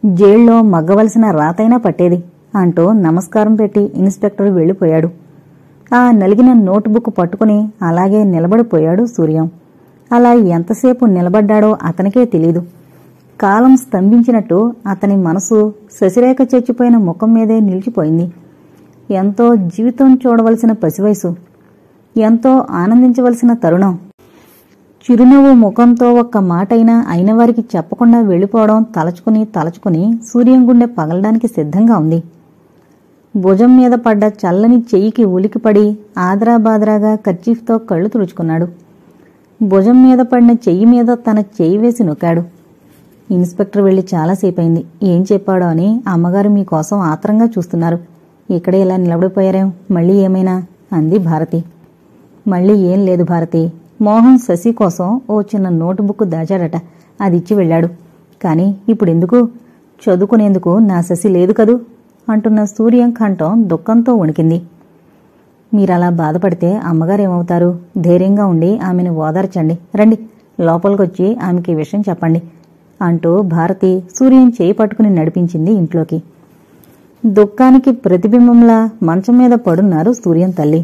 జైల్లో మగ్గవలసిన రాతైనా పట్టేది అంటూ నమస్కారం పెట్టి ఇన్స్పెక్టర్ వెళ్లిపోయాడు. ఆ నలిగిన నోటుబుక్ పట్టుకుని అలాగే నిలబడిపోయాడు సూర్యం. అలా ఎంతసేపు నిలబడ్డాడో అతనికే తెలీదు. కాలం స్తంభించినట్టు అతని మనసు శశిరేఖ చచ్చిపోయిన ముఖం మీదే నిలిచిపోయింది. ఎంతో జీవితం చూడవలసిన పసివయసు, ఎంతో ఆనందించవలసిన తరుణం. చిరునవ్వు ముఖంతో ఒక్క మాటైనా అయినవారికి చెప్పకుండా వెళ్ళిపోవడం తలచుకుని సూర్యం గుండె పగలడానికి సిద్ధంగా ఉంది. భుజం మీద పడ్డ చల్లని చెయ్యికి ఉలికిపడి ఆదరాబాదరాగా కర్చీఫ్తో కళ్ళు తుడుచుకున్నాడు. భుజం మీద పడిన చెయ్యి మీద తన చెయ్యి వేసి నొక్కాడు. ఇన్స్పెక్టర్ వెళ్లి చాలాసేపయింది. ఏం చెప్పాడో అని అమ్మగారు మీకోసం ఆత్రంగా చూస్తున్నారు. ఇక్కడే ఇలా నిలబడిపోయారేం? మళ్ళీ ఏమైనా? అంది భారతి. మళ్ళీ ఏం లేదు భారతి. మోహన్ శశి కోసం ఓ చిన్న నోటుబుక్ దాచాడట. అది ఇచ్చి వెళ్ళాడు. కాని ఇప్పుడెందుకు? చదువుకునేందుకు నా శశి లేదు కదూ అంటున్న సూర్యం కంఠం దుఃఖంతో వణికింది. మీరలా బాధపడితే అమ్మగారేమవుతారు? ధైర్యంగా ఉండి ఆమెను ఓదార్చండి. రండి, లోపలికొచ్చి ఆమెకి విషయం చెప్పండి అంటూ భారతి సూర్యం చేయి పట్టుకుని నడిపించింది ఇంట్లోకి. దుఃఖానికి ప్రతిబింబంలా మంచం మీద పడున్నారు సూర్యం తల్లి.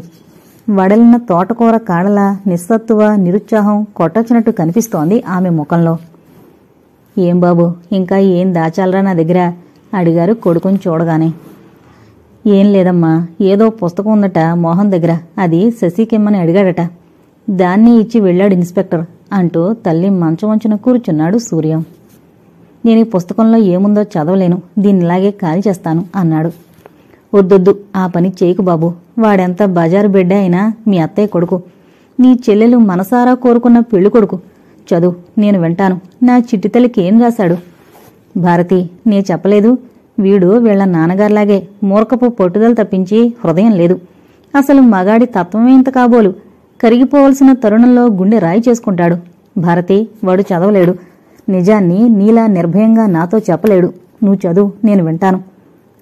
వడలిన తోటకూర కాడలా నిస్సత్తువ, నిరుత్సాహం కొట్టొచ్చినట్టు కనిపిస్తోంది ఆమె ముఖంలో. ఏం బాబు, ఇంకా ఏం దాచాలరా నా దగ్గర? అడిగారు కొడుకుని చూడగానే. ఏం లేదమ్మా, ఏదో పుస్తకం ఉందట మోహన్ దగ్గర, అది శశికిమ్మని అడిగాడట. దాన్ని ఇచ్చి వెళ్ళాడు ఇన్స్పెక్టర్ అంటూ తల్లి మంచం వంచున కూర్చున్నాడు సూర్యం. నేను ఈ పుస్తకంలో ఏముందో చదవలేను, దీన్నిలాగే ఖాళీ చేస్తాను అన్నాడు. వద్దొద్దు, ఆ పని చేయకు బాబు. వాడెంత బజారు బిడ్డ అయినా మీ అత్తయ్య కొడుకు, నీ చెల్లెలు మనసారా కోరుకున్న పెళ్లి కొడుకు. చదువు, నేను వింటాను. నా చిట్టి తల్లికి ఏం రాశాడు? భారతి, నే చెప్పలేదు? వీడు వీళ్ల నాన్నగారిలాగే మూర్ఖపు పట్టుదల తప్పించి హృదయం లేదు. అసలు మగాడి తత్వమే ఇంత కాబోలు. కరిగిపోవలసిన తరుణంలో గుండె రాయి చేసుకుంటాడు. భారతి, వాడు చదవలేడు. నిజాన్ని నీలా నిర్భయంగా నాతో చెప్పలేడు. నువ్వు చదువు, నేను వింటాను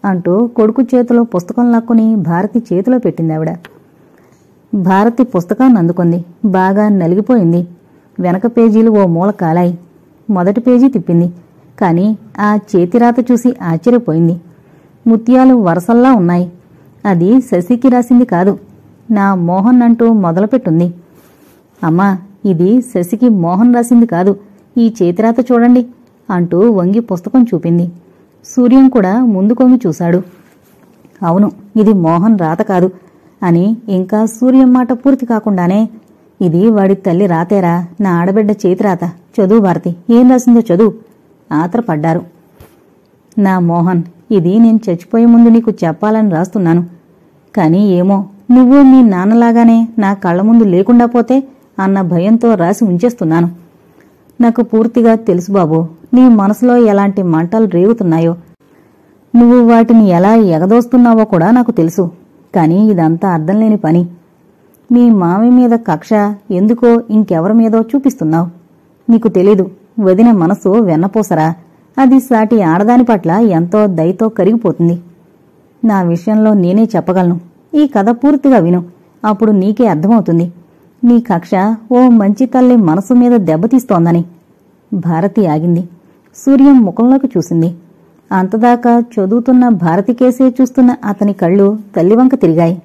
అంటూ కొడుకు చేతిలో పుస్తకం లాక్కుని భారతి చేతిలో పెట్టిందావిడ. భారతి పుస్తకాన్ని అందుకుంది. బాగా నలిగిపోయింది. వెనక పేజీలు ఓ మూల కాలాయి. మొదటి పేజీ తిప్పింది. కాని ఆ చేతిరాత చూసి ఆశ్చర్యపోయింది. ముత్యాలు వరసల్లా ఉన్నాయి. అది శశికి రాసింది కాదు, నా మోహన్ అంటూ మొదలుపెట్టుంది. అమ్మా, ఇది శశికి మోహన్ రాసింది కాదు, ఈ చేతిరాత చూడండి అంటూ వంగి పుస్తకం చూపింది. సూర్యం కూడా ముందు కొంగి చూశాడు. అవును, ఇది మోహన్ రాత కాదు అని ఇంకా సూర్యం మాట పూర్తి కాకుండానే, ఇది వాడి తల్లి రాతేరా, నా ఆడబిడ్డ చేతిరాత. చదువు భారతి, ఏం రాసిందో చదువు ఆత్రపడ్డారు. నా మోహన్, ఇది నేను చచ్చిపోయే ముందు నీకు చెప్పాలని రాస్తున్నాను. కాని ఏమో, నువ్వు మీ నాన్నలాగానే నా కళ్ల ముందు లేకుండా పోతే అన్న భయంతో రాసి ఉంచేస్తున్నాను. నాకు పూర్తిగా తెలుసు బాబు, నీ మనసులో ఎలాంటి మంటలు రేగుతున్నాయో, నువ్వు వాటిని ఎలా ఎగదోస్తున్నావో కూడా నాకు తెలుసు. కాని ఇదంతా అర్థం లేని పని. మీ మామి మీద కక్ష ఎందుకో ఇంకెవరి మీదో చూపిస్తున్నావు. నీకు తెలీదు, వదిన మనసు వెన్నపోసరా, అది సాటి ఆడదాని పట్ల ఎంతో దయతో కరిగిపోతుంది. నా విషయంలో నేనే చెప్పగలను. ఈ కథ పూర్తిగా విను, అప్పుడు నీకే అర్థమవుతుంది. నీ కక్ష ఓ మంచి తల్లి మనసు మీద దెబ్బతీస్తోందని. భారతి ఆగింది. సూర్యం ముఖంలోకి చూసింది. అంతదాకా చదువుతున్న భారతికేసే చూస్తున్న అతని కళ్ళు తల్లివంక తిరిగాయి.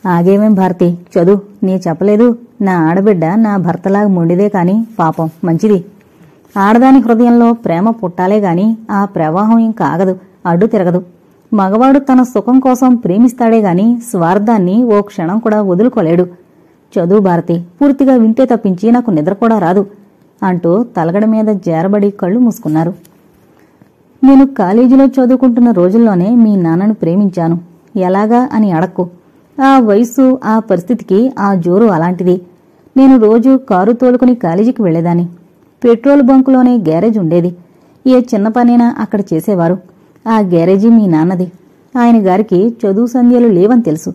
ఆగేమేం భారతి, చదువు. నీ చెప్పలేదు, నా ఆడబిడ్డ నా భర్తలాగా మొండిదే కాని పాపం మంచిది. ఆడదాని హృదయంలో ప్రేమ పుట్టాలే గాని ఆ ప్రవాహం ఇంకా ఆగదు, అడ్డు తిరగదు. మగవాడు తన సుఖం కోసం ప్రేమిస్తాడే గాని స్వార్థాన్ని ఓ క్షణం కూడా వదులుకోలేడు. చదువు భారతి, పూర్తిగా వింటే తప్పించి నాకు నిద్ర కూడా రాదు అంటూ తలగడ మీద జారబడి కళ్ళు మూసుకున్నారు. నేను కాలేజీలో చదువుకుంటున్న రోజుల్లోనే మీ నాన్నను ప్రేమించాను. ఎలాగా అని అడక్కు. ఆ వయస్సు, ఆ పరిస్థితికి ఆ జోరు అలాంటిది. నేను రోజు కారు తోలుకుని కాలేజీకి వెళ్లేదాన్ని. పెట్రోల్ బంకులోనే గ్యారేజ్ ఉండేది. ఏ చిన్న పనైనా అక్కడ చేసేవారు. ఆ గ్యారేజీ మీ నాన్నది. ఆయన గారికి చదువు సంధ్యలు లేవని తెలుసు.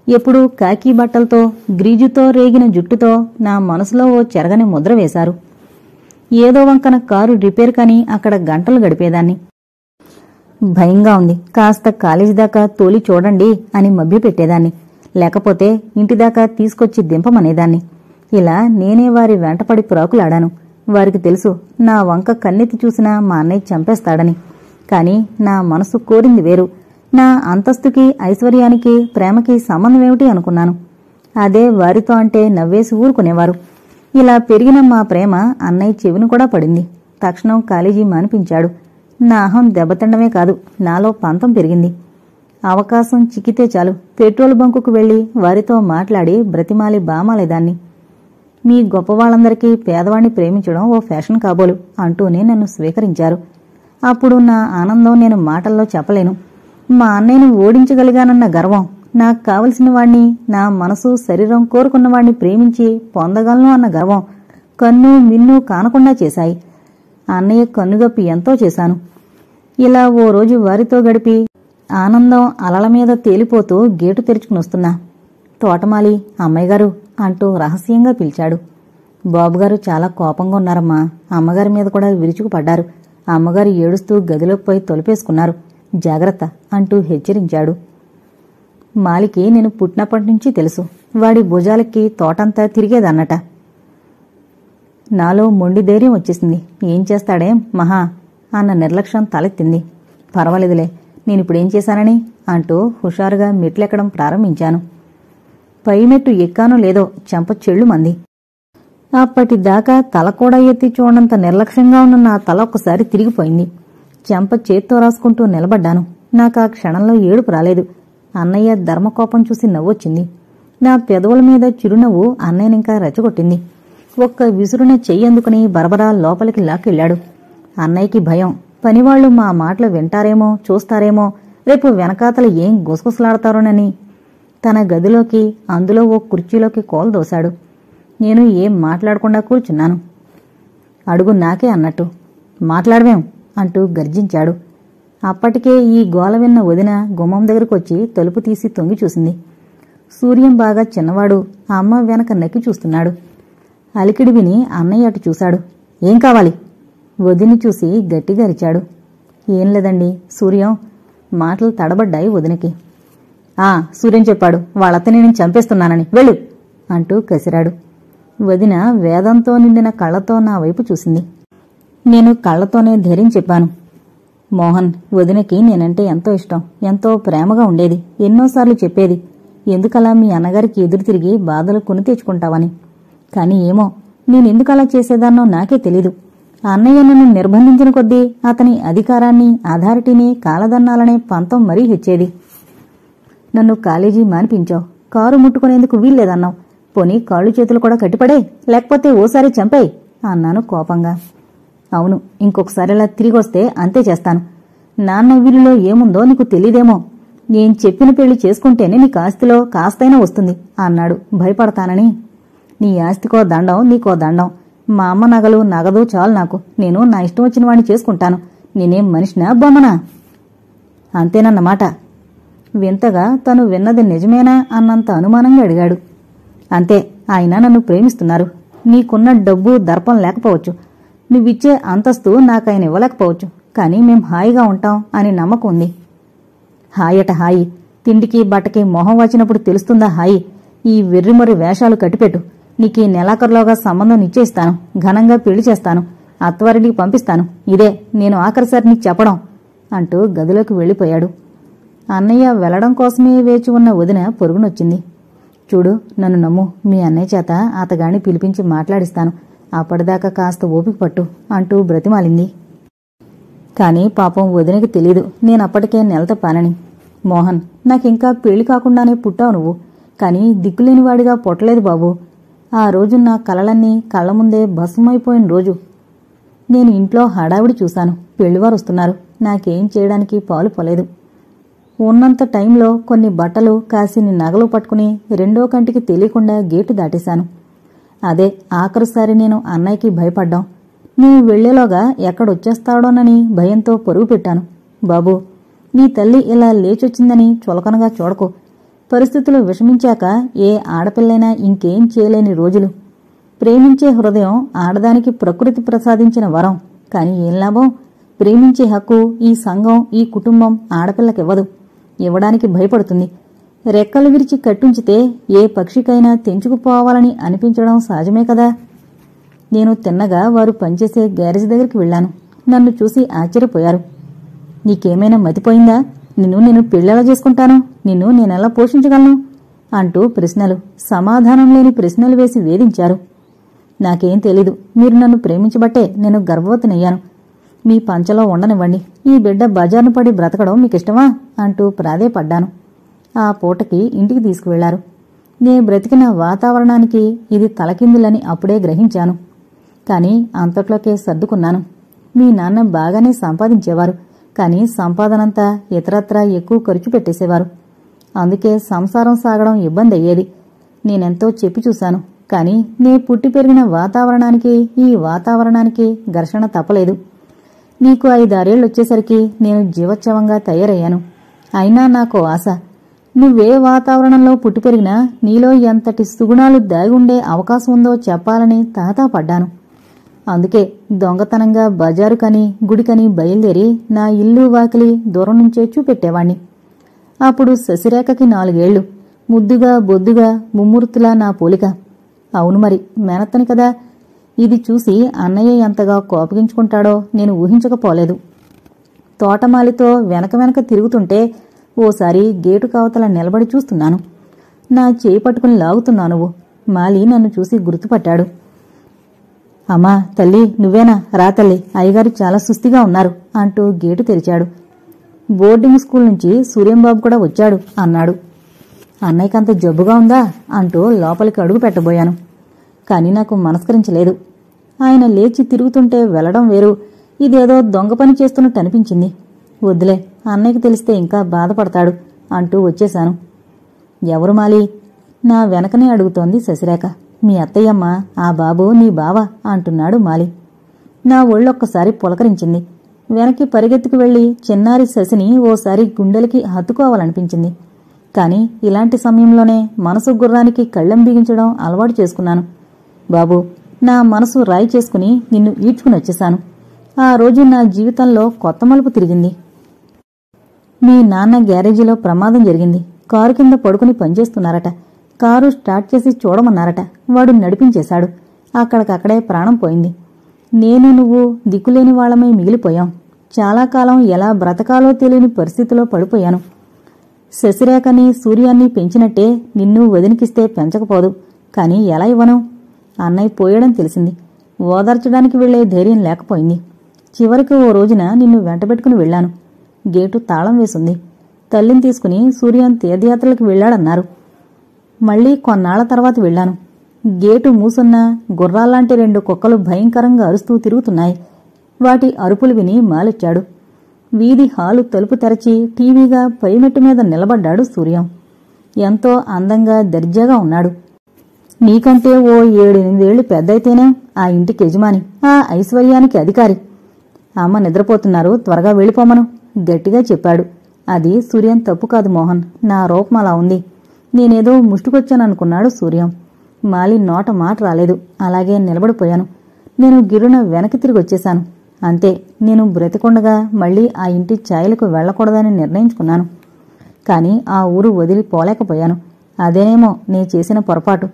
ఎప్పుడూ కాకీ బట్టలతో, గ్రీజుతో రేగిన జుట్టుతో నా మనసులో ఓ చెరగని ముద్ర వేశారు. ఏదో వంకన కారు రిపేర్ కని అక్కడ గంటలు గడిపేదాన్ని. భయంగా ఉంది, కాస్త కాలేజీ దాకా తోలి చూడండి అని మభ్యపెట్టేదాన్ని. లేకపోతే ఇంటిదాకా తీసుకొచ్చి దింపమనేదాన్ని. ఇలా నేనే వారి వెంటపడి ప్రాకులాడాను. వారికి తెలుసు, నా వంక కన్నెత్తి చూసినా మా అన్నయ్య చంపేస్తాడని. కాని నా మనసు కోరింది వేరు. నా అంతస్తుకి, ఐశ్వర్యానికి, ప్రేమకి సంబంధమేమిటి అనుకున్నాను. అదే వారితో అంటే నవ్వేసి ఊరుకునేవారు. ఇలా పెరిగిన మా ప్రేమ అన్నయ్య చెవిని కూడా పడింది. తక్షణం కాలేజీ మానిపించాడు. నా అహం దెబ్బతిండమే కాదు, నాలో పంతం పెరిగింది. అవకాశం చిక్కితే చాలు పెట్రోల్ బంకుకు వెళ్లి వారితో మాట్లాడి బ్రతిమాలి బామాలేదాన్ని. మీ గొప్పవాళ్ళందరికీ పేదవాణ్ణి ప్రేమించడం ఓ ఫ్యాషన్ కాబోలు అంటూనే నన్ను స్వీకరించారు. అప్పుడు నా ఆనందం నేను మాటల్లో చెప్పలేను. మా అన్నయ్యను ఓడించగలిగానన్న గర్వం, నాకు కావలసిన వాణ్ణి, నా మనసు శరీరం కోరుకున్నవాణ్ణి ప్రేమించి పొందగలను అన్న గర్వం కన్ను మిన్ను కానకుండా చేశాయి. అన్నయ్య కన్నుగప్పి ఎంతో చేశాను. ఇలా ఓ రోజు వారితో గడిపి ఆనందం అలల మీద తేలిపోతూ గేటు తెరుచుకునొస్తున్నా. తోటమాలి, అమ్మాయిగారు అంటూ రహస్యంగా పిలిచాడు. బాబుగారు చాలా కోపంగా ఉన్నారమ్మా. అమ్మగారి మీద కూడా విరుచుకుపడ్డారు. అమ్మగారు ఏడుస్తూ గదిలోకి పోయి తొలిపేసుకున్నారు. జాగ్రత్త అంటూ హెచ్చరించాడు. మాలికి నేను పుట్టినప్పటినుంచి తెలుసు. వాడి భుజాలకి తోటంతా తిరిగేదన్నట. నాలో మొండి ధైర్యం వచ్చేసింది. ఏం చేస్తాడేం మహా అన్న నిర్లక్ష్యం తలెత్తింది. పర్వాలేదులే, నేనిప్పుడేం చేశానని అంటూ హుషారుగా మెట్లెక్కడం ప్రారంభించాను. పై మెట్టు ఎక్కానో లేదో చెంప చెళ్ళుమంది. అప్పటిదాకా తల కూడా ఎత్తి చూడంత నిర్లక్ష్యంగా ఉన్న నా తల ఒక్కసారి తిరిగిపోయింది. చెంప చేత్తో రాసుకుంటూ నిలబడ్డాను. నాకా క్షణంలో ఏడుపు రాలేదు. అన్నయ్య ధర్మకోపం చూసి నవ్వొచ్చింది. నా పెదవుల మీద చిరునవ్వు అన్నయ్యనింకా రెచ్చగొట్టింది. ఒక్క విసురున చెయ్యందుకుని బరబరా లోపలికి లాక్కెళ్ళాడు. అన్నయ్యకి భయం. పనివాళ్లు మా మాటలు వింటారేమో, చూస్తారేమో, రేపు వెనకాతల ఏం గుసగుసలాడతారోనని తన గదిలోకి, అందులో ఓ కుర్చీలోకి కోలదోశాడు. నేను ఏం మాట్లాడకుండా కూర్చున్నాను. అడుగు నాకే అన్నట్టు. మాట్లాడవేం అంటూ గర్జించాడు. అప్పటికే ఈ గోల విన్న వదిన గుమ్మం దగ్గరకొచ్చి తలుపు తీసి తొంగి చూసింది. సూర్యం బాగా చిన్నవాడు. అమ్మ వెనక నక్కి చూస్తున్నాడు. అలికిడి విని అన్నయ్య అటు చూశాడు. ఏం కావాలి? వదిని చూసి గట్టిగా అరిచాడు. ఏం లేదండి సూర్యం. మాటలు తడబడ్డాయి వదినకి. సూర్యం చెప్పాడు, వాళ్ళత్తని నేను చంపేస్తున్నానని, వెళ్ళు అంటూ కసిరాడు. వదిన వేదంతో నిండిన కళ్లతో నా వైపు చూసింది. నేను కళ్లతోనే ధైర్యం చెప్పాను. మోహన్, వదినకి నేనంటే ఎంతో ఇష్టం, ఎంతో ప్రేమగా ఉండేది. ఎన్నోసార్లు చెప్పేది, ఎందుకలా మీ అన్నగారికి ఎదురు తిరిగి బాధలు కొని తెచ్చుకుంటావని. కాని ఏమో, నేనెందుకలా చేసేదాన్నో నాకే తెలీదు. అన్నయ్య నన్ను నిర్బంధించిన కొద్దీ అతని అధికారాన్ని, అథారిటీని కాలదన్నాలనే పంతం మరీ హెచ్చేది. నన్ను కాలేజీ మానిపించావు, కారు ముట్టుకునేందుకు వీల్లేదన్నావు. పోనీ కాళ్ళు చేతులు కూడా కట్టిపడే, లేకపోతే ఓసారి చంపేయ్ అన్నాను కోపంగా. అవును, ఇంకొకసారి ఇలా తిరిగొస్తే అంతే చేస్తాను. నాన్న వీలులో ఏముందో నీకు తెలీదేమో. నేను చెప్పిన పెళ్లి చేసుకుంటేనే నీకు ఆస్తిలో కాస్తైనా వస్తుంది అన్నాడు భయపడతానని. నీ ఆస్తికో దండం, నీకో దండం. మా అమ్మ నగలు, నగదు చాలు నాకు. నేను నా ఇష్టం వచ్చిన వాడిని చేసుకుంటాను. నేనేం మనిషినా, బొమ్మనా? అంతేనన్నమాట. వింతగా తను విన్నది నిజమేనా అన్నంత అనుమానంగా అడిగాడు. అంతే, ఆయన నన్ను ప్రేమిస్తున్నారు. నీకున్న డబ్బు దర్పం లేకపోవచ్చు, నువ్విచ్చే అంతస్తు నాకాయన ఇవ్వలేకపోవచ్చు, కానీ మేం హాయిగా ఉంటాం అని నమ్మకం ఉంది. హాయట హాయి. తిండికి బట్టకి మొహం వచ్చినప్పుడు తెలుస్తుందా హాయి? ఈ వెర్రిమొర్రి వేషాలు కట్టిపెట్టు. నీకీ నెలాఖరులోగా సంబంధం నిశ్చయిస్తాను. ఘనంగా పెళ్లి చేస్తాను. అత్తవారికి పంపిస్తాను. ఇదే నేను ఆఖరిసారి నీకు చెప్పడం అంటూ గదిలోకి వెళ్లిపోయాడు. అన్నయ్య వెళ్లడం కోసమే వేచి ఉన్న వదిన పొరుగునొచ్చింది. చూడు, నన్ను నమ్ము. మీ అన్నయ్య చేత అతగాని పిలిపించి మాట్లాడిస్తాను. అప్పటిదాకా కాస్త ఓపిక పట్టు అంటూ బ్రతిమాలింది. కాని పాపం వదినకి తెలీదు నేనప్పటికే నెలత పానని. మోహన్, నాకింకా పెళ్లి కాకుండానే పుట్టావు నువ్వు. కాని దిక్కులేనివాడిగా పుట్టలేదు బాబూ. ఆ రోజు నా కలలన్నీ కళ్ల ముందే భస్మైపోయిన రోజు. నేను ఇంట్లో హడావిడి చూశాను. పెళ్లివారు వస్తున్నారు. నాకేం చేయడానికి పాలు పోలేదు. ఉన్నంత టైంలో కొన్ని బట్టలు, కాసిని నగలు పట్టుకుని రెండో కంటికి తెలియకుండా గేటు దాటేశాను. అదే ఆఖరుసారి నేను అన్నయ్యకి భయపడ్డాం. నేను వెళ్లేలోగా ఎక్కడొచ్చేస్తాడోనని భయంతో పరుగు పెట్టాను. బాబూ, నీ తల్లి ఇలా లేచొచ్చిందని చులకనగా చూడకు. పరిస్థితులు విషమించాక ఏ ఆడపిల్లైనా ఇంకేం చేయలేని రోజులు. ప్రేమించే హృదయం ఆడదానికి ప్రకృతి ప్రసాదించిన వరం. కాని ఏం లాభం? ప్రేమించే హక్కు ఈ సంఘం, ఈ కుటుంబం ఆడపిల్లకివ్వదు. ఇవ్వడానికి భయపడుతుంది. రెక్కలు విరిచి కట్టుంచితే ఏ పక్షికైనా తెంచుకుపోవాలని అనిపించడం సహజమే కదా. నేను తిన్నగా వారు పనిచేసే గ్యారేజ్ దగ్గరికి వెళ్లాను. నన్ను చూసి ఆశ్చర్యపోయారు. నీకేమైనా మతిపోయిందా? నేను పెళ్ళెలా చేసుకుంటాను? నిన్ను నేనెలా పోషించగలను అంటూ ప్రశ్నలు, సమాధానం లేని ప్రశ్నలు వేసి వేధించారు. నాకేం తెలీదు. మీరు నన్ను ప్రేమించబట్టే నేను గర్భవతినయ్యాను. మీ పంచలో ఉండనివ్వండి. ఈ బిడ్డ బజారును పడి బ్రతకడం మీకిష్టమా అంటూ ప్రాధేయపడ్డాను. ఆ పూటకి ఇంటికి తీసుకువెళ్లారు. నే బ్రతికిన వాతావరణానికి ఇది తలకిందులని అప్పుడే గ్రహించాను. కాని అంతట్లోకే సర్దుకున్నాను. మీ నాన్న బాగానే సంపాదించేవారు, కాని సంపాదనంతా ఇతరత్రా ఎక్కువ ఖర్చు పెట్టేసేవారు. అందుకే సంసారం సాగడం ఇబ్బంది అయ్యేది. నేనెంతో చెప్పి చూశాను, కాని నే పుట్టి పెరిగిన వాతావరణానికి ఈ వాతావరణానికి ఘర్షణ తప్పలేదు. నీకు 5-6 ఏళ్ళొచ్చేసరికి నేను జీవోత్సవంగా తయారయ్యాను. అయినా నాకు ఆశ, నువ్వే వాతావరణంలో పుట్టి పెరిగినా నీలో ఎంతటి సుగుణాలు దాగి ఉండే అవకాశం ఉందో చెప్పాలని తాతాపడ్డాను. అందుకే దొంగతనంగా బజారుకని గుడికని బయలుదేరి నా ఇల్లు వాకిలి దూరం నుంచే చూపెట్టేవాణ్ణి. అప్పుడు శశిరేఖకి 4 ఏళ్లు, ముద్దుగా బొద్దుగా ముమ్మూర్తులా నా పోలిక. అవును మరి, మేనత్తని కదా. ఇది చూసి అన్నయ్య ఎంతగా కోపగించుకుంటాడో నేను ఊహించకపోలేదు. తోటమాలితో వెనక వెనక తిరుగుతుంటే ఓసారి గేటు కవతల నిలబడి చూస్తున్నాను. నా చేయి పట్టుకుని లాగుతున్నావు నువ్వు. మాలి నన్ను చూసి గుర్తుపట్టాడు. అమ్మా తల్లి, నువ్వేనా? రా తల్లి, అయ్యగారు చాలా సుస్థిగా ఉన్నారు అంటూ గేటు తెరిచాడు. బోర్డింగ్ స్కూల్ నుంచి సూర్యంబాబు కూడా వచ్చాడు అన్నాడు. అన్నయ్యకంత జబ్బుగా ఉందా అంటూ లోపలికి అడుగు పెట్టబోయాను. కాని నాకు మనస్కరించలేదు. ఆయన లేచి తిరుగుతుంటే వెళ్లడం వేరు, ఇదేదో దొంగ పని చేస్తున్నట్టు అనిపించింది. వద్దులే, అన్నయ్యకి తెలిస్తే ఇంకా బాధపడతాడు అంటూ వచ్చేశాను. ఎవరు మాలి? నా వెనకనే అడుగుతోంది శశిరేఖ. మీ అత్తయ్యమ్మ, ఆ బాబు నీ బావ అంటున్నాడు మాలి. నా ఒళ్ళొక్కసారి పులకరించింది. వెనక్కి పరిగెత్తుకు వెళ్లి చిన్నారి శశిని ఓసారి గుండెలకి హత్తుకోవాలనిపించింది. కాని ఇలాంటి సమయంలోనే మనసు గుర్రానికి కళ్ళెం బిగించడం అలవాటు చేసుకున్నాను. బాబూ, నా మనసు రాయి చేసుకుని నిన్ను ఈడ్చుకుని వచ్చేశాను. ఆ రోజు నా జీవితంలో కొత్త మలుపు తిరిగింది. మీ నాన్న గ్యారేజీలో ప్రమాదం జరిగింది. కారు కింద పడుకుని పనిచేస్తున్నారట. కారు స్టార్ట్ చేసి చూడమన్నారట. వాడు నడిపించేశాడు. అక్కడికక్కడే ప్రాణం పోయింది. నేను నువ్వు దిక్కులేని వాళ్లమై మిగిలిపోయాం. చాలా కాలం ఎలా బ్రతకాలో తెలియని పరిస్థితిలో పడిపోయాను. శశిరేఖని సూర్యాన్ని పెంచినట్టే నిన్ను వదినికిస్తే పెంచకపోదు. కాని ఎలా ఇవ్వను? అన్నయ్య పోయడం తెలిసింది. ఓదార్చడానికి వెళ్లే ధైర్యం లేకపోయింది. చివరికి ఓ రోజున నిన్ను వెంటబెట్టుకుని వెళ్లాను. గేటు తాళం వేసుంది. తల్లిని తీసుకుని సూర్యం తీర్థయాత్రలకు వెళ్లాడన్నారు. మళ్లీ కొన్నాళ్ల తర్వాత వెళ్లాను. గేటు మూసున్నా గుర్రాల్లాంటి 2 కుక్కలు భయంకరంగా అరుస్తూ తిరుగుతున్నాయి. వాటి అరుపులు విని మాలొచ్చాడు. వీధి హాలు తలుపు తెరచి టీవీగా పైమెట్టు మీద నిలబడ్డాడు సూర్యం. ఎంతో అందంగా దర్జాగా ఉన్నాడు. నీకంటే ఓ 7-8 ఏళ్లు పెద్దయితేనే ఆ ఇంటికి యజమాని, ఆ ఐశ్వర్యానికి అధికారి. అమ్మ నిద్రపోతున్నారు, త్వరగా వెళ్ళిపోమను గట్టిగా చెప్పాడు. అది సూర్యం తప్పు కాదు మోహన్, నా రూపం అలా ఉంది. నేనేదో ముష్టికొచ్చాననుకున్నాడు సూర్యం. మాలి నోట మాట రాలేదు. అలాగే నిలబడిపోయాను. నేను గిరున వెనక్కి తిరిగొచ్చేశాను. అంతే, నేను బ్రతికొండగా మళ్లీ ఆ ఇంటి ఛాయలకు వెళ్లకూడదని నిర్ణయించుకున్నాను. కాని ఆ ఊరు వదిలి పోలేకపోయాను. అదేనేమో నే చేసిన పొరపాటు.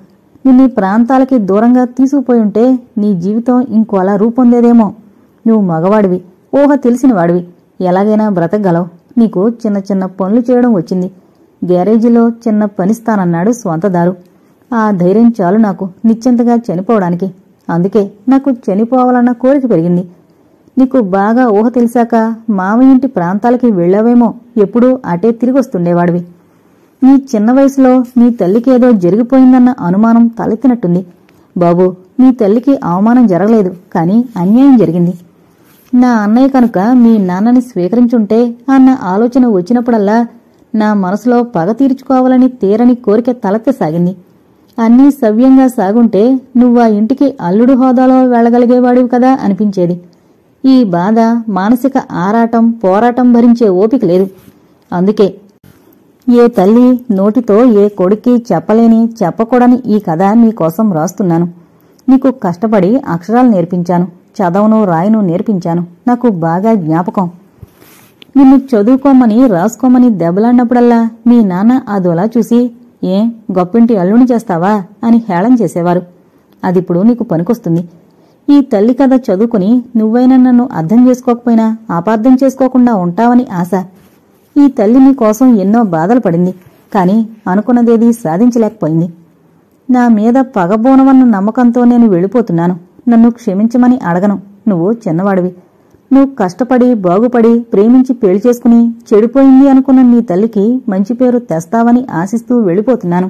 నిన్నీ ప్రాంతాలకి దూరంగా తీసుకుపోయుంటే నీ జీవితం ఇంకోలా రూపొందేదేమో. నువ్వు మగవాడివి, ఊహ తెలిసినవాడివి, ఎలాగైనా బ్రతకగలవు. నీకు చిన్న చిన్న పనులు చేయడం వచ్చింది. గ్యారేజీలో చిన్న పనిస్తానన్నాడు స్వంతదారు. ఆ ధైర్యం చాలు నాకు నిశ్చింతగా చనిపోవడానికి. అందుకే నాకు చనిపోవాలన్న కోరిక పెరిగింది. నీకు బాగా ఊహ తెలిసాక మామ ఇంటి ప్రాంతాలకి వెళ్లావేమో, ఎప్పుడూ అటే తిరిగొస్తుండేవాడివి. నీ చిన్న వయసులో నీ తల్లికేదో జరిగిపోయిందన్న అనుమానం తలెత్తినట్టుంది. బాబూ, నీ తల్లికి అవమానం జరగలేదు, కాని అన్యాయం జరిగింది. నా అన్నయ్య కనుక మీ నాన్నని స్వీకరించుంటే అన్న ఆలోచన వచ్చినప్పుడల్లా నా మనసులో పగ తీర్చుకోవాలని తీరని కోరిక తలెత్తసాగింది. అన్నీ సవ్యంగా సాగుంటే నువ్వా ఇంటికి అల్లుడు హోదాలో వెళ్లగలిగేవాడివి కదా అనిపించేది. ఈ బాధ, మానసిక ఆరాటం, పోరాటం భరించే ఓపిక లేదు. అందుకే ఏ తల్లి నోటితో ఏ కొడుక్కి చెప్పలేని చెప్పకూడని ఈ కథ నీకోసం రాస్తున్నాను. నీకు కష్టపడి అక్షరాలు నేర్పించాను, చదవను రాయను నేర్పించాను. నాకు బాగా జ్ఞాపకం. నిన్ను చదువుకోమని రాసుకోమని దెబ్బలాడినప్పుడల్లా మీ నాన్న అదోలా చూసి, ఏ గొప్పింటి అల్లుని చేస్తావా అని హేళన చేసేవారు. అదిప్పుడు నీకు పనికొస్తుంది. ఈ తల్లి కథ చదువుకుని నువ్వైనా నన్ను అర్థం చేసుకోకపోయినా అపార్థం చేసుకోకుండా ఉంటావని ఆశ. ఈ తల్లి నీ కోసం ఎన్నో బాధలు పడింది, కాని అనుకున్నదేదీ సాధించలేకపోయింది. నా మీద పగబోనవన్న నమ్మకంతో నేను వెళ్ళిపోతున్నాను. నన్ను క్షమించమని అడగను. నువ్వు చిన్నవాడివి. నువ్వు కష్టపడి బాగుపడి ప్రేమించి పెళ్లి చేసుకుని చెడిపోయింది అనుకున్న నీ తల్లికి మంచి పేరు తెస్తావని ఆశిస్తూ వెళ్ళిపోతున్నాను.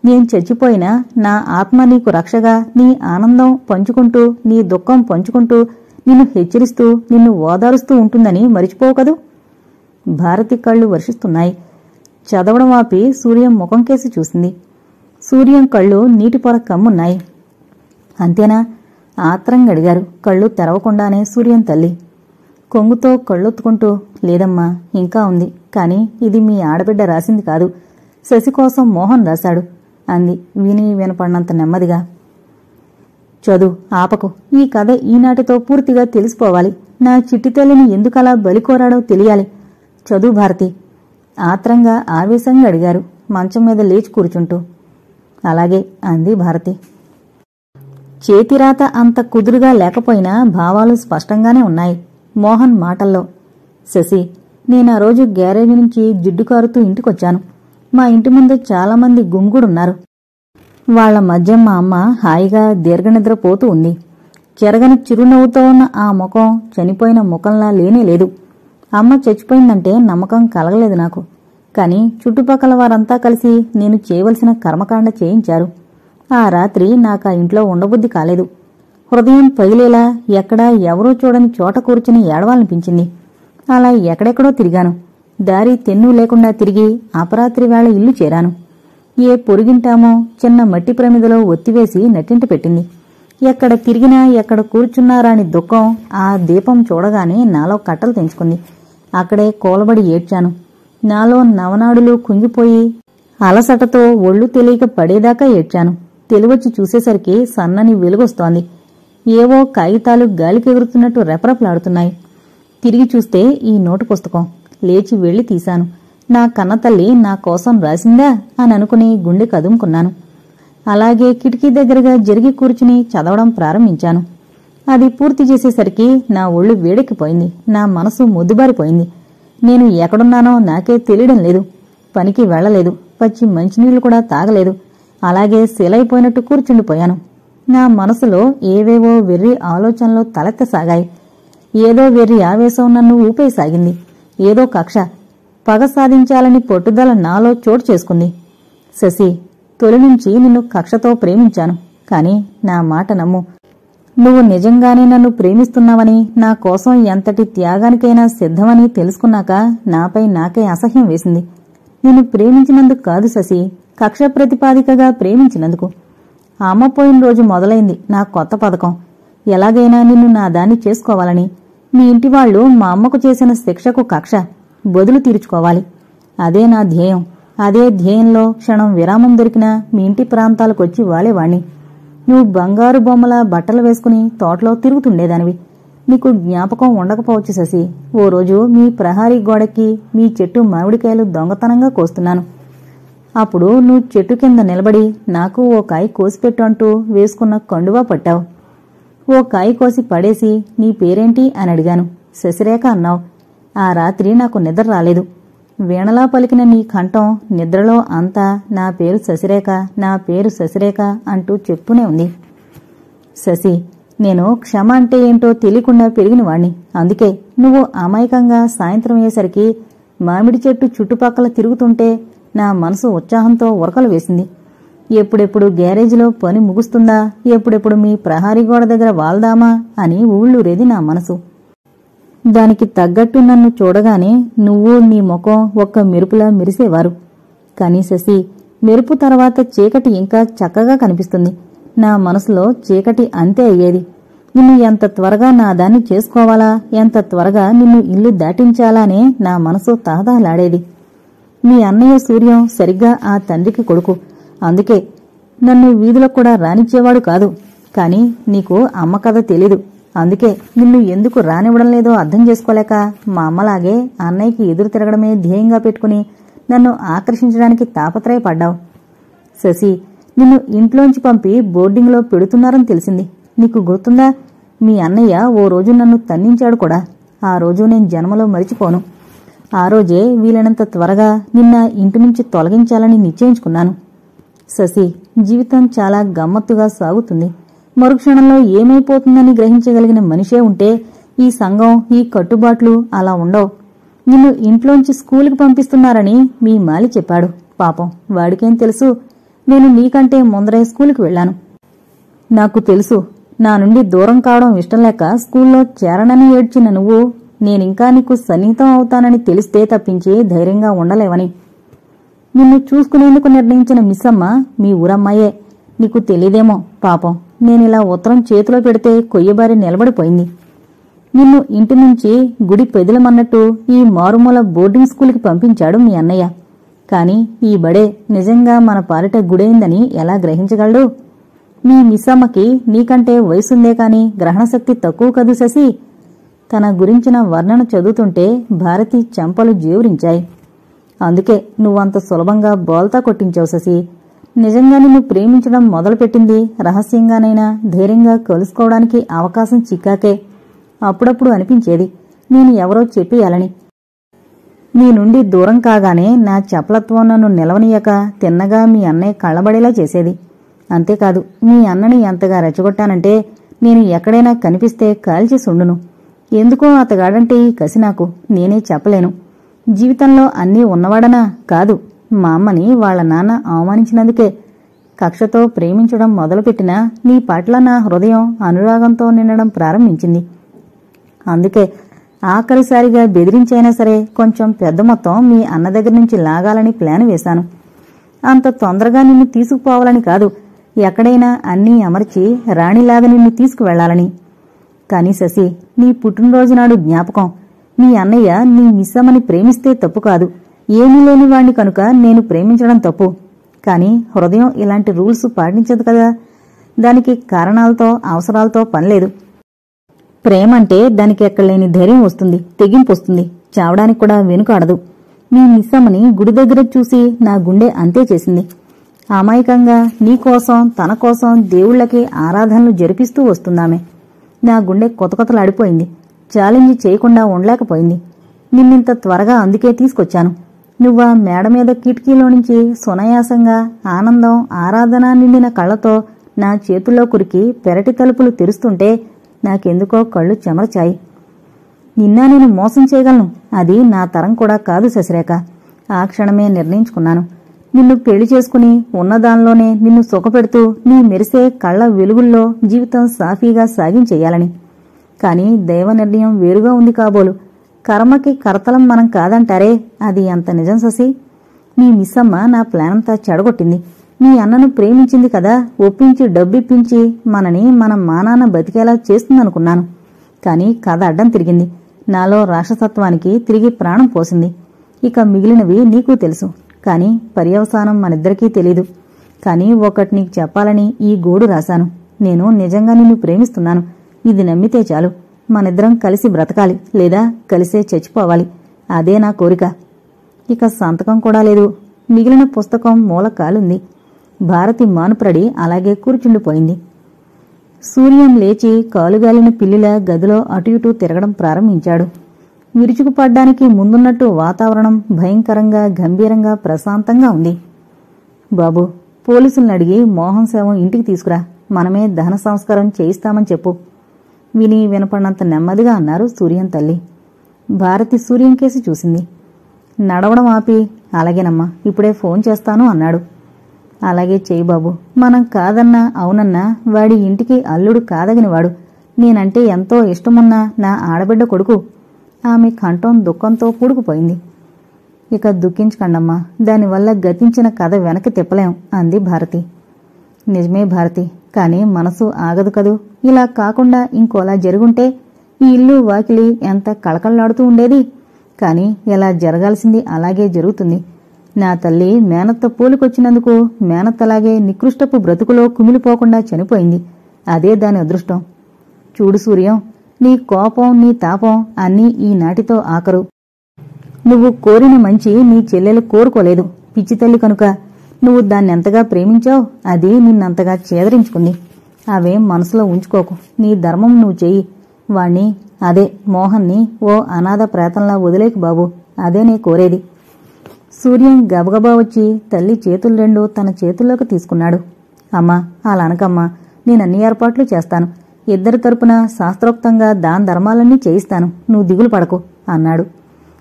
నేను చచ్చిపోయినా నా ఆత్మ నీకు రక్షగా నీ ఆనందం పంచుకుంటూ నీ దుఃఖం పంచుకుంటూ నిన్ను హెచ్చరిస్తూ నిన్ను ఓదారుస్తూ ఉంటుందని మరిచిపోకదు. భారతి కళ్ళు వర్షిస్తున్నాయి. చదవడం ఆపి సూర్యం ముఖం కేసి చూసింది. సూర్యం కళ్ళు నీటిపొర కమ్మున్నాయి. అంతేనా? ఆత్రంగా అడిగారు కళ్ళు తెరవకుండానే సూర్యం తల్లి. కొంగుతో కళ్ళొత్తుకుంటూ, లేదమ్మా, ఇంకా ఉంది. కాని ఇది మీ ఆడబిడ్డ రాసింది కాదు, శశి కోసం మోహన్ రాశాడు అంది విని వినపడినంత నెమ్మదిగా. చదువు ఆపకు. ఈ కథ ఈనాటితో పూర్తిగా తెలిసిపోవాలి. నా చిట్టి తల్లిని ఎందుకలా బలికోరాడో తెలియాలి. చదువు భారతి. ఆత్రంగా ఆవేశంగా అడిగారు మంచం మీద లేచి కూర్చుంటూ. అలాగే అంది భారతి. చేతిరాత అంత కుదురుగా లేకపోయినా భావాలు స్పష్టంగానే ఉన్నాయి మోహన్ మాటల్లో. శశి, నేనా రోజు గ్యారేజీ నుంచి జిడ్డు కారుతూ ఇంటికొచ్చాను. మా ఇంటి ముందు చాలామంది గుమిగూడున్నారు. వాళ్ల మధ్య మా అమ్మ హాయిగా దీర్ఘనిద్రపోతూ ఉంది. చెరగని చిరునవ్వుతో ఉన్న ఆ ముఖం చనిపోయిన ముఖంలా లేనేలేదు. అమ్మ చచ్చిపోయిందంటే నమ్మకం కలగలేదు నాకు. కాని చుట్టుపక్కల వారంతా కలిసి నేను చేయవలసిన కర్మకాండ చేయించారు. ఆ రాత్రి నాకా ఇంట్లో ఉండబుద్ధి కాలేదు. హృదయం పగిలేలా ఎక్కడా ఎవరూ చూడని చోట కూర్చుని ఏడవాలనిపించింది. అలా ఎక్కడెక్కడో తిరిగాను. దారి తెన్ను లేకుండా తిరిగి అపరాత్రి వేళ ఇల్లు చేరాను. ఏ పొరుగింటామో చిన్న మట్టి ప్రమిదలో ఒత్తివేసి నట్టింట పెట్టింది. ఎక్కడ తిరిగినా ఎక్కడ కూర్చున్నారాని దుఃఖం ఆ దీపం చూడగానే నాలో కట్టలు తెంచుకుంది. అక్కడే కూలబడి ఏడ్చాను. నాలో నవనాడులు కుంగిపోయి అలసటతో ఒళ్ళు తెలియక పడేదాకా ఏడ్చాను. తెలివొచ్చి చూసేసరికి సన్నని వెలుగొస్తోంది. ఏవో కాగితాలు గాలికెగురుతున్నట్టు రెపరెపలాడుతున్నాయి. తిరిగి చూస్తే ఈ నోటు పుస్తకం. లేచి వెళ్లి తీశాను. నా కన్నతల్లి నా కోసం రాసిందా అని అనుకుని గుండె కదుముకున్నాను. అలాగే కిటికీ దగ్గరగా జరిగి కూర్చుని చదవడం ప్రారంభించాను. అది పూర్తి చేసేసరికి నా ఒళ్ళు వేడెక్కిపోయింది. నా మనసు మొద్దుబారిపోయింది. నేను ఎక్కడున్నానో నాకే తెలియడం లేదు. పనికి వెళ్లలేదు. పచ్చి మంచినీళ్లు కూడా తాగలేదు. అలాగే శిలైపోయినట్టు కూర్చుండిపోయాను. నా మనసులో ఏవేవో వెర్రి ఆలోచనలు తలెత్తసాగాయి. ఏదో వెర్రి ఆవేశం నన్ను ఊపేసాగింది. ఏదో కక్ష, పగ సాధించాలని పట్టుదల నాలో చోటు చేసుకుంది. శశి, తొలి నుంచి నిన్ను కక్షతో ప్రేమించాను. కాని నా మాట నమ్ము. నువ్వు నిజంగానే నన్ను ప్రేమిస్తున్నావని, నా కోసం ఎంతటి త్యాగానికైనా సిద్ధమని తెలుసుకున్నాక నాపై నాకే అసహ్యం వేసింది. నిన్ను ప్రేమించినందుకు కాదు శశి, కక్ష ప్రతిపాదికగా ప్రేమించినందుకు. అమ్మ పోయిన రోజు మొదలైంది నా కొత్త పథకం. ఎలాగైనా నిన్ను నా దాన్ని చేసుకోవాలని. మీ ఇంటివాళ్లు మా అమ్మకు చేసిన శిక్షకు కక్ష బదులు తీర్చుకోవాలి. అదే నా ధ్యేయం. అదే ధ్యేయంలో క్షణం విరామం దొరికినా మీ ఇంటి ప్రాంతాలకొచ్చి వాలేవాణ్ణి. నువ్వు బంగారు బొమ్మల బట్టలు వేసుకుని తోటలో తిరుగుతుండేదానివి. నీకు జ్ఞాపకం ఉండకపోవచ్చు శశి. ఓ రోజు మీ ప్రహారీ గోడకి మీ చెట్టు మామిడికాయలు దొంగతనంగా కోస్తున్నాను. అప్పుడు నువ్వు చెట్టు కింద నిలబడి నాకు ఓ కాయ కోసిపెట్టు అంటూ వేసుకున్న కండువా పట్టావు. ఓ కాయ కోసి పడేసి నీ పేరేంటి అని అడిగాను. శశిరేఖ అన్నావు. ఆ రాత్రి నాకు నిద్ర రాలేదు. వీణలా పలికిన నీ కంఠం నిద్రలో అంతా నా పేరు శశిరేఖ, నా పేరు శశిరేఖ అంటూ చెప్తూనే ఉంది. శశి, నేను క్షమ అంటే ఏంటో తెలియకుండా పెరిగినవాణ్ణి. అందుకే నువ్వు అమాయకంగా సాయంత్రం అయ్యేసరికి మామిడి చెట్టు చుట్టుపక్కల తిరుగుతుంటే నా మనసు ఉత్సాహంతో ఉరకలు వేసింది. ఎప్పుడెప్పుడు గ్యారేజీలో పని ముగుస్తుందా, ఎప్పుడెప్పుడు మీ ప్రహారీ గోడ దగ్గర వాల్దామా అని ఊళ్ళూరేది నా మనసు. దానికి తగ్గట్టు నన్ను చూడగానే నువ్వు నీ ముఖం ఒక్క మెరుపులా మెరిసేవారు. కాని శశి, మెరుపు తర్వాత చీకటి ఇంకా చక్కగా కనిపిస్తుంది. నా మనసులో చీకటి అంతే అయ్యేది. నిన్ను ఎంత త్వరగా నా దాన్ని చేసుకోవాలా, ఎంత త్వరగా నిన్ను ఇల్లు దాటించాలానే నా మనసు తహతహలాడేది. మీ అన్నయ్య సూర్యం సరిగ్గా ఆ తండ్రికి కొడుకు. అందుకే నన్ను వీధులకు కూడా రానిచ్చేవాడు కాదు. కాని నీకు అమ్మ కథ తెలీదు. అందుకే నిన్ను ఎందుకు రానివ్వడం లేదో అర్థం చేసుకోలేక మా అమ్మలాగే అన్నయ్యకి ఎదురు తిరగడమే ధ్యేయంగా పెట్టుకుని నన్ను ఆకర్షించడానికి తాపత్రయపడ్డావు. శశి, నిన్ను ఇంట్లోంచి పంపి బోర్డింగ్లో పెడుతున్నారని తెలిసింది. నీకు గుర్తుందా? మీ అన్నయ్య ఓ రోజు నన్ను తన్నించాడు కూడా. ఆ రోజు నేను జన్మలో మరిచిపోను. ఆ రోజే వీలైనంత త్వరగా నిన్న ఇంటి నుంచి తొలగించాలని నిశ్చయించుకున్నాను. శశి, జీవితం చాలా గమ్మత్తుగా సాగుతుంది. మరుక్షణంలో ఏమైపోతుందని గ్రహించగలిగిన మనిషే ఉంటే ఈ సంఘం, ఈ కట్టుబాట్లు అలా ఉండవు. నిన్ను ఇంట్లోంచి స్కూలుకి పంపిస్తున్నారని మీ మాలి చెప్పాడు. పాపం వాడికేం తెలుసు? నేను నీకంటే ముందరే స్కూలుకి వెళ్లాను. నాకు తెలుసు, నా నుండి దూరం కావడం ఇష్టం లేక స్కూల్లో చేరనని ఏడ్చిన నువ్వు నేనింకా నీకు సన్నిహితం అవుతానని తెలిస్తే తప్పించి ధైర్యంగా ఉండలేవని. నిన్ను చూసుకునేందుకు నిర్ణయించిన మిస్సమ్మ మీ ఊరమ్మాయే. నీకు తెలీదేమో పాపం, నేనిలా ఉత్తరం చేతిలో పెడితే కొయ్యబారి నిలబడిపోయింది. నిన్ను ఇంటి నుంచి గుడి పెదిలమన్నట్టు ఈ మారుమూల బోర్డింగ్ స్కూల్కి పంపించాడు మీ అన్నయ్య. కాని ఈ బడే నిజంగా మన పాలిట గుడైందని ఎలా గ్రహించగలడు? మీ మిస్సమ్మకి నీకంటే వయసుందే కాని గ్రహణశక్తి తక్కువ కదూ శశి. తన గురించిన వర్ణన చదువుతుంటే భారతి చెంపలు జేవురించాయి. అందుకే నువ్వంత సులభంగా బోల్తా కొట్టించావు శశి. నిజంగా నిన్ను ప్రేమించడం మొదలుపెట్టింది రహస్యంగానైనా ధైర్యంగా కలుసుకోవడానికి అవకాశం చిక్కాకే. అప్పుడప్పుడు అనిపించేది నేను ఎవరో చెప్పేయాలని. నీ నుండి దూరం కాగానే నా చపలత్వం నన్ను నిలవనీయక తిన్నగా మీ అన్నయ్య కళ్ళబడేలా చేసేది. అంతేకాదు, మీ అన్నని ఎంతగా రెచ్చగొట్టానంటే నేను ఎక్కడైనా కనిపిస్తే కాల్చేసుండును. ఎందుకో అతగాడంటే ఈ కసి నాకు, నేనే చెప్పలేను. జీవితంలో అన్నీ ఉన్నవాడనా? కాదు, మా అమ్మని వాళ్ల నాన్న అవమానించినందుకే. కక్షతో ప్రేమించడం మొదలుపెట్టినా నీ పట్ల నా హృదయం అనురాగంతో నిండడం ప్రారంభించింది. అందుకే ఆఖరిసారిగా బెదిరించైనా సరే కొంచెం పెద్ద మొత్తం మీ అన్న దగ్గర నుంచి లాగాలని ప్లాన్ వేశాను. అంత తొందరగా నిన్ను తీసుకుపోవాలని కాదు, ఎక్కడైనా అన్నీ అమర్చి రాణిలాగా నిన్ను తీసుకువెళ్లాలని. కాని శశి, నీ పుట్టినరోజు నాడు జ్ఞాపకం. మీ అన్నయ్య నీ మిస్సమ్మని ప్రేమిస్తే తప్పు కాదు, ఏమీ లేని వాణ్ణి కనుక నేను ప్రేమించడం తప్పు. కాని హృదయం ఇలాంటి రూల్స్ పాటించదు కదా. దానికి కారణాలతో అవసరాలతో పనిలేదు. ప్రేమంటే దానికి ఎక్కడలేని ధైర్యం వస్తుంది, తెగింపు వస్తుంది, చావడానికి కూడా వెనుకాడదు. మీ మిస్సమ్మని గుడి దగ్గర చూసి నా గుండె అంతే చేసింది. అమాయకంగా నీకోసం తన కోసం దేవుళ్లకి ఆరాధనలు జరిపిస్తూ వస్తుందామె. నా గుండె కొతకొతలాడిపోయింది. ఛాలెంజ్ చేయకుండా ఉండలేకపోయింది. నిన్నింత త్వరగా అందుకే తీసుకొచ్చాను. నువ్వా మేడ మీద కిటికీలో నుంచి సునాయాసంగా ఆనందం ఆరాధన నిండిన కళ్లతో నా చేతుల్లో కురికి పెరటి తలుపులు తెరుస్తుంటే నాకెందుకో కళ్ళు చెమరచాయి. నిన్నా నేను మోసం చేయగలను, అది నా తరం కూడా కాదు శశిరేఖ. ఆ క్షణమే నిర్ణయించుకున్నాను. నిన్ను పెళ్లి చేసుకుని ఉన్నదానిలోనే నిన్ను సుఖపెడుతూ నీ మెరిసే కళ్ల వెలుగుల్లో జీవితం సాఫీగా సాగించేయాలని. కాని దైవ నిర్ణయం వేరుగా ఉంది కాబోలు. కర్మకి కర్తలం మనం కాదంటారే, అది అంత నిజం శశి. మీ మిస్సమ్మ నా ప్లానంతా చెడగొట్టింది. మీ అన్నను ప్రేమించింది కదా, ఒప్పించి డబ్బిప్పించి మనని మన మానాన్న బతికేలా చేస్తుందనుకున్నాను. కాని కథ అడ్డం తిరిగింది. నాలో రాక్షసత్వానికి తిరిగి ప్రాణం పోసింది. ఇక మిగిలినవి నీకు తెలుసు. కాని పర్యవసానం మనిద్దరికీ తెలీదు. కాని ఒకటి నీకు చెప్పాలని ఈ గోడు రాశాను. నేను నిజంగా నిన్ను ప్రేమిస్తున్నాను. ఇది నమ్మితే చాలు. మనిద్దరం కలిసి బ్రతకాలి, లేదా కలిసే చచ్చిపోవాలి. అదే నా కోరిక. ఇక సంతకం కూడా లేదు. మిగిలిన పుస్తకం మూల కాలుంది. భారతి మానుప్రడి అలాగే కూర్చుండిపోయింది. సూర్యం లేచి కాలుగాలిన పిల్లిలా గదిలో అటు ఇటూ తిరగడం ప్రారంభించాడు. విరుచుకుపడ్డానికి ముందున్నట్టు వాతావరణం భయంకరంగా గంభీరంగా ప్రశాంతంగా ఉంది. బాబు, పోలీసుల్ని అడిగి మోహన్ శవం ఇంటికి తీసుకురా, మనమే దహన సంస్కారం చేయిస్తామని చెప్పు. విని వినపడినంత నెమ్మదిగా అన్నారు సూర్యం తల్లి. భారతి సూర్యం కేసి చూసింది. నడవడం ఆపి, అలాగేనమ్మా, ఇప్పుడే ఫోన్ చేస్తాను అన్నాడు. అలాగే చేయి బాబు. మనం కాదన్నా అవునన్నా వాడి ఇంటికి అల్లుడు కాదగినవాడు. నేనంటే ఎంతో ఇష్టమున్న నా ఆడబిడ్డ కొడుకు. ఆమె కంఠం దుఃఖంతో పూడుకుపోయింది. ఇక దుఃఖించకండమ్మా, దానివల్ల గతించిన కథ వెనక్కి తిప్పలేం అంది భారతి. నిజమే భారతి, కాని మనసు ఆగదు కదూ. ఇలా కాకుండా ఇంకోలా జరుగుంటే ఈ ఇల్లు వాకిలి ఎంత కళకళలాడుతూ ఉండేది. కాని ఎలా జరగాల్సింది అలాగే జరుగుతుంది. నా తల్లి మేనత్త పోలికొచ్చినందుకు మేనత్తలాగే నికృష్టపు బ్రతుకులో కుమిలిపోకుండా చనిపోయింది. అదే దాని అదృష్టం. చూడు సూర్యం, నీ కోపం నీ తాపం అన్నీ ఈనాటితో ఆఖరు. నువ్వు కోరిన మంచి నీ చెల్లెలు కోరుకోలేదు, పిచ్చి తల్లి కనుక. నువ్వు దాన్నెంతగా ప్రేమించావు, అది నిన్నంతగా చేదరించుకుంది. అవేం మనసులో ఉంచుకోకు. నీ ధర్మం నువ్వు చెయ్యి. వాణ్ణి, అదే మోహన్ని ఓ అనాథ ప్రేతంలా వదిలేకు బాబు. అదే నే కోరేది. సూర్యం గబగబా వచ్చి తల్లి చేతులు రెండు తన చేతుల్లోకి తీసుకున్నాడు. అమ్మా, అలా అనకమ్మా, నేనన్ని ఏర్పాట్లు చేస్తాను. ఇద్దరి తరపున శాస్త్రోక్తంగా దాన ధర్మాలన్నీ చేయిస్తాను. నువ్వు దిగులు పడకు అన్నాడు.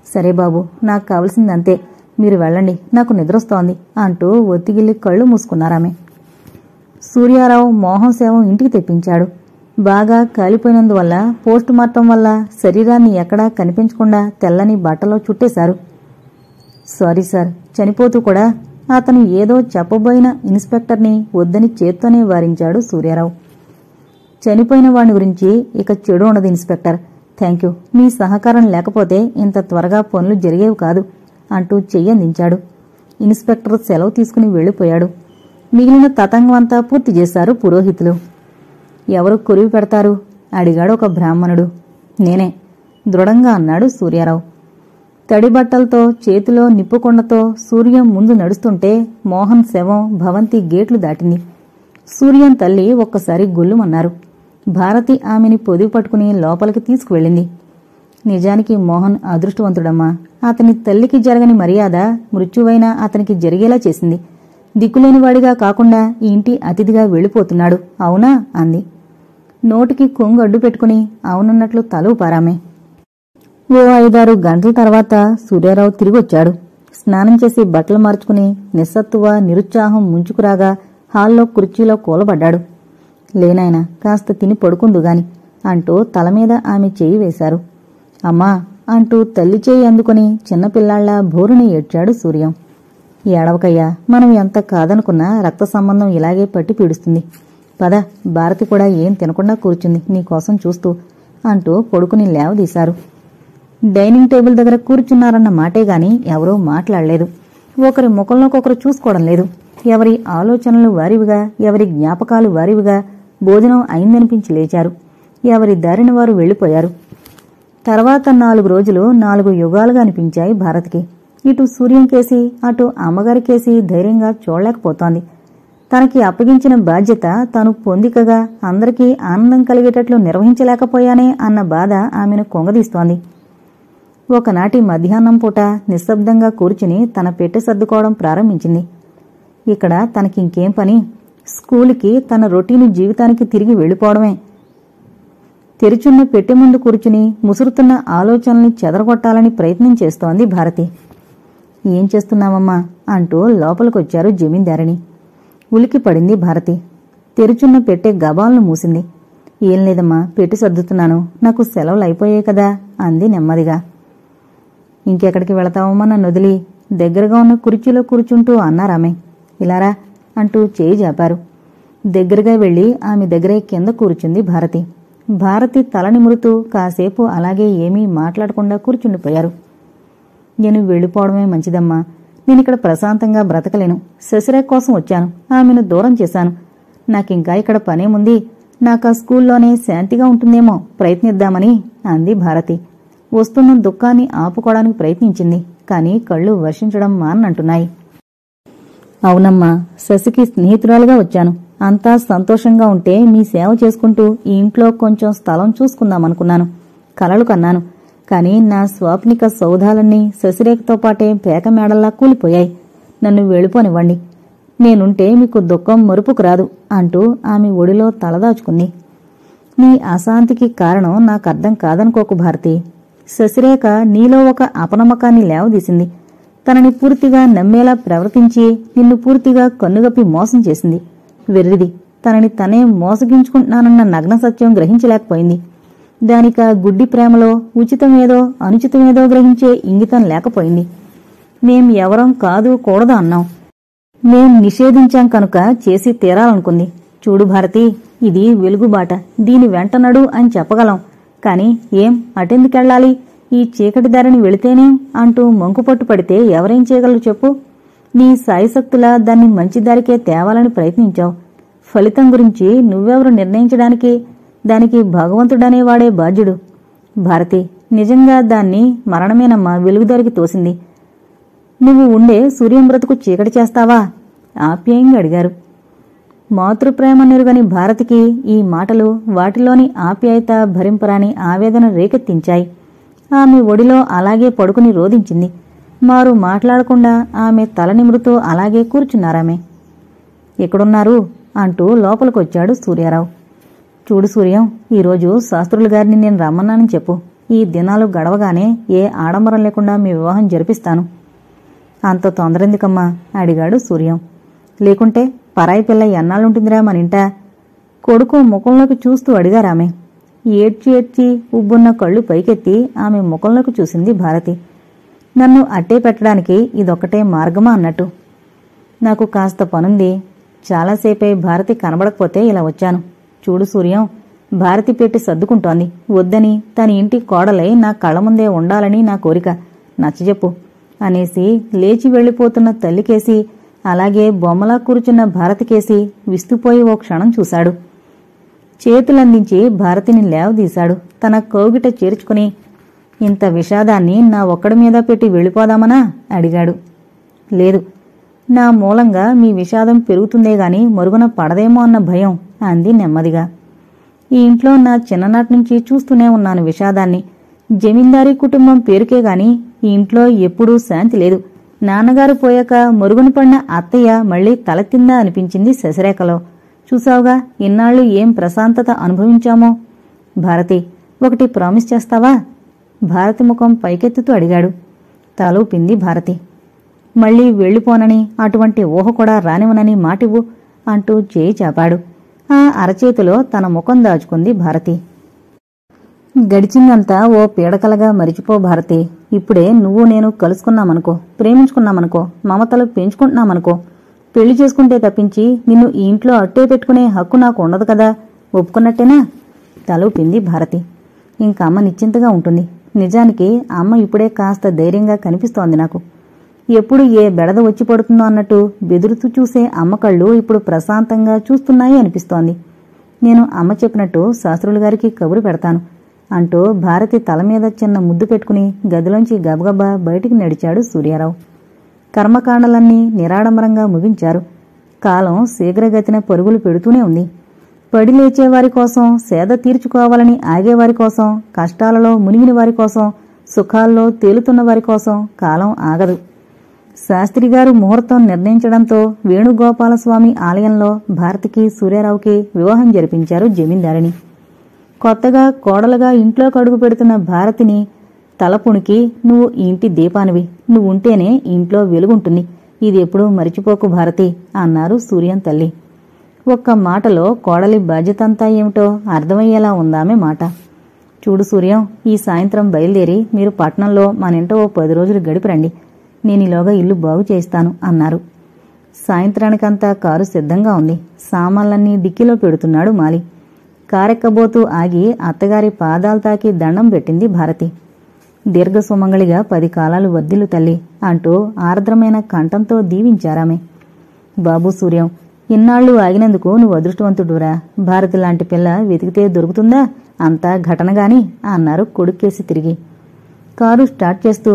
సరే బాబు, నాకు కావలసిందంతే. మీరు వెళ్ళండి, నాకు నిద్రొస్తోంది అంటూ ఒత్తిగిల్లి కళ్ళు మూసుకున్నారామె. సూర్యారావు మోహన్ శవం ఇంటికి తెప్పించాడు. బాగా కాలిపోయినందువల్ల పోస్ట్ మార్టం వల్ల శరీరాన్ని ఎక్కడా కనిపించకుండా తెల్లని బట్టలో చుట్టేశారు. సారీ సార్, చనిపోతూ కూడా అతను ఏదో చెప్పబోయిన ఇన్స్పెక్టర్ని వద్దని చేత్తోనే వారించాడు సూర్యారావు. చనిపోయిన వాడి గురించి ఇక చెడు ఉండదు ఇన్స్పెక్టర్. థ్యాంక్యూ, మీ సహకారం లేకపోతే ఇంత త్వరగా పనులు జరిగేవి కాదు అంటూ చెయ్యందించాడు. ఇన్స్పెక్టర్ సెలవు తీసుకుని వెళ్లిపోయాడు. మిగిలిన తతంగం అంతా పూర్తి చేశారు పురోహితులు. ఎవరు కొరివి పెడతారు అడిగాడు ఒక బ్రాహ్మణుడు. నేనే, దృఢంగా అన్నాడు సూర్యారావు. తడిబట్టలతో చేతిలో నిప్పుకొండతో సూర్యం ముందు నడుస్తుంటే మోహన్ శవం భవంతి గేట్లు దాటింది. సూర్యం తల్లి ఒక్కసారి గొల్లుమన్నారు. భారతి ఆమెని పొదివి పట్టుకుని లోపలికి తీసుకువెళ్ళింది. నిజానికి మోహన్ అదృష్టవంతుడమ్మా. అతని తల్లికి జరగని మర్యాద మృత్యువైనా అతనికి జరిగేలా చేసింది. దిక్కులేనివాడిగా కాకుండా ఈ ఇంటి అతిథిగా వెళ్ళిపోతున్నాడు, అవునా అంది. నోటికి కొంగు అడ్డు పెట్టుకుని అవునన్నట్లు తల ఊపారామె. ఓ 5-6 గంటల తర్వాత సూర్యారావు తిరిగొచ్చాడు. స్నానం చేసి బట్టలు మార్చుకుని నిస్సత్తువ నిరుత్సాహం ముంచుకురాగా హాల్లో కుర్చీలో కూలబడ్డాడు. లేనాయనా, కాస్త తిని పడుకుందుగాని అంటూ తలమీద ఆమె చేయి వేశారు. అమ్మా అంటూ తల్లి చేయి అందుకుని చిన్నపిల్లాళ్లా భోరుని ఏడ్చాడు సూర్యం. ఏడవకయ్యా, మనం ఎంత కాదనుకున్నా రక్త సంబంధం ఇలాగే పట్టి పీడుస్తుంది. పద, భారతి కూడా ఏం తినకుండా కూర్చుంది నీకోసం చూస్తూ అంటూ కొడుకుని లేవదీశారు. డైనింగ్ టేబుల్ దగ్గర కూర్చున్నారన్న మాటే గాని ఎవరూ మాట్లాడలేదు. ఒకరి ముఖంలోకొకరు చూసుకోవడం లేదు. ఎవరి ఆలోచనలు వారివిగా, ఎవరి జ్ఞాపకాలు వారివిగా భోజనం అయిందనిపించి లేచారు. ఎవరి దారిన వారు వెళ్లిపోయారు. తర్వాత 4 రోజులు 4 యుగాలుగా అనిపించాయి భారతికి. ఇటు సూర్యం కేసి అటు అమ్మగారి కేసి ధైర్యంగా చూడలేకపోతోంది. తనకి అప్పగించిన బాధ్యత తను పొందికగా అందరికీ ఆనందం కలిగేటట్లు నిర్వహించలేకపోయానే అన్న బాధ ఆమెను కొంగదీస్తోంది. ఒకనాటి మధ్యాహ్నం పూట నిశ్శబ్దంగా కూర్చుని తన పెట్టె సర్దుకోవడం ప్రారంభించింది. ఇక్కడ తనకింకేం పని? స్కూలుకి, తన రొటీను జీవితానికి తిరిగి వెళ్ళిపోవడమే. తెరుచున్న పెట్టె ముందు కూర్చుని ముసురుతున్న ఆలోచనల్ని చెదరగొట్టాలని ప్రయత్నం చేస్తోంది భారతి. ఏం చేస్తున్నావమ్మా అంటూ లోపలికొచ్చారు జమీందారిని. ఉలికి పడింది భారతి. తెరుచున్న పెట్టె గబాలను మూసింది. ఏం లేదమ్మా, పెట్టి సర్దుతున్నాను, నాకు సెలవులు అయిపోయాయి కదా అంది నెమ్మదిగా. ఇంకెక్కడికి వెళతావమ్మా నన్ను వదిలి? దగ్గరగా ఉన్న కుర్చీలో కూర్చుంటూ అన్నారామె. ఇలారా అంటూ చేయి జాపారు. దగ్గరగా వెళ్లి ఆమె దగ్గరే కింద కూర్చుంది భారతి. భారతి తల నిమురుతూ కాసేపు అలాగే ఏమీ మాట్లాడకుండా కూర్చుండిపోయారు. నేను వెళ్ళిపోవడమే మంచిదమ్మా. నేనిక్కడ ప్రశాంతంగా బ్రతకలేను. శశిరేఖ కోసం వచ్చాను, ఆమెను దూరం చేశాను. నాకింకా ఇక్కడ పనేముంది? నాకా స్కూల్లోనే శాంతిగా ఉంటుందేమో, ప్రయత్నిద్దామని అంది భారతి. వస్తున్న దుఃఖాన్ని ఆపుకోవడానికి ప్రయత్నించింది. కాని కళ్ళు వర్షించడం మానంటున్నాయి. అవునమ్మా, శశికి స్నేహితురాలుగా వచ్చాను. అంతా సంతోషంగా ఉంటే మీ సేవ చేసుకుంటూ ఈ ఇంట్లో కొంచెం స్థలం చూసుకుందామనుకున్నాను. కలలు కన్నాను. కాని నా స్వాప్నిక సౌధాలన్నీ శశిరేఖతో పాటే పేకమేడల్లా కూలిపోయాయి. నన్ను వెళ్ళిపోనివ్వండి. నేనుంటే మీకు దుఃఖం మరుపుకు రాదు అంటూ ఆమె ఒడిలో తలదాచుకుంది. నీ అశాంతికి కారణం నాకర్థం కాదనుకోకు భారతి. శశిరేఖ నీలో ఒక అపనమ్మకాన్ని లేవదీసింది. తనని పూర్తిగా నమ్మేలా ప్రవర్తించి నిన్ను పూర్తిగా కన్నుగప్పి మోసం చేసింది. వెర్రిది. తనని తనే మోసగించుకుంటున్నానన్న నగ్న సత్యం గ్రహించలేకపోయింది. దానిక గుడ్డి ప్రేమలో ఉచితమేదో అనుచితమేదో గ్రహించే ఇంగితం లేకపోయింది. మేం ఎవరం కాదు కూడదు అన్నాం. మేం నిషేధించాం కనుక చేసి తీరాలనుకుంది. చూడు భారతి, ఇది వెలుగుబాట, దీని వెంటనడు అని చెప్పగలం. కాని ఏం అటెందుకెళ్లాలి? ఈ చీకటి దారిని వెళితేనే అంటూ మంకుపట్టు పడితే ఎవరేం చేయగలరు చెప్పు? నీ సాయశక్తులా దాన్ని మంచిదారికే తేవాలని ప్రయత్నించావు. ఫలితం గురించి నువ్వెవరు నిర్ణయించడానికి? దానికి భగవంతుడనేవాడే బాధ్యుడు. భారతి, నిజంగా దాన్ని మరణమేనమ్మా వెలుగుదారికి తోసింది. నువ్వు ఉండే సూర్యం బ్రతుకు చీకటి చేస్తావా? ఆప్యాయంగా అడిగారు. మాతృప్రేమ నెరుగని భారతికి ఈ మాటలు వాటిలోని ఆప్యాయత భరింపరాని ఆవేదన రేకెత్తించాయి. ఆమె ఒడిలో అలాగే పడుకుని రోదించింది. మారు మాట్లాడకుండా ఆమె తల నిమురుతూ అలాగే కూర్చున్నారామె. ఎక్కడున్నారు అంటూ లోపలికొచ్చాడు సూర్యారావు. చూడు సూర్యం, ఈరోజు శాస్త్రులు గారిని నేను రమ్మన్నానని చెప్పు. ఈ దినాలు గడవగానే ఏ ఆడంబరం లేకుండా మీ వివాహం జరిపిస్తాను. అంత తొందరెందుకమ్మా అడిగాడు సూర్యం. లేకుంటే పరాయి పిల్ల ఎన్నాళ్ళుంటుందిరా మనింట? కొడుకు ముఖంలోకి చూస్తూ అడిగారామె. ఏడ్చి ఏడ్చి ఉబ్బున్న కళ్ళు పైకెత్తి ఆమె ముఖంలోకి చూసింది భారతి. నన్ను అట్టే పెట్టడానికి ఇదొక్కటే మార్గమా అన్నట్టు. నాకు కాస్త పనుంది. చాలాసేపై భారతి కనబడకపోతే ఇలా వచ్చాను. చూడు సూర్యం, భారతి పెట్టి సర్దుకుంటోంది. వద్దని తన ఇంటి కోడలై నా కళ్ళ ముందే ఉండాలని నా కోరిక. నచ్చజెప్పు అనేసి లేచి వెళ్లిపోతున్న తల్లికేసి, అలాగే బొమ్మలా కూర్చున్న భారతికేసి విస్తుపోయి ఓ క్షణం చూశాడు. చేతులందించి భారతిని లేవదీశాడు. తన కౌగిట చేర్చుకుని, ఇంత విషాదాన్ని నా ఒక్కడి మీద పెట్టి వెళ్ళిపోదామనా అడిగాడు. లేదు, నా మూలంగా మీ విషాదం పెరుగుతుందే గాని మరుగున పడదేమో అన్న భయం అంది నెమ్మదిగా. ఈ ఇంట్లో నా చిన్ననాటి నుంచి చూస్తూనే ఉన్నాను విషాదాన్ని. జమీందారీ కుటుంబం పేరుకే గాని ఈ ఇంట్లో ఎప్పుడూ శాంతి లేదు. నాన్నగారు పోయాక మరుగున పడిన అత్తయ్య మళ్లీ తలెత్తిందా అనిపించింది శశిరేఖలో. చూసావుగా ఇన్నాళ్లు ఏం ప్రశాంతత అనుభవించామో. భారతి, ఒకటి ప్రామిస్ చేస్తావా? భారతి ముఖం పైకెత్తుతూ అడిగాడు. తలూపింది భారతి. మళ్లీ వెళ్లిపోనని, అటువంటి ఊహ కూడా రానివనని మాటివ్వు అంటూ చేయి చాపాడు. ఆ అరచేతిలో తన ముఖం దాచుకుంది భారతి. గడిచిందంతా ఓ పీడకలగా మరిచిపో భారతి. ఇప్పుడే నువ్వు నేను కలుసుకున్నామనుకో, ప్రేమించుకున్నామనుకో, మమతలు పెంచుకుంటున్నామనుకో, పెళ్లి చేసుకుంటే తప్పించి నిన్ను ఈ ఇంట్లో అట్టే పెట్టుకునే హక్కు నాకు ఉండదు కదా. ఒప్పుకున్నట్టేనా? తలూపింది భారతి. ఇంక అమ్మ నిశ్చింతగా ఉంటుంది. నిజానికి అమ్మ ఇప్పుడే కాస్త ధైర్యంగా కనిపిస్తోంది నాకు. ఎప్పుడు ఏ బెడద వచ్చి పడుతుందో అన్నట్టు బెదురుతూ చూసే అమ్మ కళ్ళు ఇప్పుడు ప్రశాంతంగా చూస్తున్నాయి అనిపిస్తోంది. నేను అమ్మ చెప్పినట్టు శాస్త్రులు గారికి కబురు పెడతాను అంటూ భారతి తల మీద చిన్న ముద్దు పెట్టుకుని గదిలోంచి గబగబా బయటికి నడిచాడు సూర్యారావు. కర్మకాండలన్నీ నిరాడంబరంగా ముగించారు. కాలం శీఘ్రగతిన పరుగులు పెడుతూనే ఉంది. పడి లేచేవారి కోసం, సేద తీర్చుకోవాలని ఆగేవారి కోసం, కష్టాలలో మునిగిన వారి కోసం, సుఖాల్లో తేలుతున్న వారి కోసం కాలం ఆగదు. శాస్త్రిగారు ముహూర్తం నిర్ణయించడంతో వేణుగోపాలస్వామి ఆలయంలో భారతికి సూర్యారావుకి వివాహం జరిపించారు జమీందారిని. కొత్తగా కోడలుగా ఇంట్లోకి అడుగు పెడుతున్న భారతిని తలపునికి, నువ్వు ఈ ఇంటి దీపానివి, నువ్వుంటేనే ఇంట్లో వెలుగుంటుంది, ఇది ఎప్పుడూ మరిచిపోకు భారతి అన్నారు సూర్యం తల్లి. ఒక్క మాటలో కోడలి బాధ్యతంతా ఏమిటో అర్థమయ్యేలా ఉందామె మాట. చూడు సూర్యం, ఈ సాయంత్రం బయలుదేరి మీరు పట్నంలో మనింట ఓ 10 రోజులు గడిపిరండి. నేనిలోగా ఇల్లు బాగు చేయిస్తాను అన్నారు. సాయంత్రానికంతా కారు సిద్ధంగా ఉంది. సామాన్లన్నీ డిక్కీలో పెడుతున్నాడు మాలి. కారెక్కబోతూ ఆగి అత్తగారి పాదాలు తాకి దండం పెట్టింది భారతి. దీర్ఘసుమంగళిగా 10 కాలాలు వర్ధిల్లు తల్లి అంటూ ఆర్ద్రమైన కంఠంతో దీవించారామె. బాబు సూర్యం, ఇన్నాళ్లు ఆగినందుకు నువ్వు అదృష్టవంతుడురా. భారతి లాంటి పిల్ల వెతికితే దొరుకుతుందా? అంతా ఘటనగాని అన్నారు కొడుక్కేసి తిరిగి. కారు స్టార్ట్ చేస్తూ,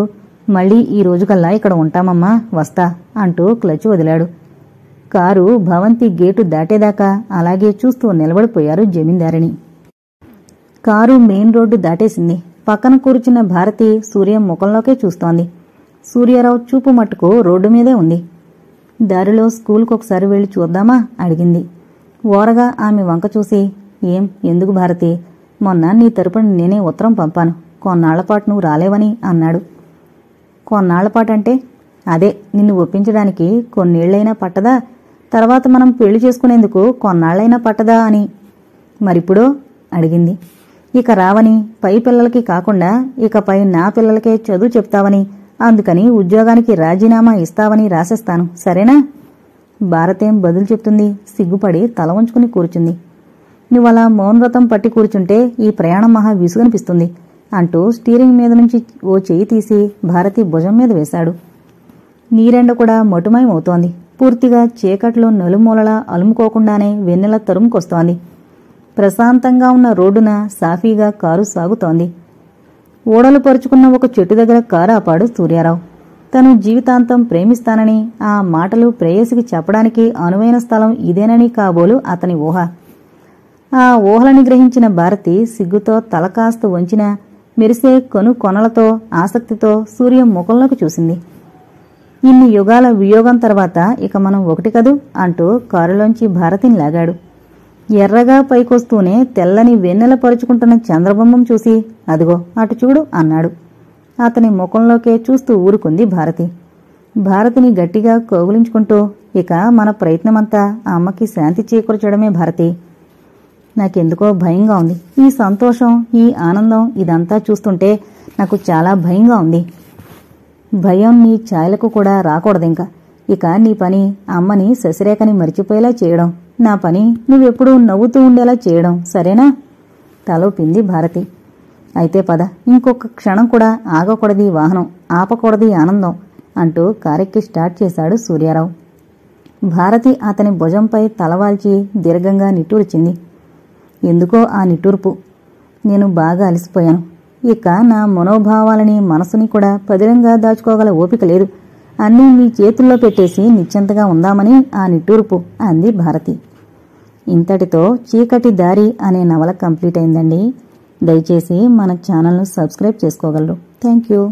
మళ్లీ ఈ రోజుకల్లా ఇక్కడ ఉంటామమ్మా, వస్తా అంటూ క్లచ్ వదిలాడు. కారు భవంతి గేటు దాటేదాకా అలాగే చూస్తూ నిలబడిపోయారు జమీందారిని. కారు మెయిన్ రోడ్డు దాటేసింది. పక్కన కూర్చున్న భారతి సూర్యం ముఖంలోకే చూస్తోంది. సూర్యారావు చూపు మట్టుకు రోడ్డు మీదే ఉంది. దారిలో స్కూల్కొకసారి వెళ్లి చూద్దామా అడిగింది. ఓరగా ఆమె వంక చూసి, ఏం, ఎందుకు భారతి? మొన్న నీ తరపున నేనే ఉత్తరం పంపాను. కొన్నాళ్లపాటు నువ్వు రాలేవని అన్నాడు. కొన్నాళ్లపాటంటే? అదే, నిన్ను ఒప్పించడానికి కొన్నేళ్లైనా పట్టదా? తర్వాత మనం పెళ్లి చేసుకునేందుకు కొన్నాళ్లైనా పట్టదా అని. మరిప్పుడో అడిగింది. ఇక రావని, పై పిల్లలకి కాకుండా ఇకపై నా పిల్లలకే చదువు చెప్తావని, అందుకని ఉద్యోగానికి రాజీనామా ఇస్తావని రాసేస్తాను, సరేనా? భారతేం బదులు చెప్తుంది? సిగ్గుపడి తల వంచుకుని కూర్చుంది. నువ్వలా మౌనవ్రతం పట్టి కూర్చుంటే ఈ ప్రయాణం మహా విసుగనిపిస్తుంది అంటూ స్టీరింగ్ మీద నుంచి ఓ చెయ్యి తీసి భారతి భుజం మీద వేశాడు. నీరెండ కూడా మటుమయమవుతోంది. పూర్తిగా చీకట్లో నలుమూలలా అలుముకోకుండానే వెన్నెల తరుముకొస్తోంది. ప్రశాంతంగా ఉన్న రోడ్డున సాఫీగా కారు సాగుతోంది. ఓడలు పరుచుకున్న ఒక చెట్టు దగ్గర కారు ఆపాడు సూర్యారావు. తను జీవితాంతం ప్రేమిస్తానని, ఆ మాటలు ప్రేయసికి చెప్పడానికి అనువైన స్థలం ఇదేనని కాబోలు అతని ఊహ. ఆ ఊహలని గ్రహించిన భారతి సిగ్గుతో తల కాస్త వంచిన మెరిసే కొనలతో ఆసక్తితో సూర్యం ముఖంలోకి చూసింది. ఇన్ని యుగాల వియోగం తర్వాత ఇక మనం ఒకటి కదూ అంటూ కారులోంచి భారతిని లాగాడు. ఎర్రగా పైకొస్తూనే తెల్లని వెన్నెల పరుచుకుంటున్న చంద్రబొమ్మం చూసి, అదిగో అటు చూడు అన్నాడు. అతని ముఖంలోకే చూస్తూ ఊరుకుంది భారతి. భారతిని గట్టిగా కౌగిలించుకుంటూ, ఇక మన ప్రయత్నమంతా ఆ అమ్మకి శాంతి చేకూర్చడమే భారతి. నాకెందుకో భయంగా ఉంది. ఈ సంతోషం, ఈ ఆనందం ఇదంతా చూస్తుంటే నాకు చాలా భయంగా ఉంది. భయం నీ ఛాయలకు కూడా రాకూడదింకా. ఇక నీ పని అమ్మని శశిరేఖని మరిచిపోయేలా చేయడం, నా పని నువ్వెప్పుడూ నవ్వుతూ ఉండేలా చేయడం, సరేనా? తలూపింది భారతి. అయితే పద, ఇంకొక క్షణం కూడా ఆగకూడది వాహనం, ఆపకూడది ఆనందం అంటూ కారెక్కి స్టార్ట్ చేశాడు సూర్యారావు. భారతి అతని భుజంపై తలవాల్చి దీర్ఘంగా నిట్టూర్చింది. ఎందుకో ఆ నిట్టూర్పు. నేను బాగా అలసిపోయాను. ఇక నా మనోభావాలని, మనసుని కూడా పదిలంగా దాచుకోగల ఓపిక లేదు. అన్నీ మీ చేతుల్లో పెట్టేసి నిశ్చింతగా ఉందామని ఆ నిట్టూర్పు అంది భారతి. ఇంతటితో చీకటి దారి అనే నవల కంప్లీట్ అయిందండి. దయచేసి మన ఛానల్ను సబ్స్క్రైబ్ చేసుకోగలరు. Thank you.